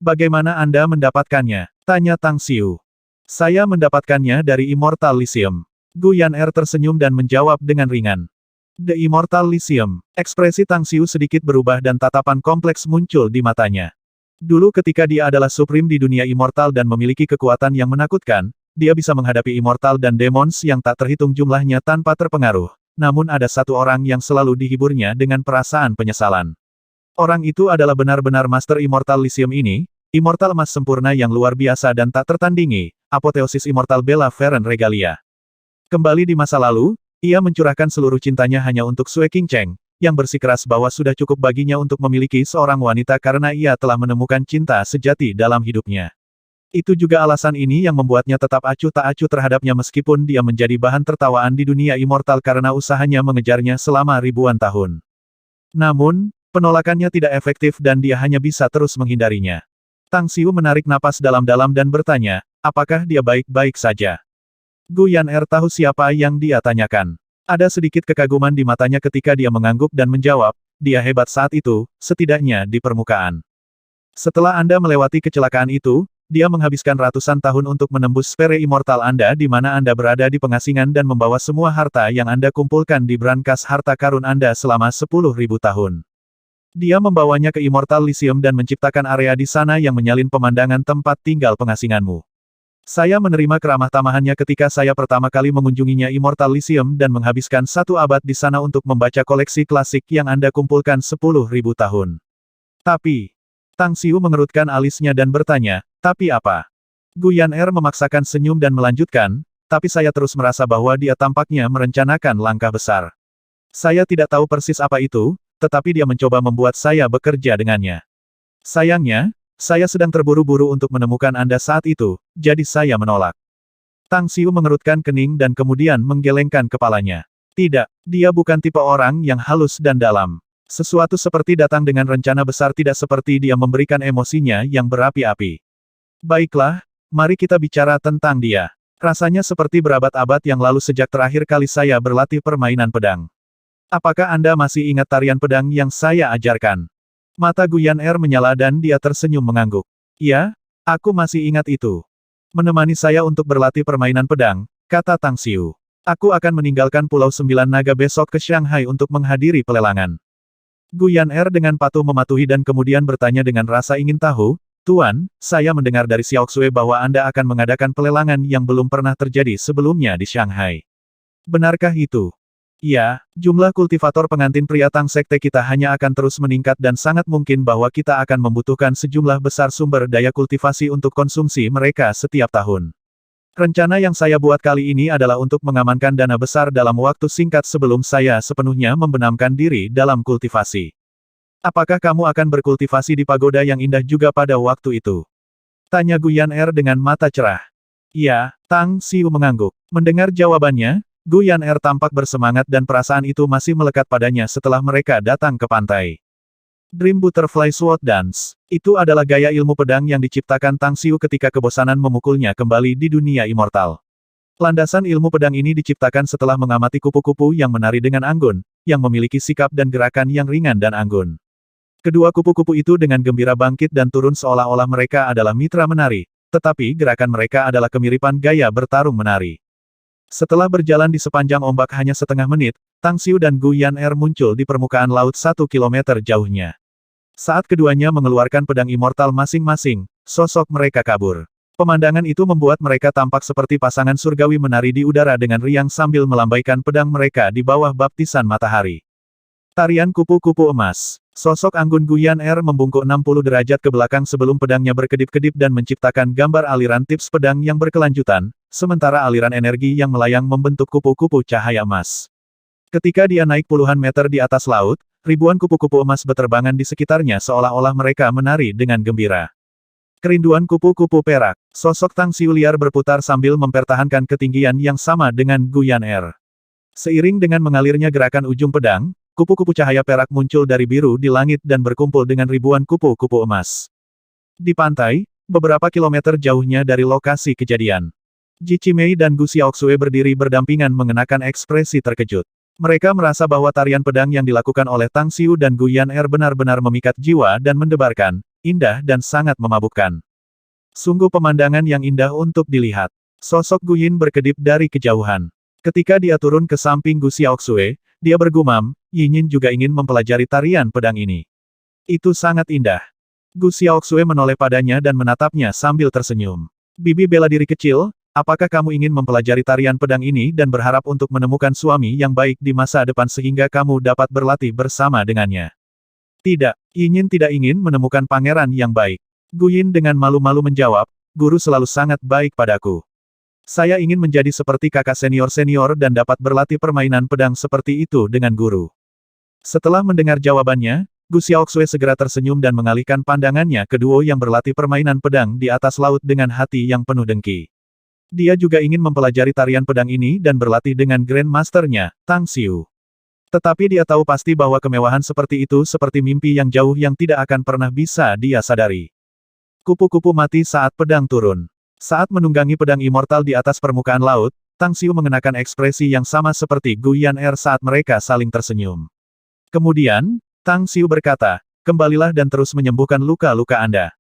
Bagaimana Anda mendapatkannya? Tanya Tang Xiu. Saya mendapatkannya dari Immortal Lyceum. Gu Yan'er tersenyum dan menjawab dengan ringan. The Immortal Lyceum. Ekspresi Tang Xiu sedikit berubah dan tatapan kompleks muncul di matanya. Dulu ketika dia adalah Supreme di dunia Immortal dan memiliki kekuatan yang menakutkan, dia bisa menghadapi Immortal dan Demons yang tak terhitung jumlahnya tanpa terpengaruh. Namun ada satu orang yang selalu dihiburnya dengan perasaan penyesalan. Orang itu adalah benar-benar Master Immortal Lyceum ini, Immortal emas sempurna yang luar biasa dan tak tertandingi, apoteosis Immortal Bella Feren Regalia. Kembali di masa lalu, ia mencurahkan seluruh cintanya hanya untuk Sue Qingcheng, yang bersikeras bahwa sudah cukup baginya untuk memiliki seorang wanita karena ia telah menemukan cinta sejati dalam hidupnya. Itu juga alasan ini yang membuatnya tetap acuh tak acuh terhadapnya meskipun dia menjadi bahan tertawaan di dunia immortal karena usahanya mengejarnya selama ribuan tahun. Namun, penolakannya tidak efektif dan dia hanya bisa terus menghindarinya. Tang Xiu menarik napas dalam-dalam dan bertanya, apakah dia baik-baik saja? Gu Yan'er tahu siapa yang dia tanyakan. Ada sedikit kekaguman di matanya ketika dia mengangguk dan menjawab, dia hebat saat itu, setidaknya di permukaan. Setelah Anda melewati kecelakaan itu, dia menghabiskan ratusan tahun untuk menembus sfere immortal Anda di mana Anda berada di pengasingan dan membawa semua harta yang Anda kumpulkan di brankas harta karun Anda selama 10.000 tahun. Dia membawanya ke Immortal Lyceum dan menciptakan area di sana yang menyalin pemandangan tempat tinggal pengasinganmu. Saya menerima keramah tamahannya ketika saya pertama kali mengunjunginya Immortal Lyceum dan menghabiskan 1 abad di sana untuk membaca koleksi klasik yang Anda kumpulkan 10.000 tahun. Tapi, Tang Xiu mengerutkan alisnya dan bertanya, tapi apa? Gu Yan'er memaksakan senyum dan melanjutkan, tapi saya terus merasa bahwa dia tampaknya merencanakan langkah besar. Saya tidak tahu persis apa itu, tetapi dia mencoba membuat saya bekerja dengannya. Sayangnya, saya sedang terburu-buru untuk menemukan Anda saat itu, jadi saya menolak. Tang Xiu mengerutkan kening dan kemudian menggelengkan kepalanya. Tidak, dia bukan tipe orang yang halus dan dalam. Sesuatu seperti datang dengan rencana besar tidak seperti dia memberikan emosinya yang berapi-api. Baiklah, mari kita bicara tentang dia. Rasanya seperti berabad-abad yang lalu sejak terakhir kali saya berlatih permainan pedang. Apakah Anda masih ingat tarian pedang yang saya ajarkan? Mata Gu Yan'er menyala dan dia tersenyum mengangguk. Ya, aku masih ingat itu. Menemani saya untuk berlatih permainan pedang, kata Tang Xiu. Aku akan meninggalkan Pulau Sembilan Naga besok ke Shanghai untuk menghadiri pelelangan. Guyan Er dengan patuh mematuhi dan kemudian bertanya dengan rasa ingin tahu, Tuan, saya mendengar dari Xiaoxue bahwa Anda akan mengadakan pelelangan yang belum pernah terjadi sebelumnya di Shanghai. Benarkah itu? Ya, jumlah kultivator pengantin pria Tang Sekte kita hanya akan terus meningkat dan sangat mungkin bahwa kita akan membutuhkan sejumlah besar sumber daya kultivasi untuk konsumsi mereka setiap tahun. Rencana yang saya buat kali ini adalah untuk mengamankan dana besar dalam waktu singkat sebelum saya sepenuhnya membenamkan diri dalam kultivasi. Apakah kamu akan berkultivasi di pagoda yang indah juga pada waktu itu? Tanya Guyan Er dengan mata cerah. Ya, Tang Xiu mengangguk. Mendengar jawabannya, Guyan Er tampak bersemangat dan perasaan itu masih melekat padanya setelah mereka datang ke pantai. Dream Butterfly Sword Dance. Itu adalah gaya ilmu pedang yang diciptakan Tang Xiu ketika kebosanan memukulnya kembali di dunia immortal. Landasan ilmu pedang ini diciptakan setelah mengamati kupu-kupu yang menari dengan anggun, yang memiliki sikap dan gerakan yang ringan dan anggun. Kedua kupu-kupu itu dengan gembira bangkit dan turun seolah-olah mereka adalah mitra menari, tetapi gerakan mereka adalah kemiripan gaya bertarung menari. Setelah berjalan di sepanjang ombak hanya setengah menit, Tang Xiu dan Guyan Er muncul di permukaan laut 1 kilometer jauhnya. Saat keduanya mengeluarkan pedang immortal masing-masing, sosok mereka kabur. Pemandangan itu membuat mereka tampak seperti pasangan surgawi menari di udara dengan riang sambil melambaikan pedang mereka di bawah baptisan matahari. Tarian kupu-kupu emas. Sosok anggun Guyan Er membungkuk 60 derajat ke belakang sebelum pedangnya berkedip-kedip dan menciptakan gambar aliran tips pedang yang berkelanjutan, sementara aliran energi yang melayang membentuk kupu-kupu cahaya emas. Ketika dia naik puluhan meter di atas laut, ribuan kupu-kupu emas beterbangan di sekitarnya seolah-olah mereka menari dengan gembira. Kerinduan kupu-kupu perak. Sosok Tang Xiu liar berputar sambil mempertahankan ketinggian yang sama dengan Guyan Er. Seiring dengan mengalirnya gerakan ujung pedang, kupu-kupu cahaya perak muncul dari biru di langit dan berkumpul dengan ribuan kupu-kupu emas. Di pantai, beberapa kilometer jauhnya dari lokasi kejadian, Ji Qimei dan Gu Xiaoxue berdiri berdampingan mengenakan ekspresi terkejut. Mereka merasa bahwa tarian pedang yang dilakukan oleh Tang Xiu dan Guyan Er benar-benar memikat jiwa dan mendebarkan, indah dan sangat memabukkan. Sungguh pemandangan yang indah untuk dilihat. Sosok Guyin berkedip dari kejauhan. Ketika dia turun ke samping Gu Xiaoxue, dia bergumam, Yinyin juga ingin mempelajari tarian pedang ini. Itu sangat indah. Gu Xiaoxue menoleh padanya dan menatapnya sambil tersenyum. Bibi bela diri kecil, apakah kamu ingin mempelajari tarian pedang ini dan berharap untuk menemukan suami yang baik di masa depan sehingga kamu dapat berlatih bersama dengannya? Tidak, Yinyin tidak ingin menemukan pangeran yang baik. Guyin dengan malu-malu menjawab, guru selalu sangat baik padaku. Saya ingin menjadi seperti kakak senior-senior dan dapat berlatih permainan pedang seperti itu dengan guru. Setelah mendengar jawabannya, Gu Xiaoxue segera tersenyum dan mengalihkan pandangannya ke duo yang berlatih permainan pedang di atas laut dengan hati yang penuh dengki. Dia juga ingin mempelajari tarian pedang ini dan berlatih dengan Grandmaster-nya, Tang Xiu. Tetapi dia tahu pasti bahwa kemewahan seperti itu seperti mimpi yang jauh yang tidak akan pernah bisa dia sadari. Kupu-kupu mati saat pedang turun. Saat menunggangi pedang immortal di atas permukaan laut, Tang Xiu mengenakan ekspresi yang sama seperti Guyan Er saat mereka saling tersenyum. Kemudian, Tang Xiu berkata, kembalilah dan terus menyembuhkan luka-luka Anda.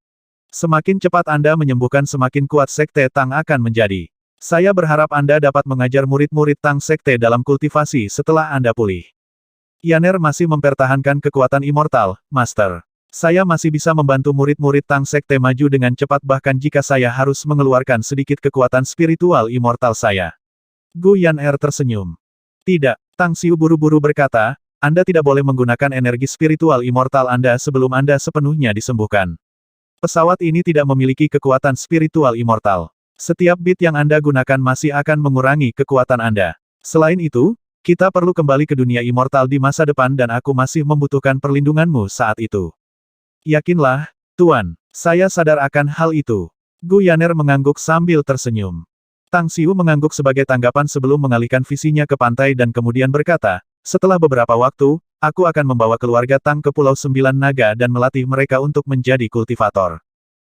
Semakin cepat Anda menyembuhkan semakin kuat Sekte Tang akan menjadi. Saya berharap Anda dapat mengajar murid-murid Tang Sekte dalam kultivasi setelah Anda pulih. Yaner masih mempertahankan kekuatan immortal, Master. Saya masih bisa membantu murid-murid Tang Sekte maju dengan cepat bahkan jika saya harus mengeluarkan sedikit kekuatan spiritual immortal saya. Guyan Er tersenyum. Tidak, Tang Xiu buru-buru berkata, Anda tidak boleh menggunakan energi spiritual immortal Anda sebelum Anda sepenuhnya disembuhkan. Pesawat ini tidak memiliki kekuatan spiritual immortal. Setiap bit yang Anda gunakan masih akan mengurangi kekuatan Anda. Selain itu, kita perlu kembali ke dunia immortal di masa depan dan aku masih membutuhkan perlindunganmu saat itu. Yakinlah, Tuan, saya sadar akan hal itu. Gu Yaner mengangguk sambil tersenyum. Tang Xiu mengangguk sebagai tanggapan sebelum mengalihkan visinya ke pantai dan kemudian berkata, setelah beberapa waktu, aku akan membawa keluarga Tang ke Pulau Sembilan Naga dan melatih mereka untuk menjadi kultivator.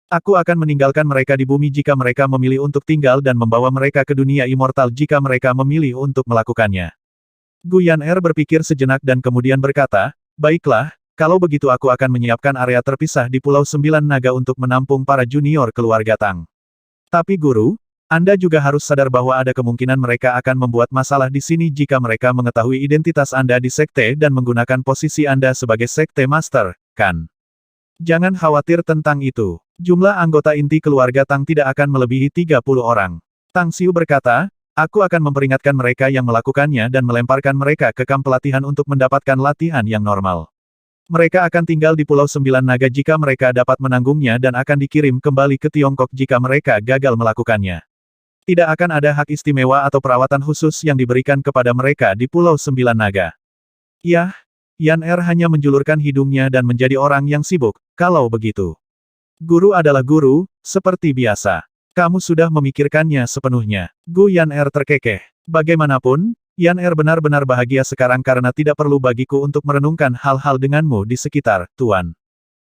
Aku akan meninggalkan mereka di bumi jika mereka memilih untuk tinggal dan membawa mereka ke dunia immortal jika mereka memilih untuk melakukannya. Gu Yaner berpikir sejenak dan kemudian berkata, baiklah, kalau begitu aku akan menyiapkan area terpisah di Pulau Sembilan Naga untuk menampung para junior keluarga Tang. Tapi guru, Anda juga harus sadar bahwa ada kemungkinan mereka akan membuat masalah di sini jika mereka mengetahui identitas Anda di sekte dan menggunakan posisi Anda sebagai sekte master, kan? Jangan khawatir tentang itu. Jumlah anggota inti keluarga Tang tidak akan melebihi 30 orang. Tang Xiu berkata, aku akan memperingatkan mereka yang melakukannya dan melemparkan mereka ke kamp pelatihan untuk mendapatkan latihan yang normal. Mereka akan tinggal di Pulau Sembilan Naga jika mereka dapat menanggungnya dan akan dikirim kembali ke Tiongkok jika mereka gagal melakukannya. Tidak akan ada hak istimewa atau perawatan khusus yang diberikan kepada mereka di Pulau Sembilan Naga. Yah, Yan Er hanya menjulurkan hidungnya dan menjadi orang yang sibuk, kalau begitu. Guru adalah guru, seperti biasa. Kamu sudah memikirkannya sepenuhnya. Gu Yan Er terkekeh. Bagaimanapun, Yan Er benar-benar bahagia sekarang karena tidak perlu bagiku untuk merenungkan hal-hal denganmu di sekitar, Tuan.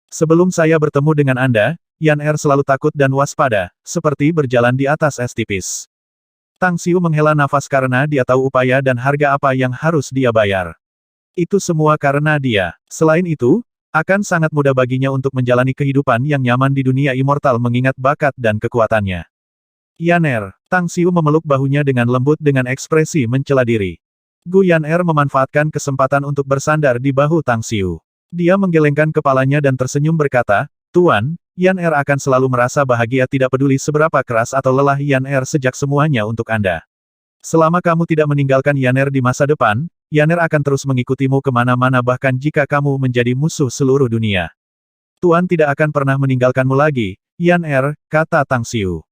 Sebelum saya bertemu dengan Anda, Yan Er selalu takut dan waspada, seperti berjalan di atas es tipis. Tang Xiu menghela nafas karena dia tahu upaya dan harga apa yang harus dia bayar. Itu semua karena dia. Selain itu, akan sangat mudah baginya untuk menjalani kehidupan yang nyaman di dunia immortal mengingat bakat dan kekuatannya. Yan Er, Tang Xiu memeluk bahunya dengan lembut dengan ekspresi mencela diri. Gu Yan Er memanfaatkan kesempatan untuk bersandar di bahu Tang Xiu. Dia menggelengkan kepalanya dan tersenyum berkata, Tuan, Yan Er akan selalu merasa bahagia tidak peduli seberapa keras atau lelah Yan Er sejak semuanya untuk Anda. Selama kamu tidak meninggalkan Yan Er di masa depan, Yan Er akan terus mengikutimu kemana-mana bahkan jika kamu menjadi musuh seluruh dunia. Tuan tidak akan pernah meninggalkanmu lagi, Yan Er, kata Tang Xiu.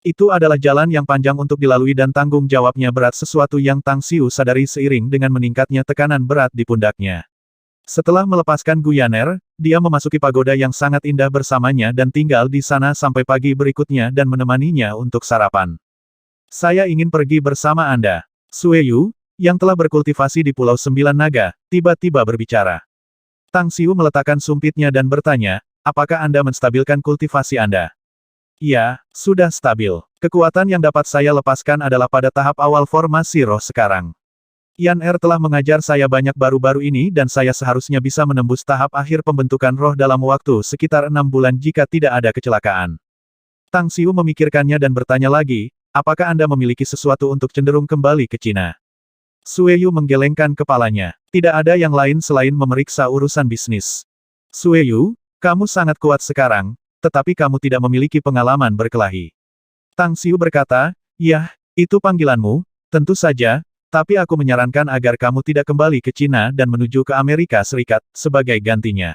Itu adalah jalan yang panjang untuk dilalui dan tanggung jawabnya berat sesuatu yang Tang Xiu sadari seiring dengan meningkatnya tekanan berat di pundaknya. Setelah melepaskan Gu Yan Er, dia memasuki pagoda yang sangat indah bersamanya dan tinggal di sana sampai pagi berikutnya dan menemaninya untuk sarapan. Saya ingin pergi bersama Anda. Sue Yu, yang telah berkultivasi di Pulau Sembilan Naga, tiba-tiba berbicara. Tang Xiu meletakkan sumpitnya dan bertanya, apakah Anda menstabilkan kultivasi Anda? Ya, sudah stabil. Kekuatan yang dapat saya lepaskan adalah pada tahap awal formasi roh sekarang. Yan Er telah mengajar saya banyak baru-baru ini dan saya seharusnya bisa menembus tahap akhir pembentukan roh dalam waktu sekitar 6 bulan jika tidak ada kecelakaan. Tang Xiu memikirkannya dan bertanya lagi, apakah Anda memiliki sesuatu untuk cenderung kembali ke Cina? Sue Yu menggelengkan kepalanya. Tidak ada yang lain selain memeriksa urusan bisnis. Sue Yu, kamu sangat kuat sekarang, tetapi kamu tidak memiliki pengalaman berkelahi. Tang Xiu berkata, yah, itu panggilanmu, tentu saja, tapi aku menyarankan agar kamu tidak kembali ke Cina dan menuju ke Amerika Serikat, sebagai gantinya.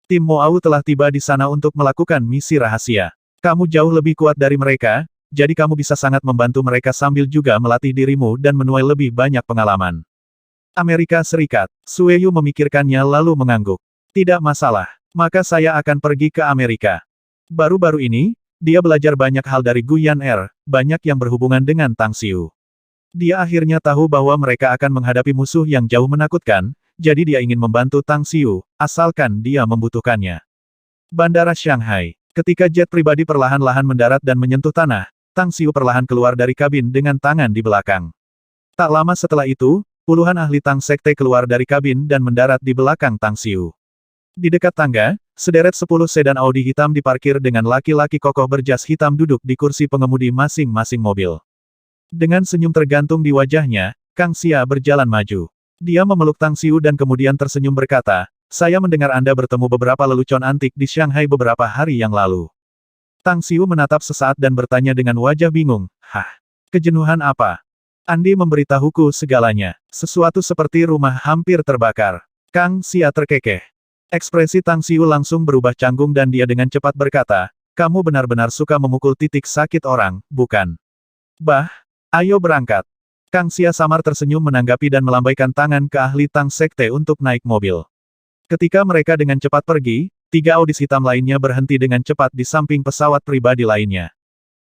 Tim Moau telah tiba di sana untuk melakukan misi rahasia. Kamu jauh lebih kuat dari mereka, jadi kamu bisa sangat membantu mereka sambil juga melatih dirimu dan menuai lebih banyak pengalaman. Amerika Serikat, Sue Yu memikirkannya lalu mengangguk. Tidak masalah, maka saya akan pergi ke Amerika. Baru-baru ini, dia belajar banyak hal dari Gu Yan Er, banyak yang berhubungan dengan Tang Xiu. Dia akhirnya tahu bahwa mereka akan menghadapi musuh yang jauh menakutkan, jadi dia ingin membantu Tang Xiu, asalkan dia membutuhkannya. Bandara Shanghai. Ketika jet pribadi perlahan-lahan mendarat dan menyentuh tanah, Tang Xiu perlahan keluar dari kabin dengan tangan di belakang. Tak lama setelah itu, puluhan ahli Tang Sekte keluar dari kabin dan mendarat di belakang Tang Xiu. Di dekat tangga, sederet 10 sedan Audi hitam diparkir dengan laki-laki kokoh berjas hitam duduk di kursi pengemudi masing-masing mobil. Dengan senyum tergantung di wajahnya, Kang Xia berjalan maju. Dia memeluk Tang Xiu dan kemudian tersenyum berkata, saya mendengar Anda bertemu beberapa lelucon antik di Shanghai beberapa hari yang lalu. Tang Xiu menatap sesaat dan bertanya dengan wajah bingung, hah? Kejenuhan apa? Andi memberitahuku segalanya. Sesuatu seperti rumah hampir terbakar. Kang Xia terkekeh. Ekspresi Tang Xiu langsung berubah canggung dan dia dengan cepat berkata, kamu benar-benar suka memukul titik sakit orang, bukan? Bah, ayo berangkat. Kang Xia samar tersenyum menanggapi dan melambaikan tangan ke ahli Tang Sekte untuk naik mobil. Ketika mereka dengan cepat pergi, 3 Audis hitam lainnya berhenti dengan cepat di samping pesawat pribadi lainnya.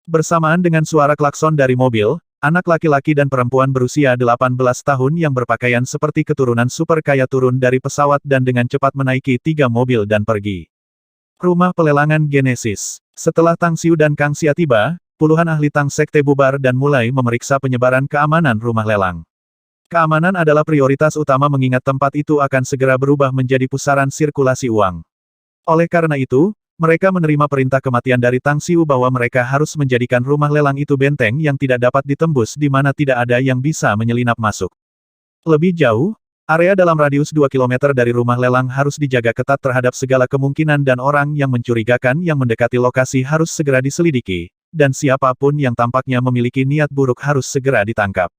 Bersamaan dengan suara klakson dari mobil, anak laki-laki dan perempuan berusia 18 tahun yang berpakaian seperti keturunan super kaya turun dari pesawat dan dengan cepat menaiki 3 mobil dan pergi. Rumah pelelangan Genesis. Setelah Tang Xiu dan Kang Xia tiba, puluhan ahli Tang Sekte bubar dan mulai memeriksa penyebaran keamanan rumah lelang. Keamanan adalah prioritas utama mengingat tempat itu akan segera berubah menjadi pusaran sirkulasi uang. Oleh karena itu, Mereka menerima perintah kematian dari Tang Xiu bahwa mereka harus menjadikan rumah lelang itu benteng yang tidak dapat ditembus di mana tidak ada yang bisa menyelinap masuk. Lebih jauh, area dalam radius 2 km dari rumah lelang harus dijaga ketat terhadap segala kemungkinan dan orang yang mencurigakan yang mendekati lokasi harus segera diselidiki, dan siapapun yang tampaknya memiliki niat buruk harus segera ditangkap.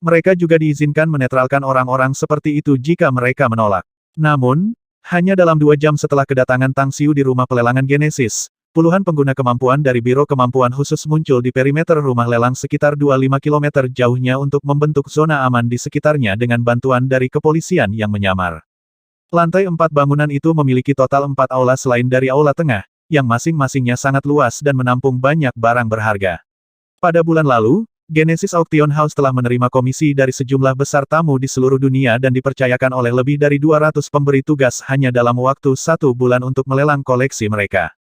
Mereka juga diizinkan menetralkan orang-orang seperti itu jika mereka menolak. Namun, hanya dalam 2 jam setelah kedatangan Tang Xiu di rumah pelelangan Genesis, puluhan pengguna kemampuan dari Biro Kemampuan Khusus muncul di perimeter rumah lelang sekitar 25 km jauhnya untuk membentuk zona aman di sekitarnya dengan bantuan dari kepolisian yang menyamar. Lantai 4 bangunan itu memiliki total 4 aula selain dari aula tengah, yang masing-masingnya sangat luas dan menampung banyak barang berharga. Pada bulan lalu, Genesis Auction House telah menerima komisi dari sejumlah besar tamu di seluruh dunia dan dipercayakan oleh lebih dari 200 pemberi tugas hanya dalam waktu 1 bulan untuk melelang koleksi mereka.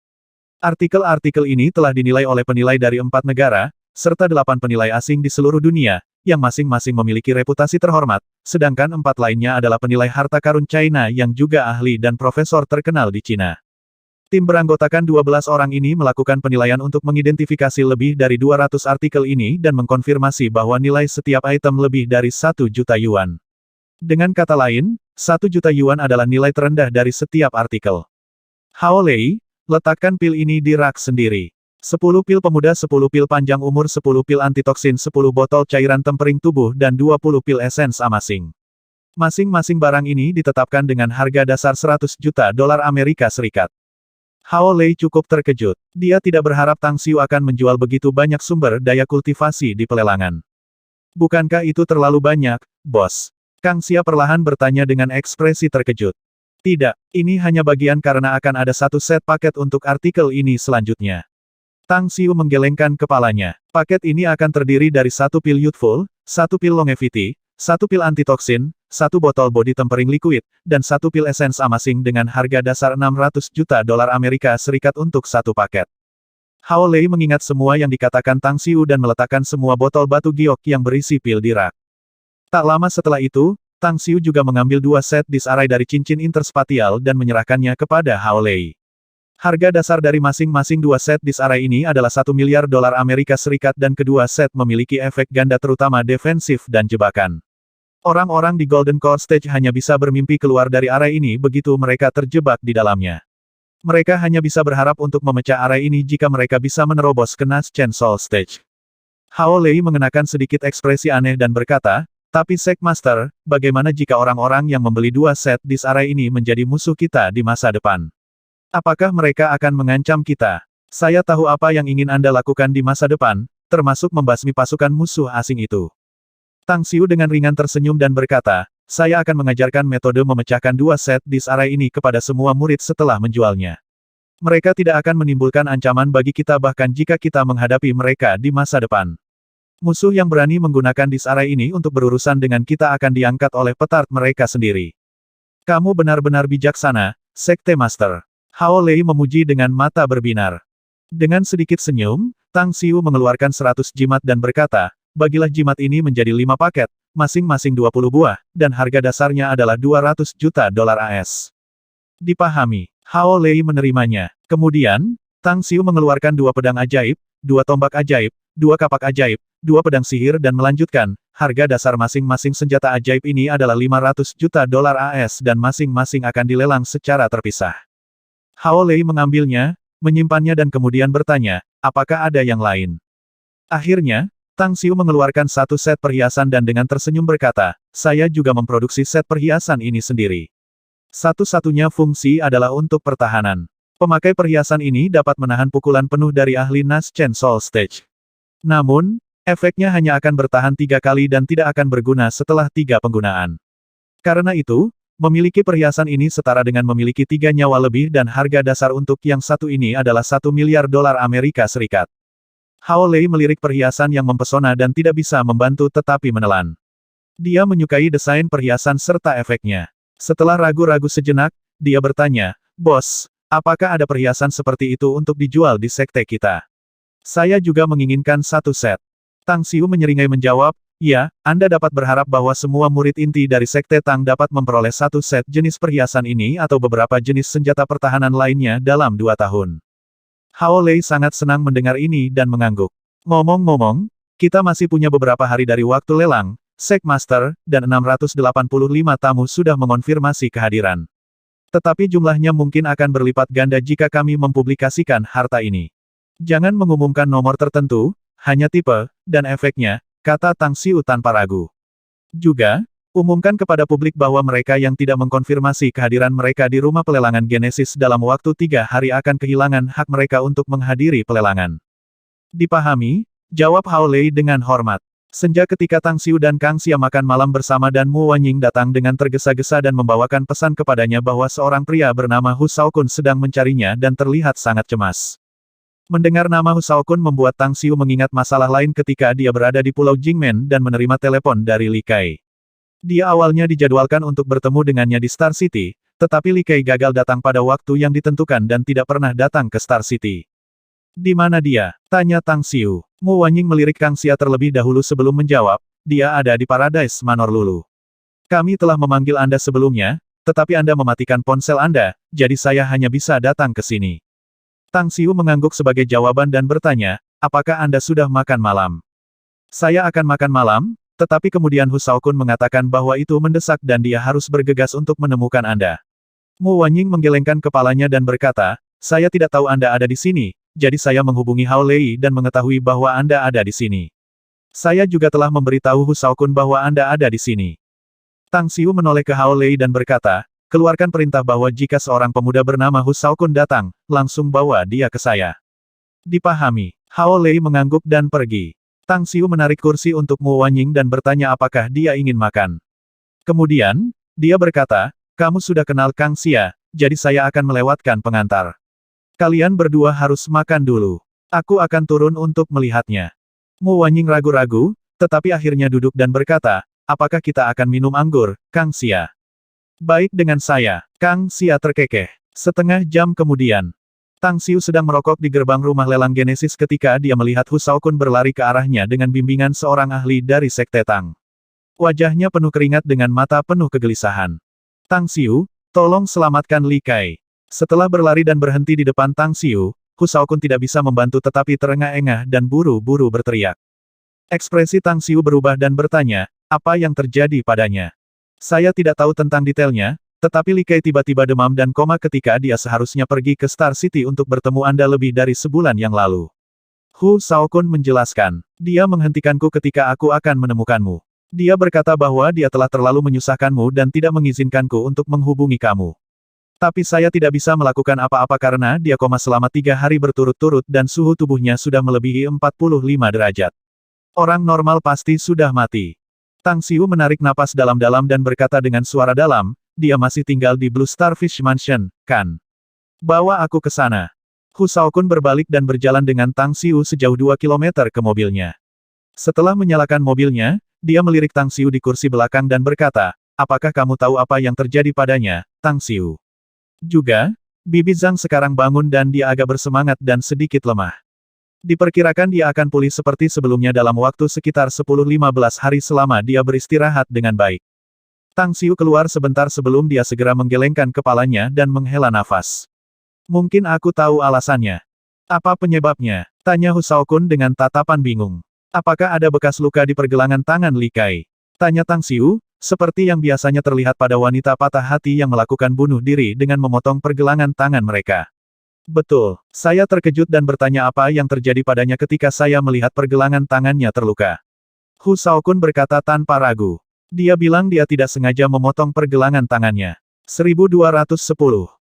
Artikel-artikel ini telah dinilai oleh penilai dari 4 negara, serta 8 penilai asing di seluruh dunia, yang masing-masing memiliki reputasi terhormat, sedangkan 4 lainnya adalah penilai harta karun China yang juga ahli dan profesor terkenal di Cina. Tim beranggotakan 12 orang ini melakukan penilaian untuk mengidentifikasi lebih dari 200 artikel ini dan mengkonfirmasi bahwa nilai setiap item lebih dari 1 juta yuan. Dengan kata lain, 1 juta yuan adalah nilai terendah dari setiap artikel. Hao Lei, letakkan pil ini di rak sendiri. 10 pil pemuda, 10 pil panjang umur, 10 pil antitoksin, 10 botol cairan tempering tubuh dan 20 pil esens amasing. Masing-masing barang ini ditetapkan dengan harga dasar 100 juta dolar Amerika Serikat. Hao Lei cukup terkejut. Dia tidak berharap Tang Xiu akan menjual begitu banyak sumber daya kultivasi di pelelangan. Bukankah itu terlalu banyak, bos? Kang Xia perlahan bertanya dengan ekspresi terkejut. Tidak, ini hanya bagian karena akan ada 1 set paket untuk artikel ini selanjutnya. Tang Xiu menggelengkan kepalanya. Paket ini akan terdiri dari 1 pil Youthful, 1 pil Longevity, 1 pil antitoksin, 1 botol body tempering liquid, dan 1 pil esens amasing dengan harga dasar 600 juta dolar Amerika Serikat untuk 1 paket. Hao Lei mengingat semua yang dikatakan Tang Xiu dan meletakkan semua botol batu giok yang berisi pil di rak. Tak lama setelah itu, Tang Xiu juga mengambil 2 set disk array dari cincin interspatial dan menyerahkannya kepada Hao Lei. Harga dasar dari masing-masing 2 set disk array ini adalah 1 miliar dolar Amerika Serikat dan kedua set memiliki efek ganda terutama defensif dan jebakan. Orang-orang di Golden Core Stage hanya bisa bermimpi keluar dari area ini begitu mereka terjebak di dalamnya. Mereka hanya bisa berharap untuk memecah area ini jika mereka bisa menerobos ke Naschen Soul Stage. Hao Lei mengenakan sedikit ekspresi aneh dan berkata, tapi Sek Master, bagaimana jika orang-orang yang membeli 2 set di area ini menjadi musuh kita di masa depan? Apakah mereka akan mengancam kita? Saya tahu apa yang ingin Anda lakukan di masa depan, termasuk membasmi pasukan musuh asing itu. Tang Xiu dengan ringan tersenyum dan berkata, saya akan mengajarkan metode memecahkan 2 set disk array ini kepada semua murid setelah menjualnya. Mereka tidak akan menimbulkan ancaman bagi kita bahkan jika kita menghadapi mereka di masa depan. Musuh yang berani menggunakan disk array ini untuk berurusan dengan kita akan diangkat oleh petard mereka sendiri. Kamu benar-benar bijaksana, Sekte Master. Hao Lei memuji dengan mata berbinar. Dengan sedikit senyum, Tang Xiu mengeluarkan 100 jimat dan berkata, bagilah jimat ini menjadi 5 paket, masing-masing 20 buah, dan harga dasarnya adalah 200 juta dolar AS. Dipahami. Hao Lei menerimanya. Kemudian, Tang Xiu mengeluarkan 2 pedang ajaib, 2 tombak ajaib, 2 kapak ajaib, 2 pedang sihir dan melanjutkan, harga dasar masing-masing senjata ajaib ini adalah 500 juta dolar AS dan masing-masing akan dilelang secara terpisah. Hao Lei mengambilnya, menyimpannya dan kemudian bertanya, apakah ada yang lain? Akhirnya, Tang Xiu mengeluarkan 1 set perhiasan dan dengan tersenyum berkata, saya juga memproduksi set perhiasan ini sendiri. Satu-satunya fungsi adalah untuk pertahanan. Pemakai perhiasan ini dapat menahan pukulan penuh dari ahli Naschen Soul Stage. Namun, efeknya hanya akan bertahan 3 kali dan tidak akan berguna setelah 3 penggunaan. Karena itu, memiliki perhiasan ini setara dengan memiliki 3 nyawa lebih dan harga dasar untuk yang satu ini adalah 1 miliar dolar Amerika Serikat. Hao Lei melirik perhiasan yang mempesona dan tidak bisa membantu tetapi menelan. Dia menyukai desain perhiasan serta efeknya. Setelah ragu-ragu sejenak, dia bertanya, bos, apakah ada perhiasan seperti itu untuk dijual di sekte kita? Saya juga menginginkan 1 set. Tang Xiu menyeringai menjawab, Ya, Anda dapat berharap bahwa semua murid inti dari Sekte Tang dapat memperoleh satu set jenis perhiasan ini atau beberapa jenis senjata pertahanan lainnya dalam 2 tahun. Hao Lei sangat senang mendengar ini dan mengangguk. Ngomong-ngomong, kita masih punya beberapa hari dari waktu lelang, Sek Master, dan 685 tamu sudah mengonfirmasi kehadiran. Tetapi jumlahnya mungkin akan berlipat ganda jika kami mempublikasikan harta ini. Jangan mengumumkan nomor tertentu, hanya tipe, dan efeknya, kata Tang Xiu tanpa ragu. Juga, umumkan kepada publik bahwa mereka yang tidak mengkonfirmasi kehadiran mereka di rumah pelelangan Genesis dalam waktu 3 hari akan kehilangan hak mereka untuk menghadiri pelelangan. Dipahami, jawab Hao Lei dengan hormat. Senja ketika Tang Xiu dan Kang Xia makan malam bersama dan Mu Wanying datang dengan tergesa-gesa dan membawakan pesan kepadanya bahwa seorang pria bernama Hu Shaokun sedang mencarinya dan terlihat sangat cemas. Mendengar nama Hu Shaokun membuat Tang Xiu mengingat masalah lain ketika dia berada di Pulau Jingmen dan menerima telepon dari Li Kai. Dia awalnya dijadwalkan untuk bertemu dengannya di Star City, tetapi Li Kai gagal datang pada waktu yang ditentukan dan tidak pernah datang ke Star City. Di mana dia? Tanya Tang Xiu. Mu Wanying melirik Kang Xia terlebih dahulu sebelum menjawab, dia ada di Paradise Manor Lulu. Kami telah memanggil Anda sebelumnya, tetapi Anda mematikan ponsel Anda, jadi saya hanya bisa datang ke sini. Tang Xiu mengangguk sebagai jawaban dan bertanya, apakah Anda sudah makan malam? Saya akan makan malam, tetapi kemudian Hu Shaokun mengatakan bahwa itu mendesak dan dia harus bergegas untuk menemukan Anda. Mu Wanying menggelengkan kepalanya dan berkata, saya tidak tahu Anda ada di sini, jadi saya menghubungi Hao Lei dan mengetahui bahwa Anda ada di sini. Saya juga telah memberitahu Hu Shaokun bahwa Anda ada di sini. Tang Xiu menoleh ke Hao Lei dan berkata, keluarkan perintah bahwa jika seorang pemuda bernama Hu Shaokun datang, langsung bawa dia ke saya. Dipahami. Hao Lei mengangguk dan pergi. Tang Xiu menarik kursi untuk Mu Wanying dan bertanya apakah dia ingin makan. Kemudian, dia berkata, kamu sudah kenal Kang Xia, jadi saya akan melewatkan pengantar. Kalian berdua harus makan dulu. Aku akan turun untuk melihatnya. Mu Wanying ragu-ragu, tetapi akhirnya duduk dan berkata, apakah kita akan minum anggur, Kang Xia? Baik dengan saya, Kang Xia terkekeh. Setengah jam kemudian, Tang Xiu sedang merokok di gerbang rumah lelang Genesis ketika dia melihat Hu Shaokun berlari ke arahnya dengan bimbingan seorang ahli dari Sekte Tang. Wajahnya penuh keringat dengan mata penuh kegelisahan. Tang Xiu, tolong selamatkan Li Kai. Setelah berlari dan berhenti di depan Tang Xiu, Hu Shaokun tidak bisa membantu tetapi terengah-engah dan buru-buru berteriak. Ekspresi Tang Xiu berubah dan bertanya, apa yang terjadi padanya? Saya tidak tahu tentang detailnya, tetapi Li Kai tiba-tiba demam dan koma ketika dia seharusnya pergi ke Star City untuk bertemu Anda lebih dari sebulan yang lalu. Hu Shaokun menjelaskan, dia menghentikanku ketika aku akan menemukanmu. Dia berkata bahwa dia telah terlalu menyusahkanmu dan tidak mengizinkanku untuk menghubungi kamu. Tapi saya tidak bisa melakukan apa-apa karena dia koma selama 3 hari berturut-turut dan suhu tubuhnya sudah melebihi 45 derajat. Orang normal pasti sudah mati. Tang Xiu menarik napas dalam-dalam dan berkata dengan suara dalam, dia masih tinggal di Blue Starfish Mansion, kan? Bawa aku ke sana. Hu Shaokun berbalik dan berjalan dengan Tang Xiu sejauh 2 kilometer ke mobilnya. Setelah menyalakan mobilnya, dia melirik Tang Xiu di kursi belakang dan berkata, apakah kamu tahu apa yang terjadi padanya, Tang Xiu? Juga, Bibi Zhang sekarang bangun dan dia agak bersemangat dan sedikit lemah. Diperkirakan dia akan pulih seperti sebelumnya dalam waktu sekitar 10-15 hari selama dia beristirahat dengan baik. Tang Xiu keluar sebentar sebelum dia segera menggelengkan kepalanya dan menghela nafas. Mungkin aku tahu alasannya. Apa penyebabnya? Tanya Hu Shaokun dengan tatapan bingung. Apakah ada bekas luka di pergelangan tangan Li Kai? Tanya Tang Xiu, seperti yang biasanya terlihat pada wanita patah hati yang melakukan bunuh diri dengan memotong pergelangan tangan mereka. Betul, saya terkejut dan bertanya apa yang terjadi padanya ketika saya melihat pergelangan tangannya terluka. Hu Shaokun berkata tanpa ragu. Dia bilang dia tidak sengaja memotong pergelangan tangannya. 1210